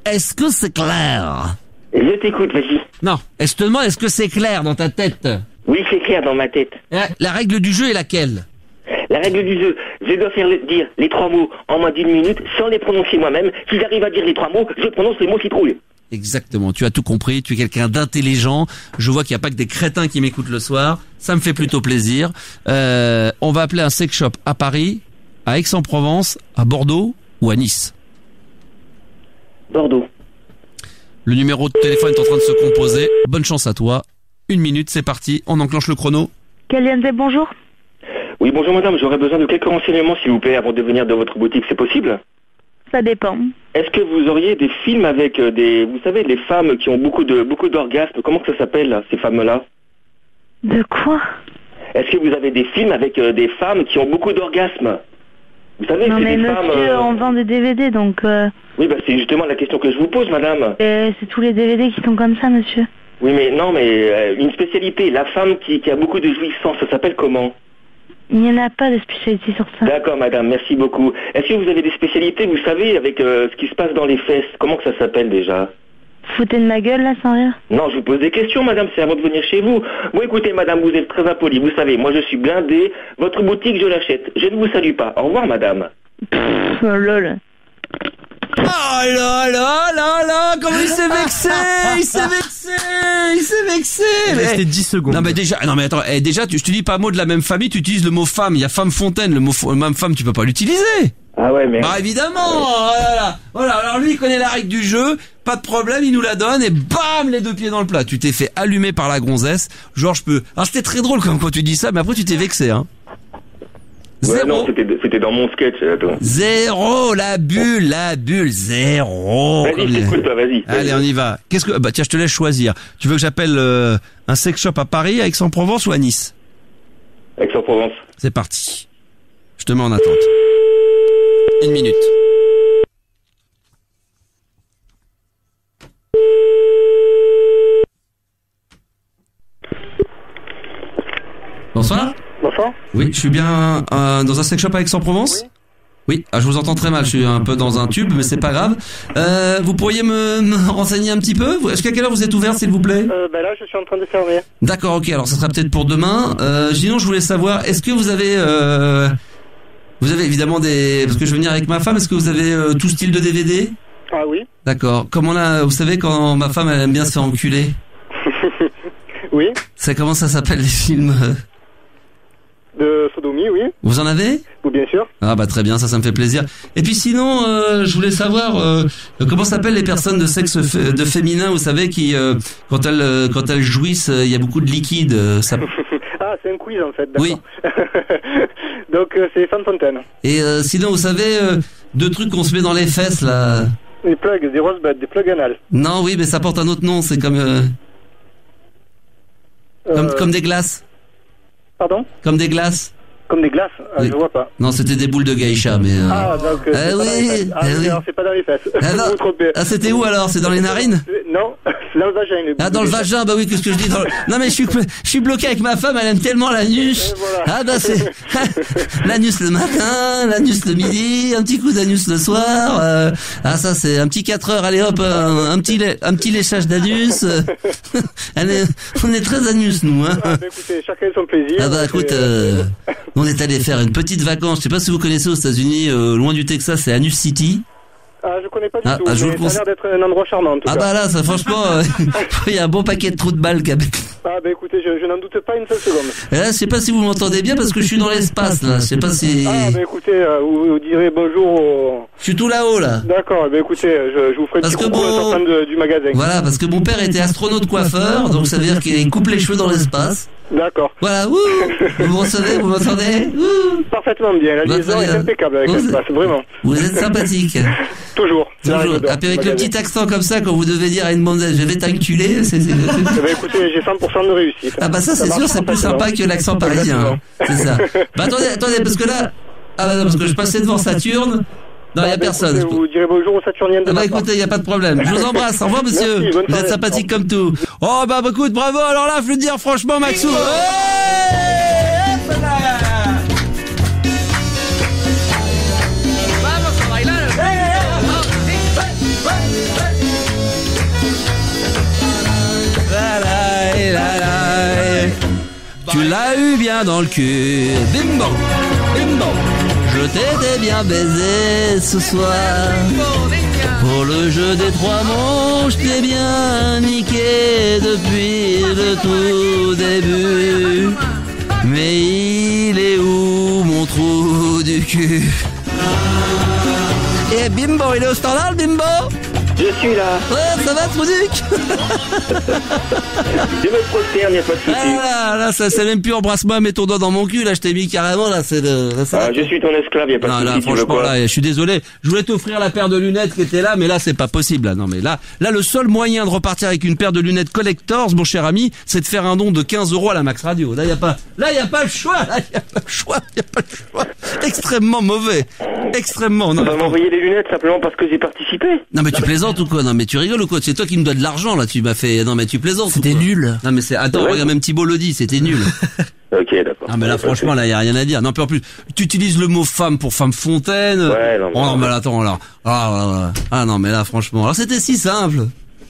Est-ce que c'est clair? Je t'écoute, vas-y. Non, je te demande, est-ce que c'est clair dans ta tête? Oui, c'est clair dans ma tête. La règle du jeu est laquelle? La règle du jeu, je dois faire dire les 3 mots en moins d'1 minute sans les prononcer moi-même. Si j'arrive à dire les 3 mots, je prononce les mots citrouille. Exactement, tu as tout compris, tu es quelqu'un d'intelligent. Je vois qu'il n'y a pas que des crétins qui m'écoutent le soir. Ça me fait plutôt plaisir. On va appeler un sex shop à Paris, à Aix-en-Provence, à Bordeaux ou à Nice. Bordeaux. Le numéro de téléphone est en train de se composer. Bonne chance à toi. 1 minute, c'est parti. On enclenche le chrono. Caliente, bonjour. Oui, bonjour madame. J'aurais besoin de quelques renseignements, s'il vous plaît, avant de venir dans votre boutique. C'est possible? Ça dépend. Est-ce que vous auriez des films avec vous savez, les femmes qui ont beaucoup d'orgasmes? Comment que ça s'appelle, là, ces femmes-là? De quoi? Est-ce que vous avez des films avec des femmes qui ont beaucoup d'orgasmes? Vous savez, non, c'est mais des monsieur, femmes... on vend des DVD, donc... Oui, bah c'est justement la question que je vous pose, madame. C'est tous les DVD qui sont comme ça, monsieur. Oui, mais non, mais une spécialité, la femme qui a beaucoup de jouissance, ça s'appelle comment? Il n'y en a pas de spécialité sur ça. D'accord, madame, merci beaucoup. Est-ce que vous avez des spécialités, vous savez, avec ce qui se passe dans les fesses? Comment que ça s'appelle déjà? Foutez de ma gueule, là, sans rien? Non, je vous pose des questions, madame, c'est avant de venir chez vous. Bon, écoutez, madame, vous êtes très impolie, vous savez, moi je suis blindé, votre boutique, je l'achète. Je ne vous salue pas. Au revoir, madame. Oh, lol. Oh là là là là, comment il s'est vexé! Il s'est vexé! Il restait 10 secondes. Non mais attends, déjà, je te dis pas un mot de la même famille, tu utilises le mot femme. Il y a Femme Fontaine, le mot même femme, tu peux pas l'utiliser. Ah ouais, mais... Bah évidemment, voilà, alors lui il connaît la règle du jeu, pas de problème, il nous la donne et bam, les 2 pieds dans le plat. Tu t'es fait allumer par la gonzesse, genre je peux... Alors c'était très drôle quand tu dis ça, mais après tu t'es vexé, hein. Ouais, non, c'était dans mon sketch. Attends. 0, la bulle, 0. Vas-y, t'écoute toi, vas-y. Allez, on y va. Bah tiens, je te laisse choisir. Tu veux que j'appelle un sex shop à Paris, à Aix-en-Provence ou à Nice? Aix-en-Provence. C'est parti. Je te mets en attente. 1 minute. Bonsoir. Bonsoir. Oui, je suis bien dans un sex shop à Aix-en-Provence? Oui, je vous entends très mal, je suis un peu dans un tube, mais c'est pas grave. Vous pourriez me renseigner un petit peu? Jusqu'à quelle heure vous êtes ouvert, s'il vous plaît? Là, je suis en train de servir. D'accord, ok, alors ça sera peut-être pour demain. Sinon, je voulais savoir, est-ce que vous avez évidemment parce que je vais venir avec ma femme, est-ce que vous avez tout style de DVD? Ah oui. D'accord, comme vous savez, quand ma femme, elle aime bien se faire enculer. Oui. Comment ça s'appelle, les films? De sodomie, oui. Vous en avez? Oui, bien sûr. Ah bah très bien, ça me fait plaisir. Et puis sinon, je voulais savoir comment s'appellent les personnes de sexe de féminin, vous savez, qui quand elles jouissent, il y a beaucoup de liquide. Ça... Ah, c'est un quiz en fait. D'accord. Oui. Donc c'est Fan Fontaine. Et sinon, vous savez, deux trucs qu'on se met dans les fesses là. Des plugs, des rosebuds, des plugs anal. Non, oui, mais ça porte un autre nom. C'est comme des glaces. Pardon? Comme des glaces. Comme des glaces, oui. Je vois pas. Non, c'était des boules de geisha, mais... Ah, donc c'est pas dans les fesses. Ah, oui. Alors c'est pas dans les fesses. Ah, non. Vous trompez. Ah, c'était où alors? C'est dans les narines? Non, c'est dans le vagin. Ah, dans le vagin, bah oui, qu'est-ce que je dis Non, mais je suis bloqué avec ma femme, elle aime tellement l'anus. Voilà. Ah, bah c'est... l'anus le matin, l'anus le midi, un petit coup d'anus le soir. Ah, ça, c'est un petit 4 heures, allez hop, un petit léchage d'anus. On est très anus, nous, hein. Ah, bah écoutez, chacun son plaisir. Ah, bah écoute... On est allé faire une petite vacance, je sais pas si vous connaissez aux États-Unis, loin du Texas, c'est Anus City. Ah, je connais pas du tout, mais ça a l'air d'être un endroit charmant en tout cas. Bah là, ça franchement, il y a un bon paquet de trous de balles. Ah bah écoutez, je n'en doute pas une seule seconde. Et là, je sais pas si vous m'entendez bien parce que je suis dans l'espace là, je sais pas si... Ah bah écoutez, vous direz bonjour au... Je suis tout là-haut là. D'accord, bah écoutez, je vous ferai un petit coucou en sortant du magasin. Voilà, parce que mon père était astronaute coiffeur, donc ça veut dire qu'il coupe les cheveux dans l'espace. D'accord. Voilà, vous m'entendez Parfaitement bien, la liaison est impeccable avec l'espace, vraiment. Vous êtes sympathique. Toujours. Ah, puis avec le petit accent comme ça, quand vous devez dire à une bandaise, je vais t'enculer, c'est... Bah écoutez, j'ai 100% de réussite. Ah bah ça c'est sûr, c'est plus sympa que l'accent parisien. C'est ça. Bah attendez, parce que là... Ah bah non, parce que je passais devant Saturne... Non, il n'y a personne. Écoutez, vous direz bonjour aux Saturniennes de bah écoutez, il n'y a pas de problème. Je vous embrasse. Au revoir, monsieur. Merci, vous êtes sympathique comme tout. Oh, bah écoute, bravo. Alors là, je veux dire, franchement, Maxou. Tu l'as eu bien dans le cul. Bimbo, bimbo. Je t'ai bien baisé ce soir. Pour le jeu des 3 mots, je t'ai bien niqué depuis le tout début. Mais il est où mon trou du cul? Et Bimbo, il est au standard, Bimbo? Je suis là. Ouais, ça va, Truduc? Je me prosterne, y a pas de souci. Ah là, ça, c'est même plus embrasse-moi, mets ton doigt dans mon cul, là, je t'ai mis carrément, là, c'est le... Ah, je suis ton esclave, y a pas de souci. Non, là, franchement, là, je suis désolé. Je voulais t'offrir la paire de lunettes qui était là, mais là, c'est pas possible, là. Non, mais là, le seul moyen de repartir avec une paire de lunettes Collectors, mon cher ami, c'est de faire un don de 15 € à la Max Radio. Là, y a pas le choix, Extrêmement mauvais. Extrêmement. Non, on va m'envoyer les lunettes simplement parce que j'ai participé. Non, mais tu plaisantes ou quoi? Non, mais tu rigoles ou quoi? C'est toi qui me dois de l'argent, là, tu m'as fait... Non, mais tu plaisantes. C'était nul. Non, mais c'est... Attends, ouais. Regarde, même Thibault le dit, c'était nul. Ok, d'accord. Ah, mais là, franchement, là, y a rien à dire. Non, puis en plus, tu utilises le mot femme pour femme fontaine. Ouais, non, mais... Oh, non, mais là, attends, là. Ah, non, mais là, franchement. Alors, c'était si simple.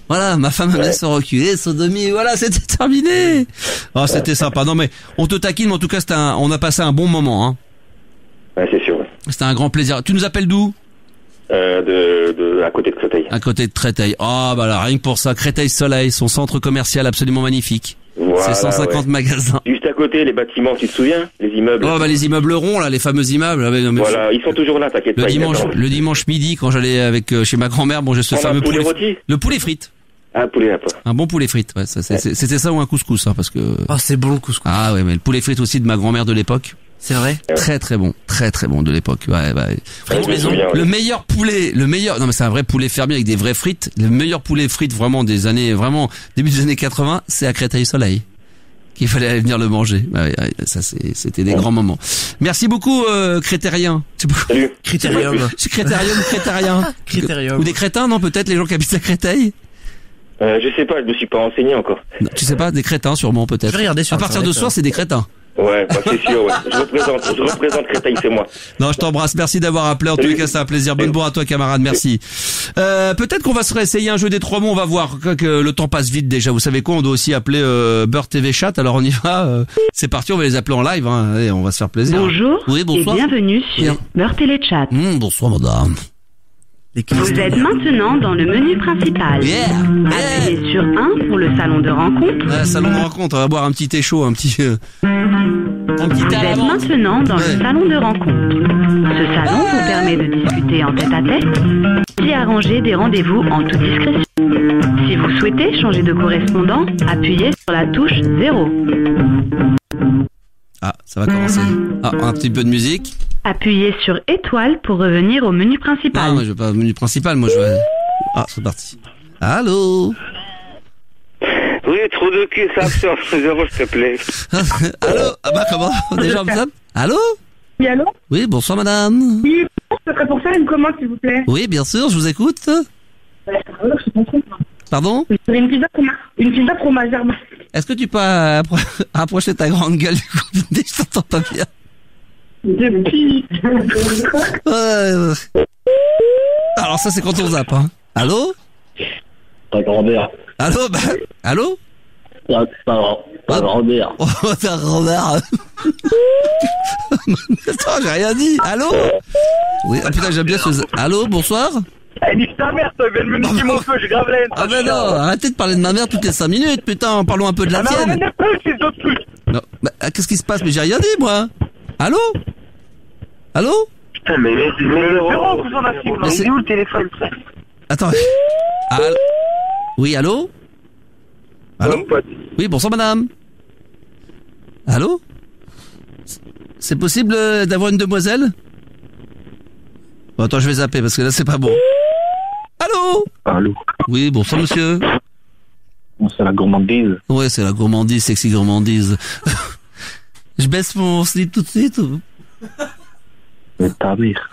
Voilà, ma femme allait se reculer, sodomie, voilà, c'était terminé. Oh, c'était sympa. Non, mais, on te taquine, mais en tout cas, on a passé un bon moment, hein. Ouais, c'est sûr, ouais. C'était un grand plaisir. Tu nous appelles d'où? À côté de Créteil. À côté de Créteil. Ah, bah là, rien que pour ça, Créteil Soleil, son centre commercial absolument magnifique. Voilà, c'est 150 magasins. Juste à côté, les bâtiments, tu te souviens? Les immeubles. Oh, bah, les immeubles ronds, là, les fameux immeubles. Voilà, ils sont toujours là, t'inquiète pas. Le dimanche midi, quand j'allais avec, chez ma grand-mère, bon, j'ai ce fameux poulet rôti. Le poulet frites. Ah, poulet à pas. Un bon poulet frites, ouais, c'était ça ou un couscous, hein, parce que... Oh, c'est bon, le couscous. Ah, ouais, mais le poulet frites aussi de ma grand-mère de l'époque. C'est vrai? Très très bon de l'époque. Ouais, bah. Frites maison. Le meilleur, non mais c'est un vrai poulet fermier avec des vraies frites. Le meilleur poulet frites vraiment des années, vraiment, début des années 80, c'est à Créteil Soleil. Qu'il fallait aller venir le manger. Ouais, ça c'était des grands moments. Merci beaucoup, Crétérien. Salut. Critérium. C'est Crétérium, Crétérien. Critérium. Ou des crétins, non, peut-être, les gens qui habitent à Créteil? Je sais pas, je me suis pas renseigné encore. Non, tu sais pas, des crétins sûrement peut-être. Je vais regarder sur à partir de ce soir, c'est des crétins. Ouais, bah c'est sûr, ouais. Je représente Créteil, c'est moi. Non, je t'embrasse. Merci d'avoir appelé. En tous les cas, c'est un plaisir. Bonne bourre à toi, camarade. Merci. Peut-être qu'on va se réessayer un jeu des 3 mots. On va voir que le temps passe vite déjà. Vous savez quoi? On doit aussi appeler Beurre TV Chat. Alors on y va. C'est parti. On va les appeler en live. Hein. Allez, on va se faire plaisir. Bonjour. Oui, bonsoir. Et bienvenue sur Beurre Télé Chat. Bonsoir, madame. Vous êtes maintenant dans le menu principal. Appuyez sur 1 pour le salon de rencontre. Salon de rencontre, on va boire un petit thé chaud, un petit thé Vous êtes maintenant dans le salon de rencontre. Ce salon vous permet de discuter en tête-à-tête et arranger des rendez-vous en toute discrétion. Si vous souhaitez changer de correspondant, appuyez sur la touche 0. Ah, ça va commencer. Ah, un petit peu de musique. Appuyez sur étoile pour revenir au menu principal. Non, moi je veux pas au menu principal, moi je veux... Ah, c'est parti. Allô? Oui, trou de cul, ça absorbe 0, s'il te plaît. Allô? Ah bah comment? Déjà on me Allô? Oui, allô? Oui, bonsoir madame. Oui, ce serait pour faire une commande, s'il vous plaît. Oui, bien sûr, je vous écoute. Pardon? Une pizza fromagère. Est-ce que tu peux approcher ta grande gueule du coup? Je t'entends pas bien. Alors ça c'est quand on zappe, hein. Allô? Ta grand-mère. Allô? Allô? Ta grand-mère. Oh, ta grand-mère. Attends, j'ai rien dit. Allô? Oui, ah putain, j'aime bien ce... Allô, bonsoir? Elle dit ta mère, toi, viens de me niquer mon feu, j'ai grave la haine. Ah ben non, arrêtez de parler de ma mère toutes les 5 minutes, putain, parlons un peu de la tienne. Mais arrête c'est d'autres trucs. Non, bah, qu'est-ce qui se passe? Mais j'ai rien dit, moi. Allô? Allô? Putain, mais le bureau, vous en a fait, on est où le téléphone? Attends. Allô? Oui, allô? Allô? Oui, bonsoir madame. Allô? C'est possible d'avoir une demoiselle? Bon, attends, je vais zapper parce que là c'est pas bon. Allô? Allô? Oui, bonsoir monsieur. C'est la gourmandise. Ouais, c'est la gourmandise, sexy gourmandise. Je baisse mon slip tout de suite. Mais ta mère.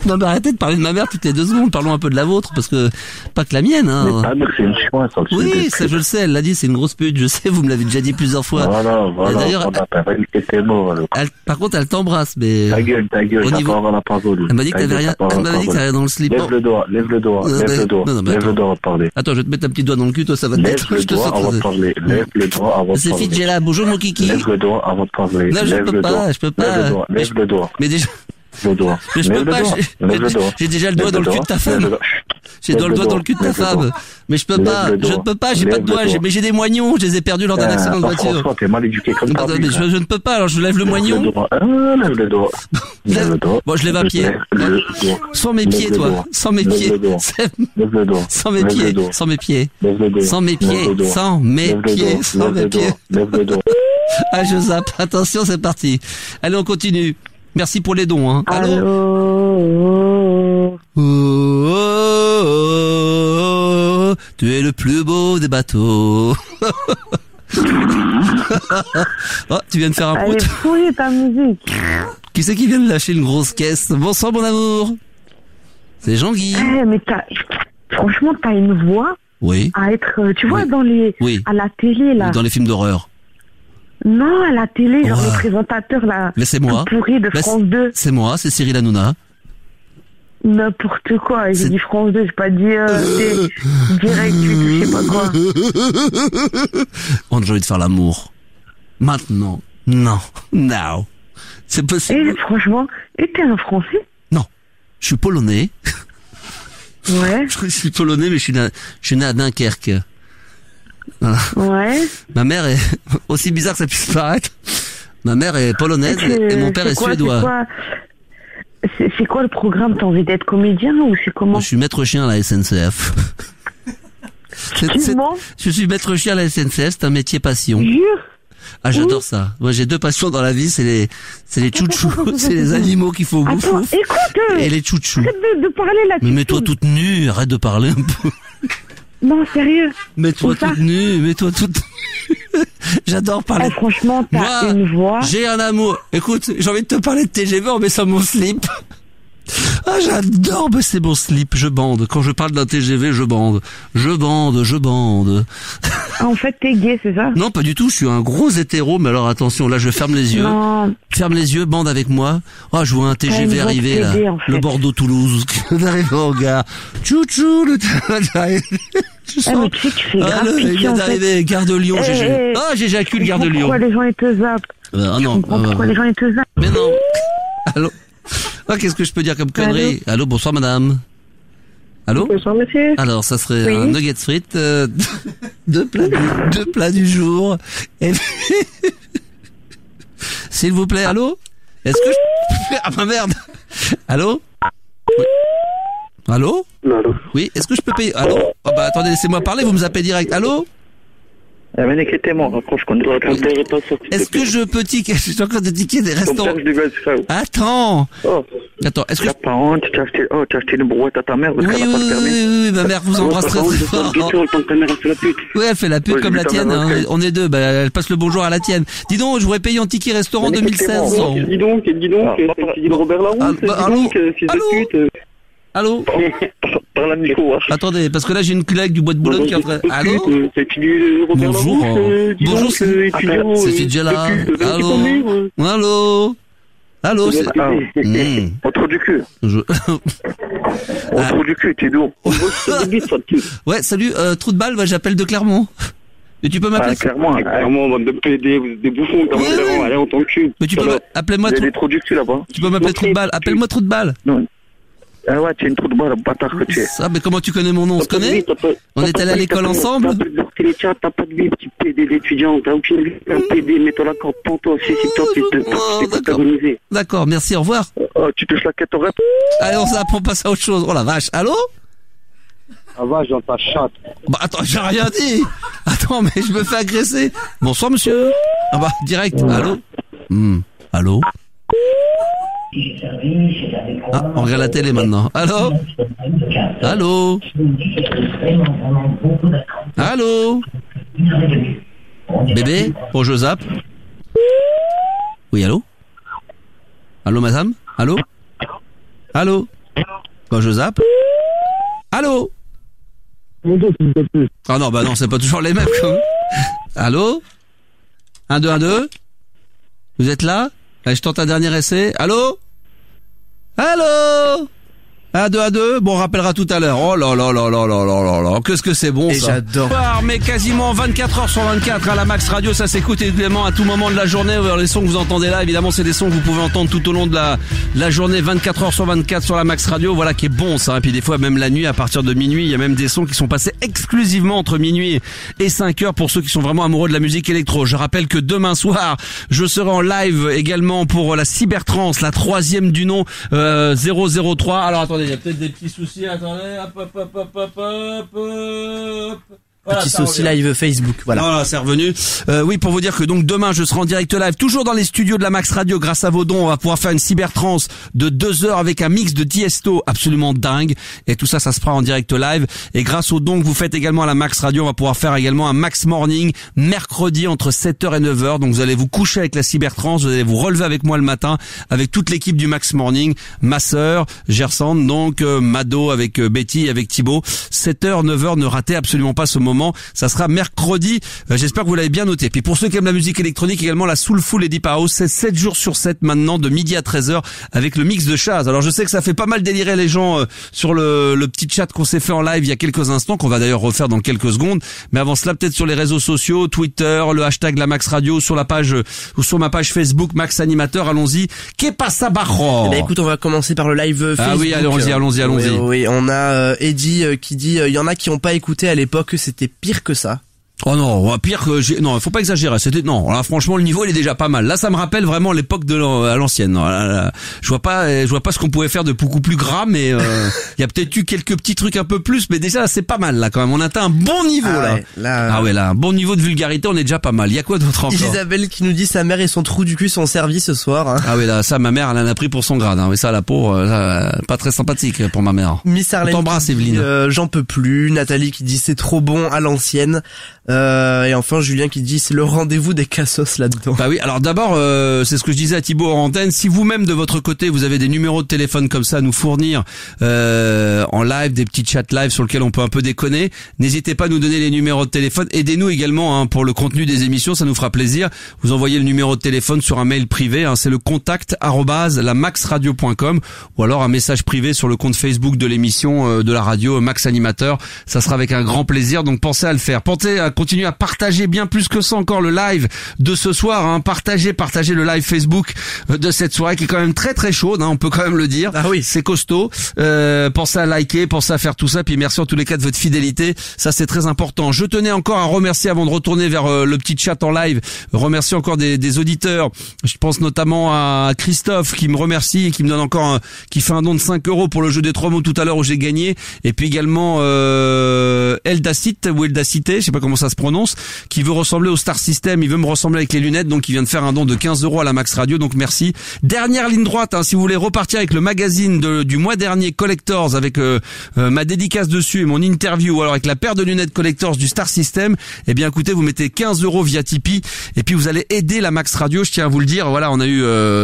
Non mais arrêtez de parler de ma mère toutes les 2 secondes, parlons un peu de la vôtre, parce que pas que la mienne, hein. Mais ta mère c'est une chouette, ça. Oui, ça je le sais, elle l'a dit, c'est une grosse pute, je sais, vous me l'avez déjà dit plusieurs fois. Voilà, d'ailleurs, on a pas réalité tes mots, alors. Par contre, elle t'embrasse, mais... Ta gueule, au niveau... on a pas volé. Elle m'a dit que t'avais rien, elle m'avait dit que t'avais rien dans le slip. Lève le doigt, lève le doigt, on va parler. Attends, je vais te mettre un petit doigt dans le cul, toi, ça va te mettre. Lève le doigt avant de parler, lève le doigt avant de parler. C'est Fidjela, bonjour mon kiki. Lève le doigt avant de parler. Non, je peux pas. Lève le doigt. Mais déjà... Le doigt. Mais je peux pas, j'ai déjà le doigt dans le cul de ta femme. J'ai le doigt dans le cul de ta femme. Mais je peux pas, j'ai pas de doigt, mais j'ai des moignons, je les ai perdus lors d'un accident de voiture. François, t'es mal éduqué comme ça. Mais je ne peux pas, alors je lève le moignon. Lève le doigt. Bon, je lève un pied. Sans mes pieds, toi. Sans mes pieds. Sans mes pieds. Sans mes pieds. Sans mes pieds. Sans mes pieds. Sans mes pieds. Ah, je zappe. Attention, c'est parti. Allez, on continue. Merci pour les dons, hein. Allô? Tu es le plus beau des bateaux. Oh, tu viens de faire un prout. Elle est pourrie ta musique. Qui c'est qui vient de lâcher une grosse caisse? Bonsoir mon amour. C'est Jean-Guy. Mais franchement, t'as une voix. Oui. À être, tu vois, dans les, à la télé, là. Dans les films d'horreur. Non, à la télé, genre le présentateur là, laissez-moi. Pourri de France 2. C'est moi, c'est Cyril Hanouna. N'importe quoi, j'ai dit France 2, j'ai pas dit direct, je sais pas quoi. On a envie de faire l'amour. Maintenant. Non. Now. C'est possible. Et franchement, t'es un Français? Non. Je suis polonais. Ouais. Je suis polonais, mais je suis né à Dunkerque. Voilà. Ouais. Ma mère est, aussi bizarre que ça puisse paraître, ma mère est polonaise et mon père est suédois. C'est quoi le programme? T'as envie d'être comédien ou c'est comment? Moi, je suis maître chien à la SNCF. Je suis maître chien à la SNCF, c'est un métier passion. Ah, j'adore ça. Moi, j'ai 2 passions dans la vie, c'est les chouchous, c'est les animaux qu'il faut bouffer. Écoute, et les chouchous. Arrête de parler là. Mais mets-toi toute nue, arrête de parler un peu. Non, sérieux. Mets-toi toute nue. J'adore parler. Franchement, t'as une voix. J'ai un amour. Écoute, j'ai envie de te parler de TGV, on met ça mon slip. Ah, j'adore baisser mon slip, je bande. Quand je parle d'un TGV, je bande. Ah, en fait, t'es gay, c'est ça? Non, pas du tout, je suis un gros hétéro, mais alors attention, là, je ferme les yeux. Non. Ferme les yeux, bande avec moi. Oh, je vois un TGV arriver, là. En fait. Le Bordeaux-Toulouse, d'arriver en gare. Tchou-tchou, le mais tu sais que tu fais grave pitié, il vient d'arriver, gare de Lyon, j'éjacule, gare de Lyon. Pourquoi les gens, ils te zappent? Non. Pourquoi les gens, ils te zappent? Mais non. Allô? Ah, qu'est-ce que je peux dire comme connerie? Allô, bonsoir madame. Allô? Bonsoir, monsieur. Alors, ça serait un nuggets frites, deux plats du jour. Et s'il vous plaît, allô? Est-ce que ah ma merde. Allô? Oui. Allô? Allô? Oui, est-ce que je peux payer? Allô? Oh bah attendez, laissez-moi parler, vous me zappez direct. Allô? Est-ce que je peux ticket? Je suis encore de tickets des restaurants. Attends. Attends, est-ce que t'as acheté une brouette à ta mère parce qu'elle a pas de permis? Oui, ma mère vous embrasse très fort. Oui, elle fait la pute comme la tienne, hein. On est deux, bah, elle passe le bonjour à la tienne. Dis donc, je voudrais payer en ticket restaurant 2016. Dis donc, tu dis Robert Larousse, dis donc, fils de pute. Allô? Parle à micro. Attendez, parce que là j'ai une collègue du bois de Boulogne qui est en train... Allô? Bonjour. Bonjour, c'est Fidjela. Allô? Allô? Allô? Autour du cul. Autour du cul, t'es d'où? Ouais, salut, trou de balle, j'appelle de Clermont. Et tu peux m'appeler? Clermont, bande de PD, vous êtes des bouffons, t'as monté l'avant, allez, on t'en cul. Mais tu peux appelez-moi trou du cul là-bas. Tu peux m'appeler trou de balle, appelle-moi trou de balle. Non. Ah ouais, tu es une trou de balle, bâtard que tu es. Ah, mais comment tu connais mon nom? On se connaît? On est allé à l'école ensemble? T'as pas de vie, petit PD d'étudiant, t'as aucune vie, un PD, mets-toi la corde, prends-toi, suicide-toi, t'es protagonisé. D'accord, merci, au revoir. Tu touches la quête au rep. Allez, on passe à autre chose. Oh la vache, allô? Ah va, dans ta chatte. Bah attends, j'ai rien dit. Attends, mais je me fais agresser. Bonsoir, monsieur. Ah bah, direct, allô? Allô? Ah, on regarde la télé maintenant. Allô? Allô? Allô? Bébé? Pour je zappe? Oui, allô? Allô, madame? Allô? Allô? Quand je zappe? Allô? Ah non, bah non, c'est pas toujours les mêmes. Allô? 1, 2, 1, 2? Vous êtes là? Allez, je tente un dernier essai. Allô? Allô? 1, 2, 1, 2. Bon, on rappellera tout à l'heure. Oh là là là là là là là là. Qu'est-ce que c'est bon, ça. J'adore. Mais quasiment 24 heures sur 24 à la Max Radio. Ça s'écoute évidemment à tout moment de la journée. Les sons que vous entendez là, évidemment, c'est des sons que vous pouvez entendre tout au long de la journée. 24 heures sur 24 sur la Max Radio. Voilà qui est bon, ça. Et puis des fois, même la nuit, à partir de minuit, il y a même des sons qui sont passés exclusivement entre minuit et 5 heures pour ceux qui sont vraiment amoureux de la musique électro. Je rappelle que demain soir, je serai en live également pour la Cybertrance, la 3e du nom, 003. Alors attendez, il y a peut-être des petits soucis, attendez, hop. Voilà, petit souci live Facebook, voilà. Voilà, c'est revenu. Oui, pour vous dire que donc demain, je serai en direct live, toujours dans les studios de la Max Radio. Grâce à vos dons, on va pouvoir faire une cybertrance de 2 heures avec un mix de Tiesto absolument dingue. Et tout ça, ça se fera en direct live. Et grâce aux dons que vous faites également à la Max Radio, on va pouvoir faire également un Max Morning mercredi entre 7h et 9h. Donc vous allez vous coucher avec la cybertrance, vous allez vous relever avec moi le matin, avec toute l'équipe du Max Morning, ma sœur, Gersande, donc Mado avec Betty, avec Thibaut. 7h, 9h, ne ratez absolument pas ce moment. Ça sera mercredi. J'espère que vous l'avez bien noté. Puis pour ceux qui aiment la musique électronique, également la Soulful et Deep House, c'est 7 jours sur 7 maintenant, de midi à 13h, avec le mix de Chaz. Alors je sais que ça fait pas mal délirer les gens sur le petit chat qu'on s'est fait en live il y a quelques instants, qu'on va d'ailleurs refaire dans quelques secondes. Mais avant cela, peut-être sur les réseaux sociaux, Twitter, le hashtag la Max Radio, sur la page ou sur ma page Facebook Max Animateur. Allons-y. Que pasa bajo? Eh ben écoute, on va commencer par le live Facebook. Ah oui, allons-y. Oui, on a Eddie qui dit il y en a qui ont pas écouté à l'époque, c'était pire que ça. Oh non, pire que non, faut pas exagérer. C'était non. Là, franchement, le niveau il est déjà pas mal. Là, ça me rappelle vraiment l'époque à l'ancienne. Là, je vois pas ce qu'on pouvait faire de beaucoup plus gras, mais il y a peut-être eu quelques petits trucs un peu plus, mais déjà c'est pas mal là quand même. On atteint un bon niveau là. Un bon niveau de vulgarité, on est déjà pas mal. Il y a quoi d'autre encore? Isabelle qui nous dit sa mère et son trou du cul sont servis ce soir. Hein. Ah oui, là, ça, ma mère, elle en a pris pour son grade. Hein. Oui, ça, la pauvre, pas très sympathique pour ma mère. Miss Arlène, t'embrasse, Evelyne. J'en peux plus. Nathalie qui dit c'est trop bon à l'ancienne. Et enfin Julien qui dit c'est le rendez-vous des cassos là-dedans. Bah oui, alors d'abord c'est ce que je disais à Thibaut en antenne, si vous-même de votre côté vous avez des numéros de téléphone comme ça à nous fournir en live, des petits chats live sur lesquels on peut un peu déconner, n'hésitez pas à nous donner les numéros de téléphone, aidez-nous également pour le contenu des émissions, ça nous fera plaisir. Vous envoyez le numéro de téléphone sur un mail privé, c'est le contact@lamaxradio.com ou alors un message privé sur le compte Facebook de l'émission de la radio Max Animateur, ça sera avec un grand plaisir, donc pensez à le faire. Pensez à continuer à partager bien plus que ça encore le live de ce soir, partagez le live Facebook de cette soirée qui est quand même très très chaude, on peut quand même le dire. Ah oui, c'est costaud. Pensez à liker, pensez à faire tout ça, puis merci en tous les cas de votre fidélité, ça c'est très important. Je tenais encore à remercier avant de retourner vers le petit chat en live, remercier encore des auditeurs. Je pense notamment à Christophe qui me remercie et qui me donne encore qui fait un don de 5 € pour le jeu des 3 mots tout à l'heure où j'ai gagné, et puis également Eldacite ou Eldacité, je sais pas comment ça se prononce, qui veut ressembler au Star System, il veut me ressembler avec les lunettes, donc il vient de faire un don de 15 € à la Max Radio, donc merci. Dernière ligne droite, si vous voulez repartir avec le magazine du mois dernier Collectors avec ma dédicace dessus et mon interview, ou alors avec la paire de lunettes Collectors du Star System, eh bien écoutez, vous mettez 15 € via Tipeee et puis vous allez aider la Max Radio. Je tiens à vous le dire, voilà, on a eu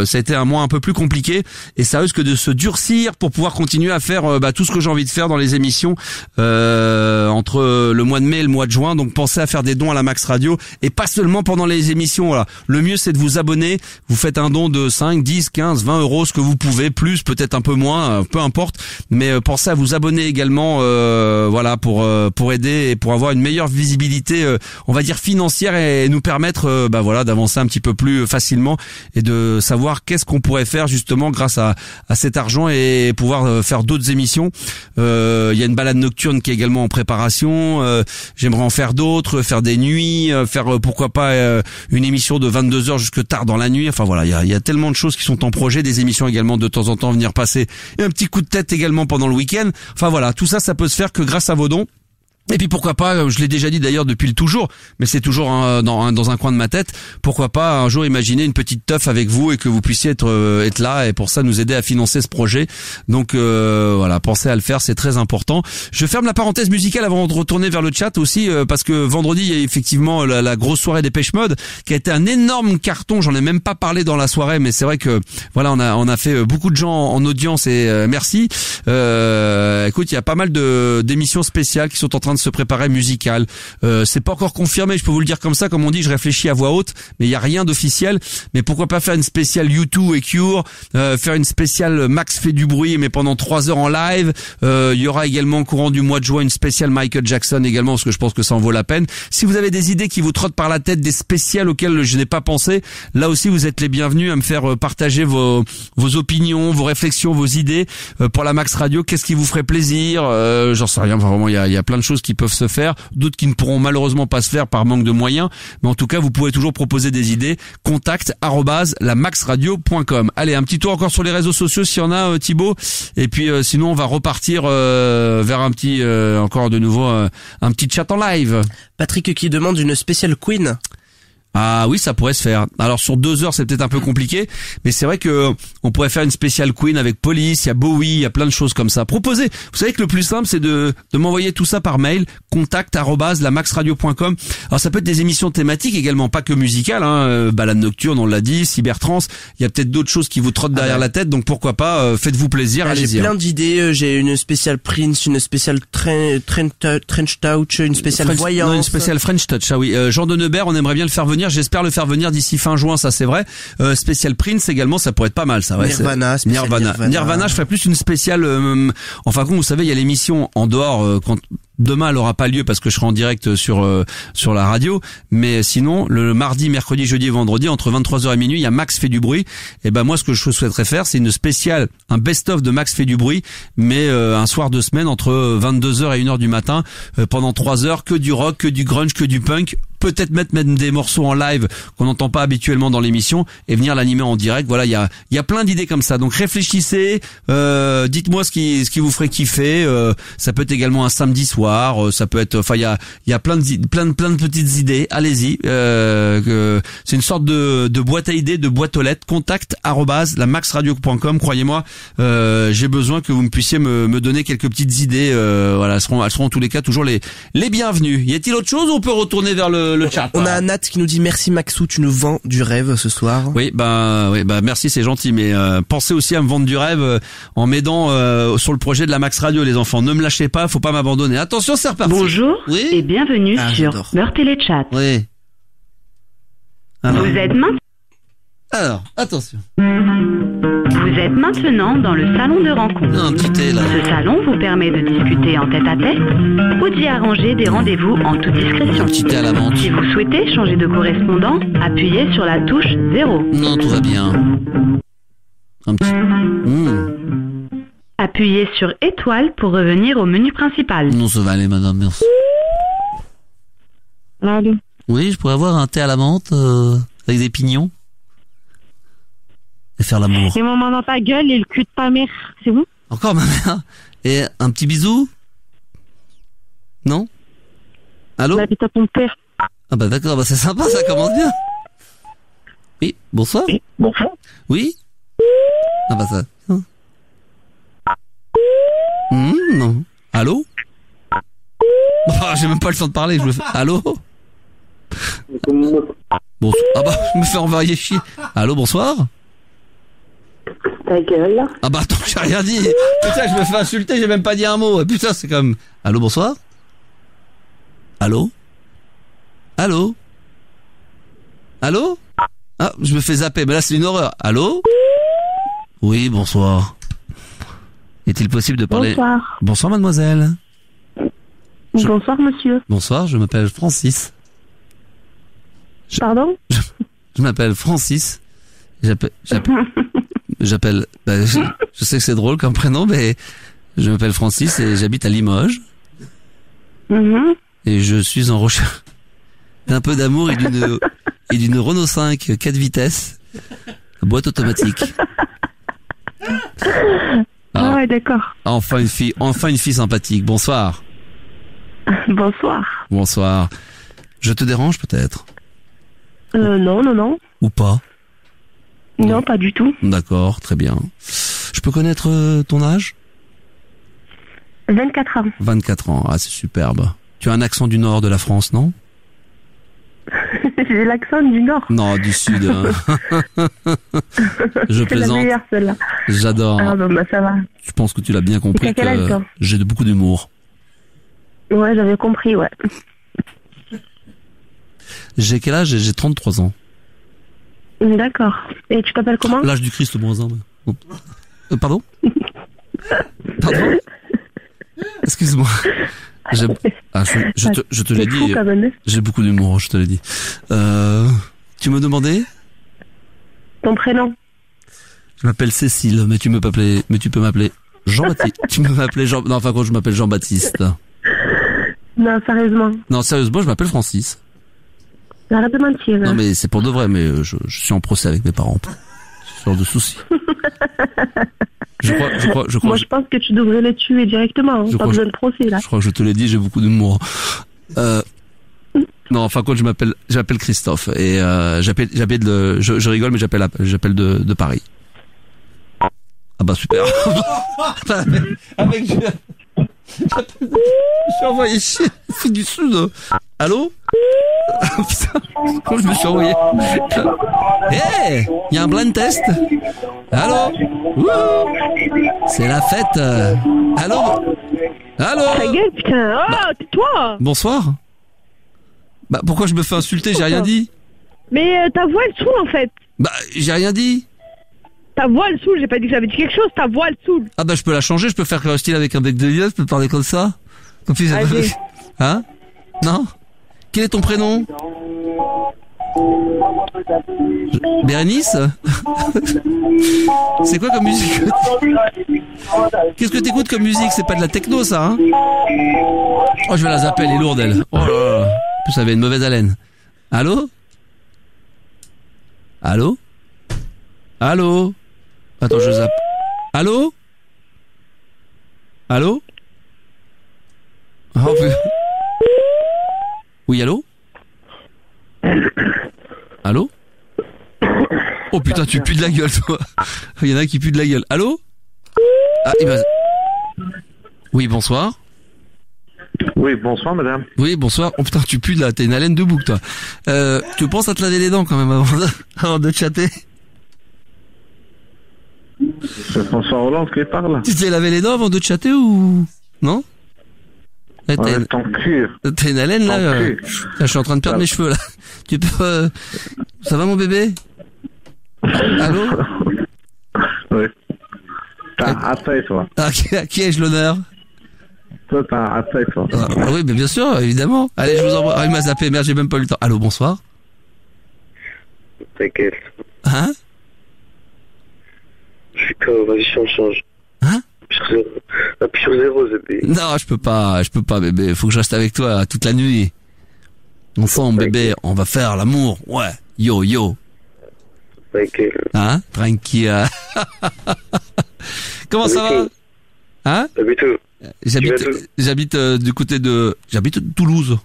ça a été un mois un peu plus compliqué et ça risque de se durcir pour pouvoir continuer à faire tout ce que j'ai envie de faire dans les émissions entre le mois de mai et le mois de juin. Donc pensez à faire des dons à la Max Radio et pas seulement pendant les émissions. Voilà, le mieux c'est de vous abonner, vous faites un don de 5, 10, 15, 20 €, ce que vous pouvez, plus peut-être un peu moins, peu importe, mais pensez à vous abonner également, voilà, pour aider et pour avoir une meilleure visibilité, on va dire financière, et nous permettre voilà, d'avancer un petit peu plus facilement et de savoir qu'est-ce qu'on pourrait faire justement grâce à cet argent et pouvoir faire d'autres émissions. Il y a une balade nocturne qui est également en préparation, j'aimerais en faire d'autres, faire des nuits, faire pourquoi pas une émission de 22h jusque tard dans la nuit. Enfin voilà, il y a tellement de choses qui sont en projet, des émissions également de temps en temps venir passer, et un petit coup de tête également pendant le week-end. Enfin voilà, tout ça peut se faire que grâce à vos dons. Et puis pourquoi pas, je l'ai déjà dit d'ailleurs depuis le toujours, mais c'est toujours dans un coin de ma tête, pourquoi pas un jour imaginer une petite teuf avec vous et que vous puissiez être là et pour ça nous aider à financer ce projet. Donc voilà, pensez à le faire, c'est très important. Je ferme la parenthèse musicale avant de retourner vers le chat aussi, parce que vendredi il y a effectivement la grosse soirée Dépêche Mode qui a été un énorme carton. J'en ai même pas parlé dans la soirée, mais c'est vrai que voilà, on a fait beaucoup de gens en audience et merci. Écoute, il y a pas mal d'émissions spéciales qui sont en train de se préparer musicales. C'est pas encore confirmé, je peux vous le dire comme ça, comme on dit, je réfléchis à voix haute, mais il y a rien d'officiel. Mais pourquoi pas faire une spéciale U2 et Cure, faire une spéciale Max fait du bruit, mais pendant 3 heures en live. Il y aura également au courant du mois de juin une spéciale Michael Jackson également, parce que je pense que ça en vaut la peine. Si vous avez des idées qui vous trottent par la tête, des spéciales auxquelles je n'ai pas pensé, là aussi vous êtes les bienvenus à me faire partager vos opinions, vos réflexions, vos idées pour la Max Radio. Qu'est-ce qui vous ferait plaisir? J'en sais rien. Enfin, vraiment, il y a plein de choses qui peuvent se faire, d'autres qui ne pourront malheureusement pas se faire par manque de moyens, mais en tout cas vous pouvez toujours proposer des idées. contact@lamaxradio.com. Allez, un petit tour encore sur les réseaux sociaux s'il y en a, Thibaut, et puis sinon on va repartir vers un petit encore de nouveau un petit chat en live. Patrick qui demande une spéciale Queen. Ah oui, ça pourrait se faire. Alors sur 2 heures, c'est peut-être un peu compliqué, mais c'est vrai que on pourrait faire une spéciale Queen avec Police, il y a Bowie, il y a plein de choses comme ça. Proposez. Vous savez que le plus simple, c'est de m'envoyer tout ça par mail, contact@lamaxradio.com. Alors ça peut être des émissions thématiques également, pas que musicales, balade nocturne, on l'a dit, cybertrance. Il y a peut-être d'autres choses qui vous trottent derrière la tête, donc pourquoi pas, faites-vous plaisir, allez-y. J'ai plein d'idées, j'ai une spéciale Prince, une spéciale Trench Touch, une spéciale Voyance. Non, une spéciale French Touch, ah oui. Jean de Neubert, on aimerait bien le faire venir. J'espère le faire venir d'ici fin juin, ça c'est vrai. Spécial Prince également, ça pourrait être pas mal, ça. Ouais, Nirvana, je ferais plus une spéciale. En fin de compte, vous savez, il y a l'émission en dehors quand. Demain, elle aura pas lieu parce que je serai en direct sur la radio, mais sinon le mardi, mercredi, jeudi et vendredi entre 23h et minuit, il y a Max fait du bruit. Et ben moi, ce que je souhaiterais faire, c'est une spéciale, un best-of de Max fait du bruit, mais un soir de semaine entre 22h et 1h du matin, pendant 3 heures, que du rock, que du grunge, que du punk. Peut-être mettre des morceaux en live qu'on n'entend pas habituellement dans l'émission et venir l'animer en direct. Voilà, il y a plein d'idées comme ça. Donc réfléchissez, dites-moi ce qui vous ferait kiffer. Ça peut être également un samedi soir, ça peut être, enfin il y a plein de petites idées. Allez-y. C'est une sorte de boîte à idées, de boîte aux lettres. contact@lamaxradio.com. Croyez-moi, j'ai besoin que vous me puissiez me donner quelques petites idées. Voilà, elles seront en tous les cas toujours les bienvenues. Y a-t-il autre chose ou on peut retourner vers le chat? On a Nat qui nous dit merci Maxou, tu nous vends du rêve ce soir. Oui, merci, c'est gentil, mais pensez aussi à me vendre du rêve en m'aidant sur le projet de la Max Radio, les enfants. Ne me lâchez pas, faut pas m'abandonner. Attention, c'est reparti. Bonjour et bienvenue sur Meurthe et les chats. Oui. Vous êtes maintenant. Alors, attention. Vous êtes maintenant dans le salon de rencontre. Un petit thé, là. Ce salon vous permet de discuter en tête-à-tête ou d'y arranger des rendez-vous en toute discrétion. Un petit thé à la menthe. Si vous souhaitez changer de correspondant, appuyez sur la touche 0. Non, tout va bien. Un petit... Appuyez sur étoile pour revenir au menu principal. Non, ça va aller, madame, merci. Allô? Oui, je pourrais avoir un thé à la menthe avec des pignons et faire l'amour. Et maman dans ta gueule et le cul de ta mère, c'est bon? Encore ma mère? Et un petit bisou? Non? Allô? La bite à ton père. Ah bah d'accord, bah c'est sympa, ça commence bien. Oui, bonsoir. Oui, bonsoir. Oui? Ah bah ça... non. Allô? J'ai même pas le temps de parler, je me fais... Allô? Bonsoir. Ah bah, je me fais envoyer chier. Allô, bonsoir? Ta gueule. Ah bah attends, j'ai rien dit. Putain, je me fais insulter, j'ai même pas dit un mot. Putain, c'est comme... Allô, bonsoir? Allô? Allô? Allô? Ah, je me fais zapper, mais là c'est une horreur. Allô? Oui, bonsoir. Est-il possible de parler... Bonsoir. Bonsoir, mademoiselle. Bonsoir, monsieur. Bonsoir, je m'appelle Francis. Pardon? Je m'appelle Francis. J'appelle... Bah, je sais que c'est drôle comme prénom, mais je m'appelle Francis et j'habite à Limoges. Et je suis en recherche d'un peu d'amour et d'une Renault 5 4 vitesses, boîte automatique. Ah ouais, d'accord. Enfin une fille sympathique. Bonsoir. Bonsoir. Bonsoir. Je te dérange peut-être? Non. Ou pas? Non, pas du tout. D'accord, très bien. Je peux connaître ton âge? 24 ans. 24 ans, ah c'est superbe. Tu as un accent du nord de la France, non? J'ai l'accent du nord. Non, du sud. Je plaisante. C'est la meilleure, celle-là. J'adore. Ah bah ça va. Je pense que tu l'as bien compris. Et t'as quel âge, toi? J'ai beaucoup d'humour. Ouais, j'avais compris, ouais. J'ai quel âge? J'ai 33 ans. D'accord. Et tu t'appelles comment? L'âge du Christ, moins un. Pardon? Pardon? Excuse-moi. Je te l'ai dit. J'ai beaucoup d'humour, je te l'ai dit. Tu me demandais? Ton prénom? Je m'appelle Cécile, mais tu peux m'appeler Jean-Baptiste. Tu peux m'appeler Jean... Non, enfin, quand je m'appelle Jean-Baptiste. Non, sérieusement. Non, sérieusement, je m'appelle Francis. Arrête de mentir. Non, mais c'est pour de vrai, mais je suis en procès avec mes parents. Ce genre de soucis. Je crois. Moi, je pense que tu devrais les tuer directement. Pas besoin de procès, là. Je crois que je te l'ai dit, j'ai beaucoup d'humour. Non, enfin, quand je m'appelle Christophe et je rigole, mais j'appelle de Paris. Ah bah super. Avec je suis envoyé chier. C'est du sud. Allô? Putain, quand je me suis envoyé. Hey, y a un blind test. Allô? C'est la fête. Allô? Ta gueule, putain. Oh, tais-toi. Bonsoir. Bah pourquoi je me fais insulter? J'ai rien dit. Mais ta voix elle saoule en fait. Bah j'ai rien dit. Ta voix elle saoule, j'ai pas dit que j'avais dit quelque chose, ta voix elle saoule. Ah bah je peux la changer, je peux faire un style avec un bec de lion, je peux parler comme ça. Comme si Hein? Non? Quel est ton prénom? Bérénice? C'est quoi comme musique? Qu'est-ce que t'écoutes comme musique? C'est pas de la techno ça, hein? Oh je vais la zapper, elle est lourde elle. Oh là là. En plus ça avait une mauvaise haleine. Allô? Allô? Allô? Attends, je zappe. Allô? Allô? Oh, oui, allô? Allô? Oh putain, tu pues de la gueule, toi. Il y en a qui puent de la gueule. Allô? Ah, oui, bonsoir. Oui, bonsoir, madame. Oui, bonsoir. Oh putain, tu pues de la... T'as une haleine de bouc, toi. Tu penses à te laver les dents, quand même, avant de chatter? C'est François Hollande qui parle. Tu t'es lavé les dents avant de chatter ou... Non? T'as une haleine, là, je suis en train de perdre mes cheveux, là. Tu peux... Ça va, mon bébé? Allô? Oui. T'as un attrait, toi. Ah, à qui ai-je l'honneur? Toi, t'as un attrait, toi. Ah, oui, mais bien sûr, évidemment. Allez, je vous envoie. Ah, il m'a zappé, merde, j'ai même pas eu le temps. Allô, bonsoir. T'inquiète. Hein? Je suis KO, vas-y, on change. Hein? Je La pure zéro, bébé. Non, je peux pas, bébé. Faut que je reste avec toi toute la nuit. Ensemble, bébé, on va faire l'amour. Ouais. Yo. Tranquille. Hein? Tranquille. Comment ça va? Hein? J'habite du côté de... J'habite Toulouse.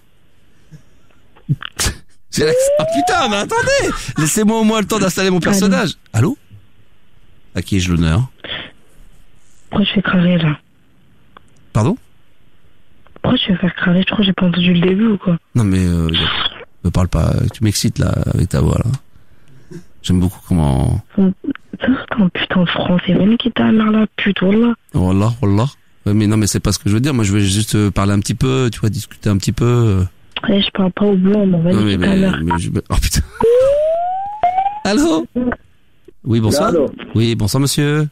Oh putain, mais attendez! Laissez-moi au moins le temps d'installer mon personnage. Allô? À qui ai-je l'honneur? Pourquoi tu fais crarer, là? Pardon? Pourquoi tu veux faire crarer? Je crois que j'ai pas entendu le début ou quoi? Non mais me parle pas, tu m'excites là avec ta voix là. J'aime beaucoup comment... C'est un putain de français, même qui t'a l'air la pute, wallah. Wallah. Ouais, mais non mais c'est pas ce que je veux dire, moi je veux juste parler un petit peu, tu vois, discuter un petit peu. Ouais, je parle pas au blanc, mais oh putain. Allô? Oui, bonsoir. Allô. Oui, bonsoir monsieur.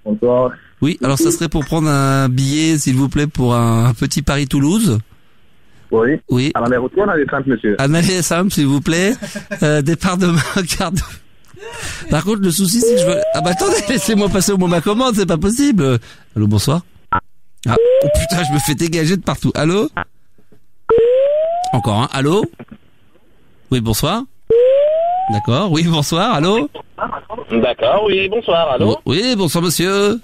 Bonsoir. Oui, alors ça serait pour prendre un billet, s'il vous plaît, pour un petit Paris-Toulouse. Oui. À l'aller retour, on a des simples, monsieur. Un aller simple, s'il vous plaît. Départ demain, quart de... Par contre, le souci, c'est que je veux... Ah bah attendez, laissez-moi passer au moment de ma commande, c'est pas possible. Allô, bonsoir. Ah, oh putain, je me fais dégager de partout. Allô? Encore un. Allô? Oui, bonsoir. D'accord, oui, bonsoir, allô? D'accord, oui, bonsoir, allô? Oui, bonsoir, monsieur.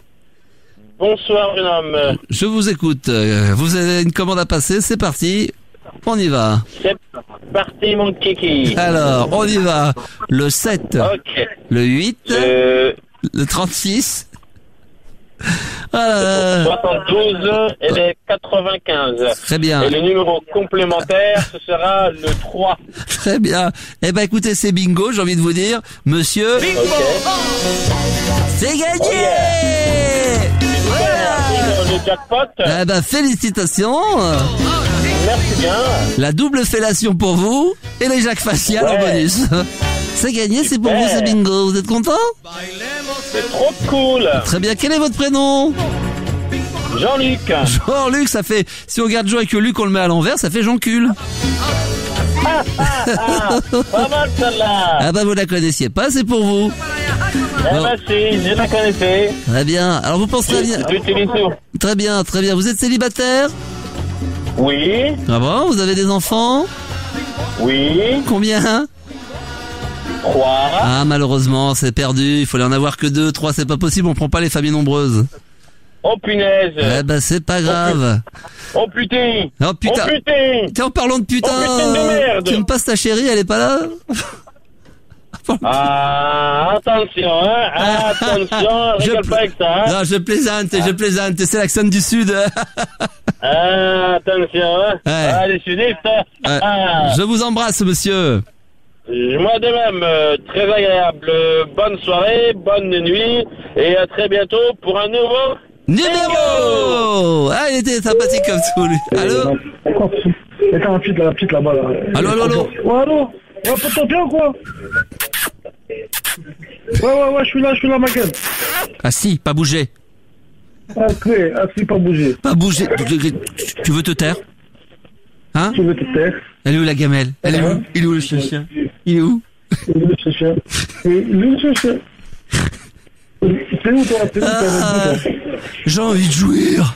Bonsoir, jeune homme. Je vous écoute. Vous avez une commande à passer, c'est parti. On y va. C'est parti, mon kiki. Alors, on y va. Le 7, le 8, le 36... 72 et les 95. Très bien. Et le numéro complémentaire, ce sera le 3. Très bien. Eh ben écoutez, c'est bingo, j'ai envie de vous dire. Monsieur... Bingo. C'est gagné. Le jackpot. Eh ben félicitations. Merci bien. La double fellation pour vous et les jacques faciales en bonus. C'est gagné, c'est pour vous, c'est bingo. Vous êtes content? C'est trop cool. Très bien. Quel est votre prénom? Jean-Luc. Jean-Luc, ça fait... Si on regarde Jean et que Luc, on le met à l'envers, ça fait Jean-Cul. Pas mal celle-là. Ah bah vous la connaissiez pas, c'est pour vous. Bah si, je la connaissais. Très bien. Alors vous penserez bien... Très bien. Vous êtes célibataire? Oui. Ah bon? Vous avez des enfants? Oui. Combien? 3. Ah, malheureusement, c'est perdu. Il fallait en avoir que 2, 3, c'est pas possible. On prend pas les familles nombreuses. Oh punaise. Eh ben, c'est pas grave. Oh putain. Oh putain. Oh putain. Tiens, en parlant de putain. Oh putain de merde. Tu me passes ta chérie, elle est pas là? Ah, attention, hein. Attention, rigole pas avec ça, hein. Non, je plaisante. C'est l'accent du Sud. Attention, hein. Ouais. Ah, les sudistes. Je vous embrasse, monsieur. Moi de même, très agréable. Bonne soirée, bonne nuit, et à très bientôt pour un nouveau numéro. Ah, il était sympathique comme tout, lui. Allô? Attends, la petite là-bas, là. Allô? Ouais, allô? Ouais, t'entends bien ou quoi? Ouais, je suis là, ma gueule. Ah si, pas bouger. Si, pas bouger. Pas bouger. Tu veux te taire? Hein? Tu veux te taire? Elle est où la gamelle? Elle est où? Il est où le chien? Il est où? Il est où le chien? C'est où toi? J'ai envie de jouir.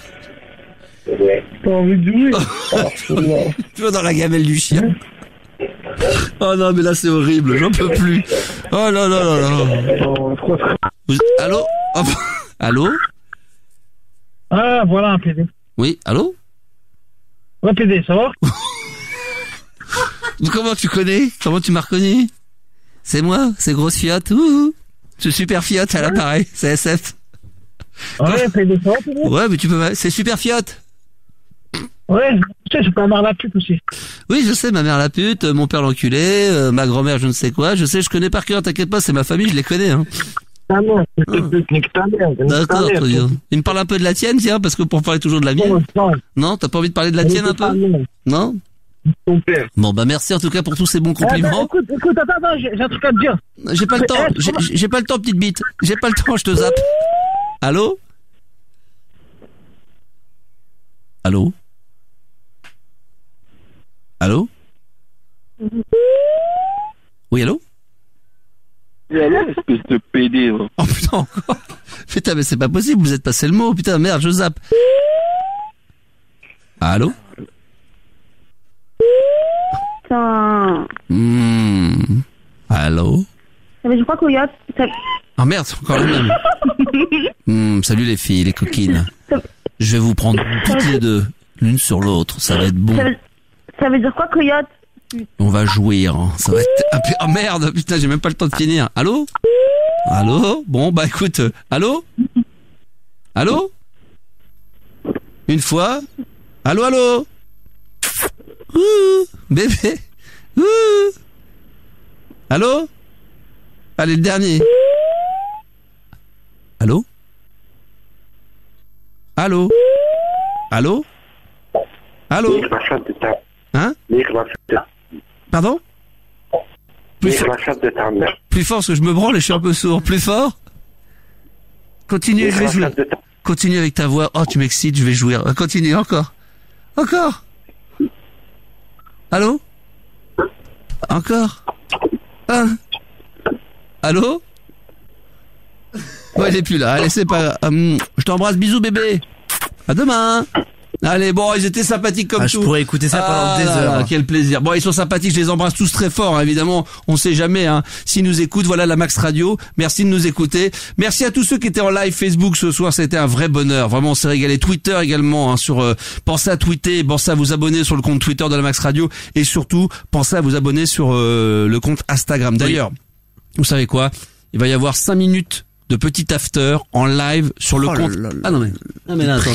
T'as envie de jouer? Tu vas dans la gamelle du chien? Oh non, mais là c'est horrible, j'en peux plus. Oh là. Allô? Allô? Ah, voilà un PD. Oui, allô? Ouais, PD, ça va? Comment tu connais? Comment tu m'as reconnu? C'est moi, c'est Grosse Fiat. C'est Super Fiat à l'appareil, c'est SF. Ouais, PD, ça va, PD? Ouais, mais tu peux... C'est Super Fiat. Ouais, tu sais, j'ai pas ma mère la pute aussi. Oui, je sais, ma mère la pute, mon père l'enculé, ma grand-mère je ne sais quoi. Je sais, je connais par cœur, t'inquiète pas, c'est ma famille, je les connais. Hein. Ah non, nique ta mère. D'accord, très bien. Il me parle un peu de la tienne, tiens, parce que pour parler toujours de la mienne. Non, t'as pas envie de parler de la tienne un peu? Non? Ton père. Bon, bah merci en tout cas pour tous ces bons compliments. Écoute, attends, j'ai un truc à te dire. J'ai pas le temps, j'ai pas le temps, petite bite. J'ai pas le temps, je te zappe. Allô? Allô? Allô? Oui, allô? Et allô, espèce de PD, Oh putain, encore. Putain, mais c'est pas possible, vous êtes passé le mot. Putain, merde, je zappe. Allô? Putain. Allô? Ça veut dire quoi, coyote? Ah merde, c'est encore le même. Salut les filles, les coquines. Je vais vous prendre toutes les deux, l'une sur l'autre. Ça va être bon. Ça veut dire quoi, coyote? On va jouir. Ça va être... Oh merde, putain, j'ai même pas le temps de finir. Allô? Allô? Bon, bah écoute, allô? Allô? Une fois? Allô, allô? Bébé? Allô? Allez, le dernier. Allô? Allô? Allô? Allô? Hein? Pardon? Plus fort parce que je me branle et je suis un peu sourd. Plus fort? Continue, je vais jouer. Continue avec ta voix. Oh, tu m'excites, je vais jouer. Continue, encore. Encore. Allô? Encore. Allô? Ouais, il est plus là. Allez, c'est pas... je t'embrasse, bisous bébé. À demain. Allez, bon, ils étaient sympathiques comme tout. Je pourrais écouter ça pendant des heures. Quel plaisir. Bon, ils sont sympathiques, je les embrasse tous très fort, hein, évidemment. On sait jamais, hein. S'ils nous écoutent, voilà la Max Radio. Merci de nous écouter. Merci à tous ceux qui étaient en live Facebook ce soir. C'était un vrai bonheur. Vraiment, on s'est régalé. Twitter également, hein, pensez à tweeter, pensez à vous abonner sur le compte Twitter de la Max Radio. Et surtout, pensez à vous abonner sur le compte Instagram. D'ailleurs, vous savez quoi? Il va y avoir 5 minutes de petit after en live sur le compte. Ah non mais là, attends,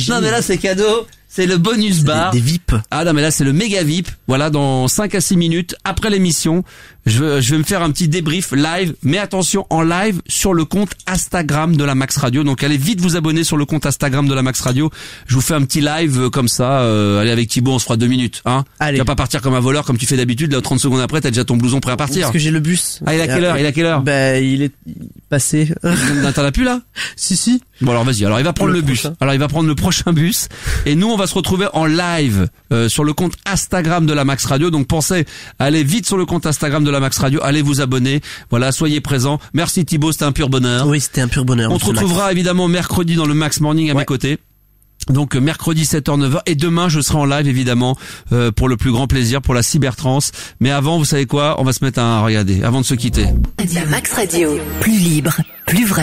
non mais là c'est cadeau. C'est le bonus bar. Des VIP. Ah non mais là c'est le méga VIP. Voilà, dans 5 à 6 minutes après l'émission, je vais me faire un petit débrief live, mais attention, en live sur le compte Instagram de la Max Radio. Donc allez vite vous abonner sur le compte Instagram de la Max Radio. Je vous fais un petit live comme ça. Allez avec Thibaut, on se fera 2 minutes, hein. Allez. Tu vas pas partir comme un voleur comme tu fais d'habitude. Là 30 secondes après, t'as déjà ton blouson prêt à partir. Parce que j'ai le bus. Ah, il a quelle heure? Bah il est passé. T'en as plus là? Si. Bon alors vas-y. Alors il va prendre le bus. Alors il va prendre le prochain bus et nous on va se retrouver en live sur le compte Instagram de la Max Radio. Donc pensez à aller vite sur le compte Instagram de la Max Radio, allez vous abonner. Voilà, soyez présents. Merci Thibaut, c'était un pur bonheur. Oui, c'était un pur bonheur. On te retrouvera évidemment mercredi dans le Max Morning à mes côtés. Donc mercredi 7h 9h et demain je serai en live évidemment pour le plus grand plaisir, pour la cybertrance. Mais avant, vous savez quoi, on va se mettre à regarder avant de se quitter. La Max Radio, plus libre, plus vrai.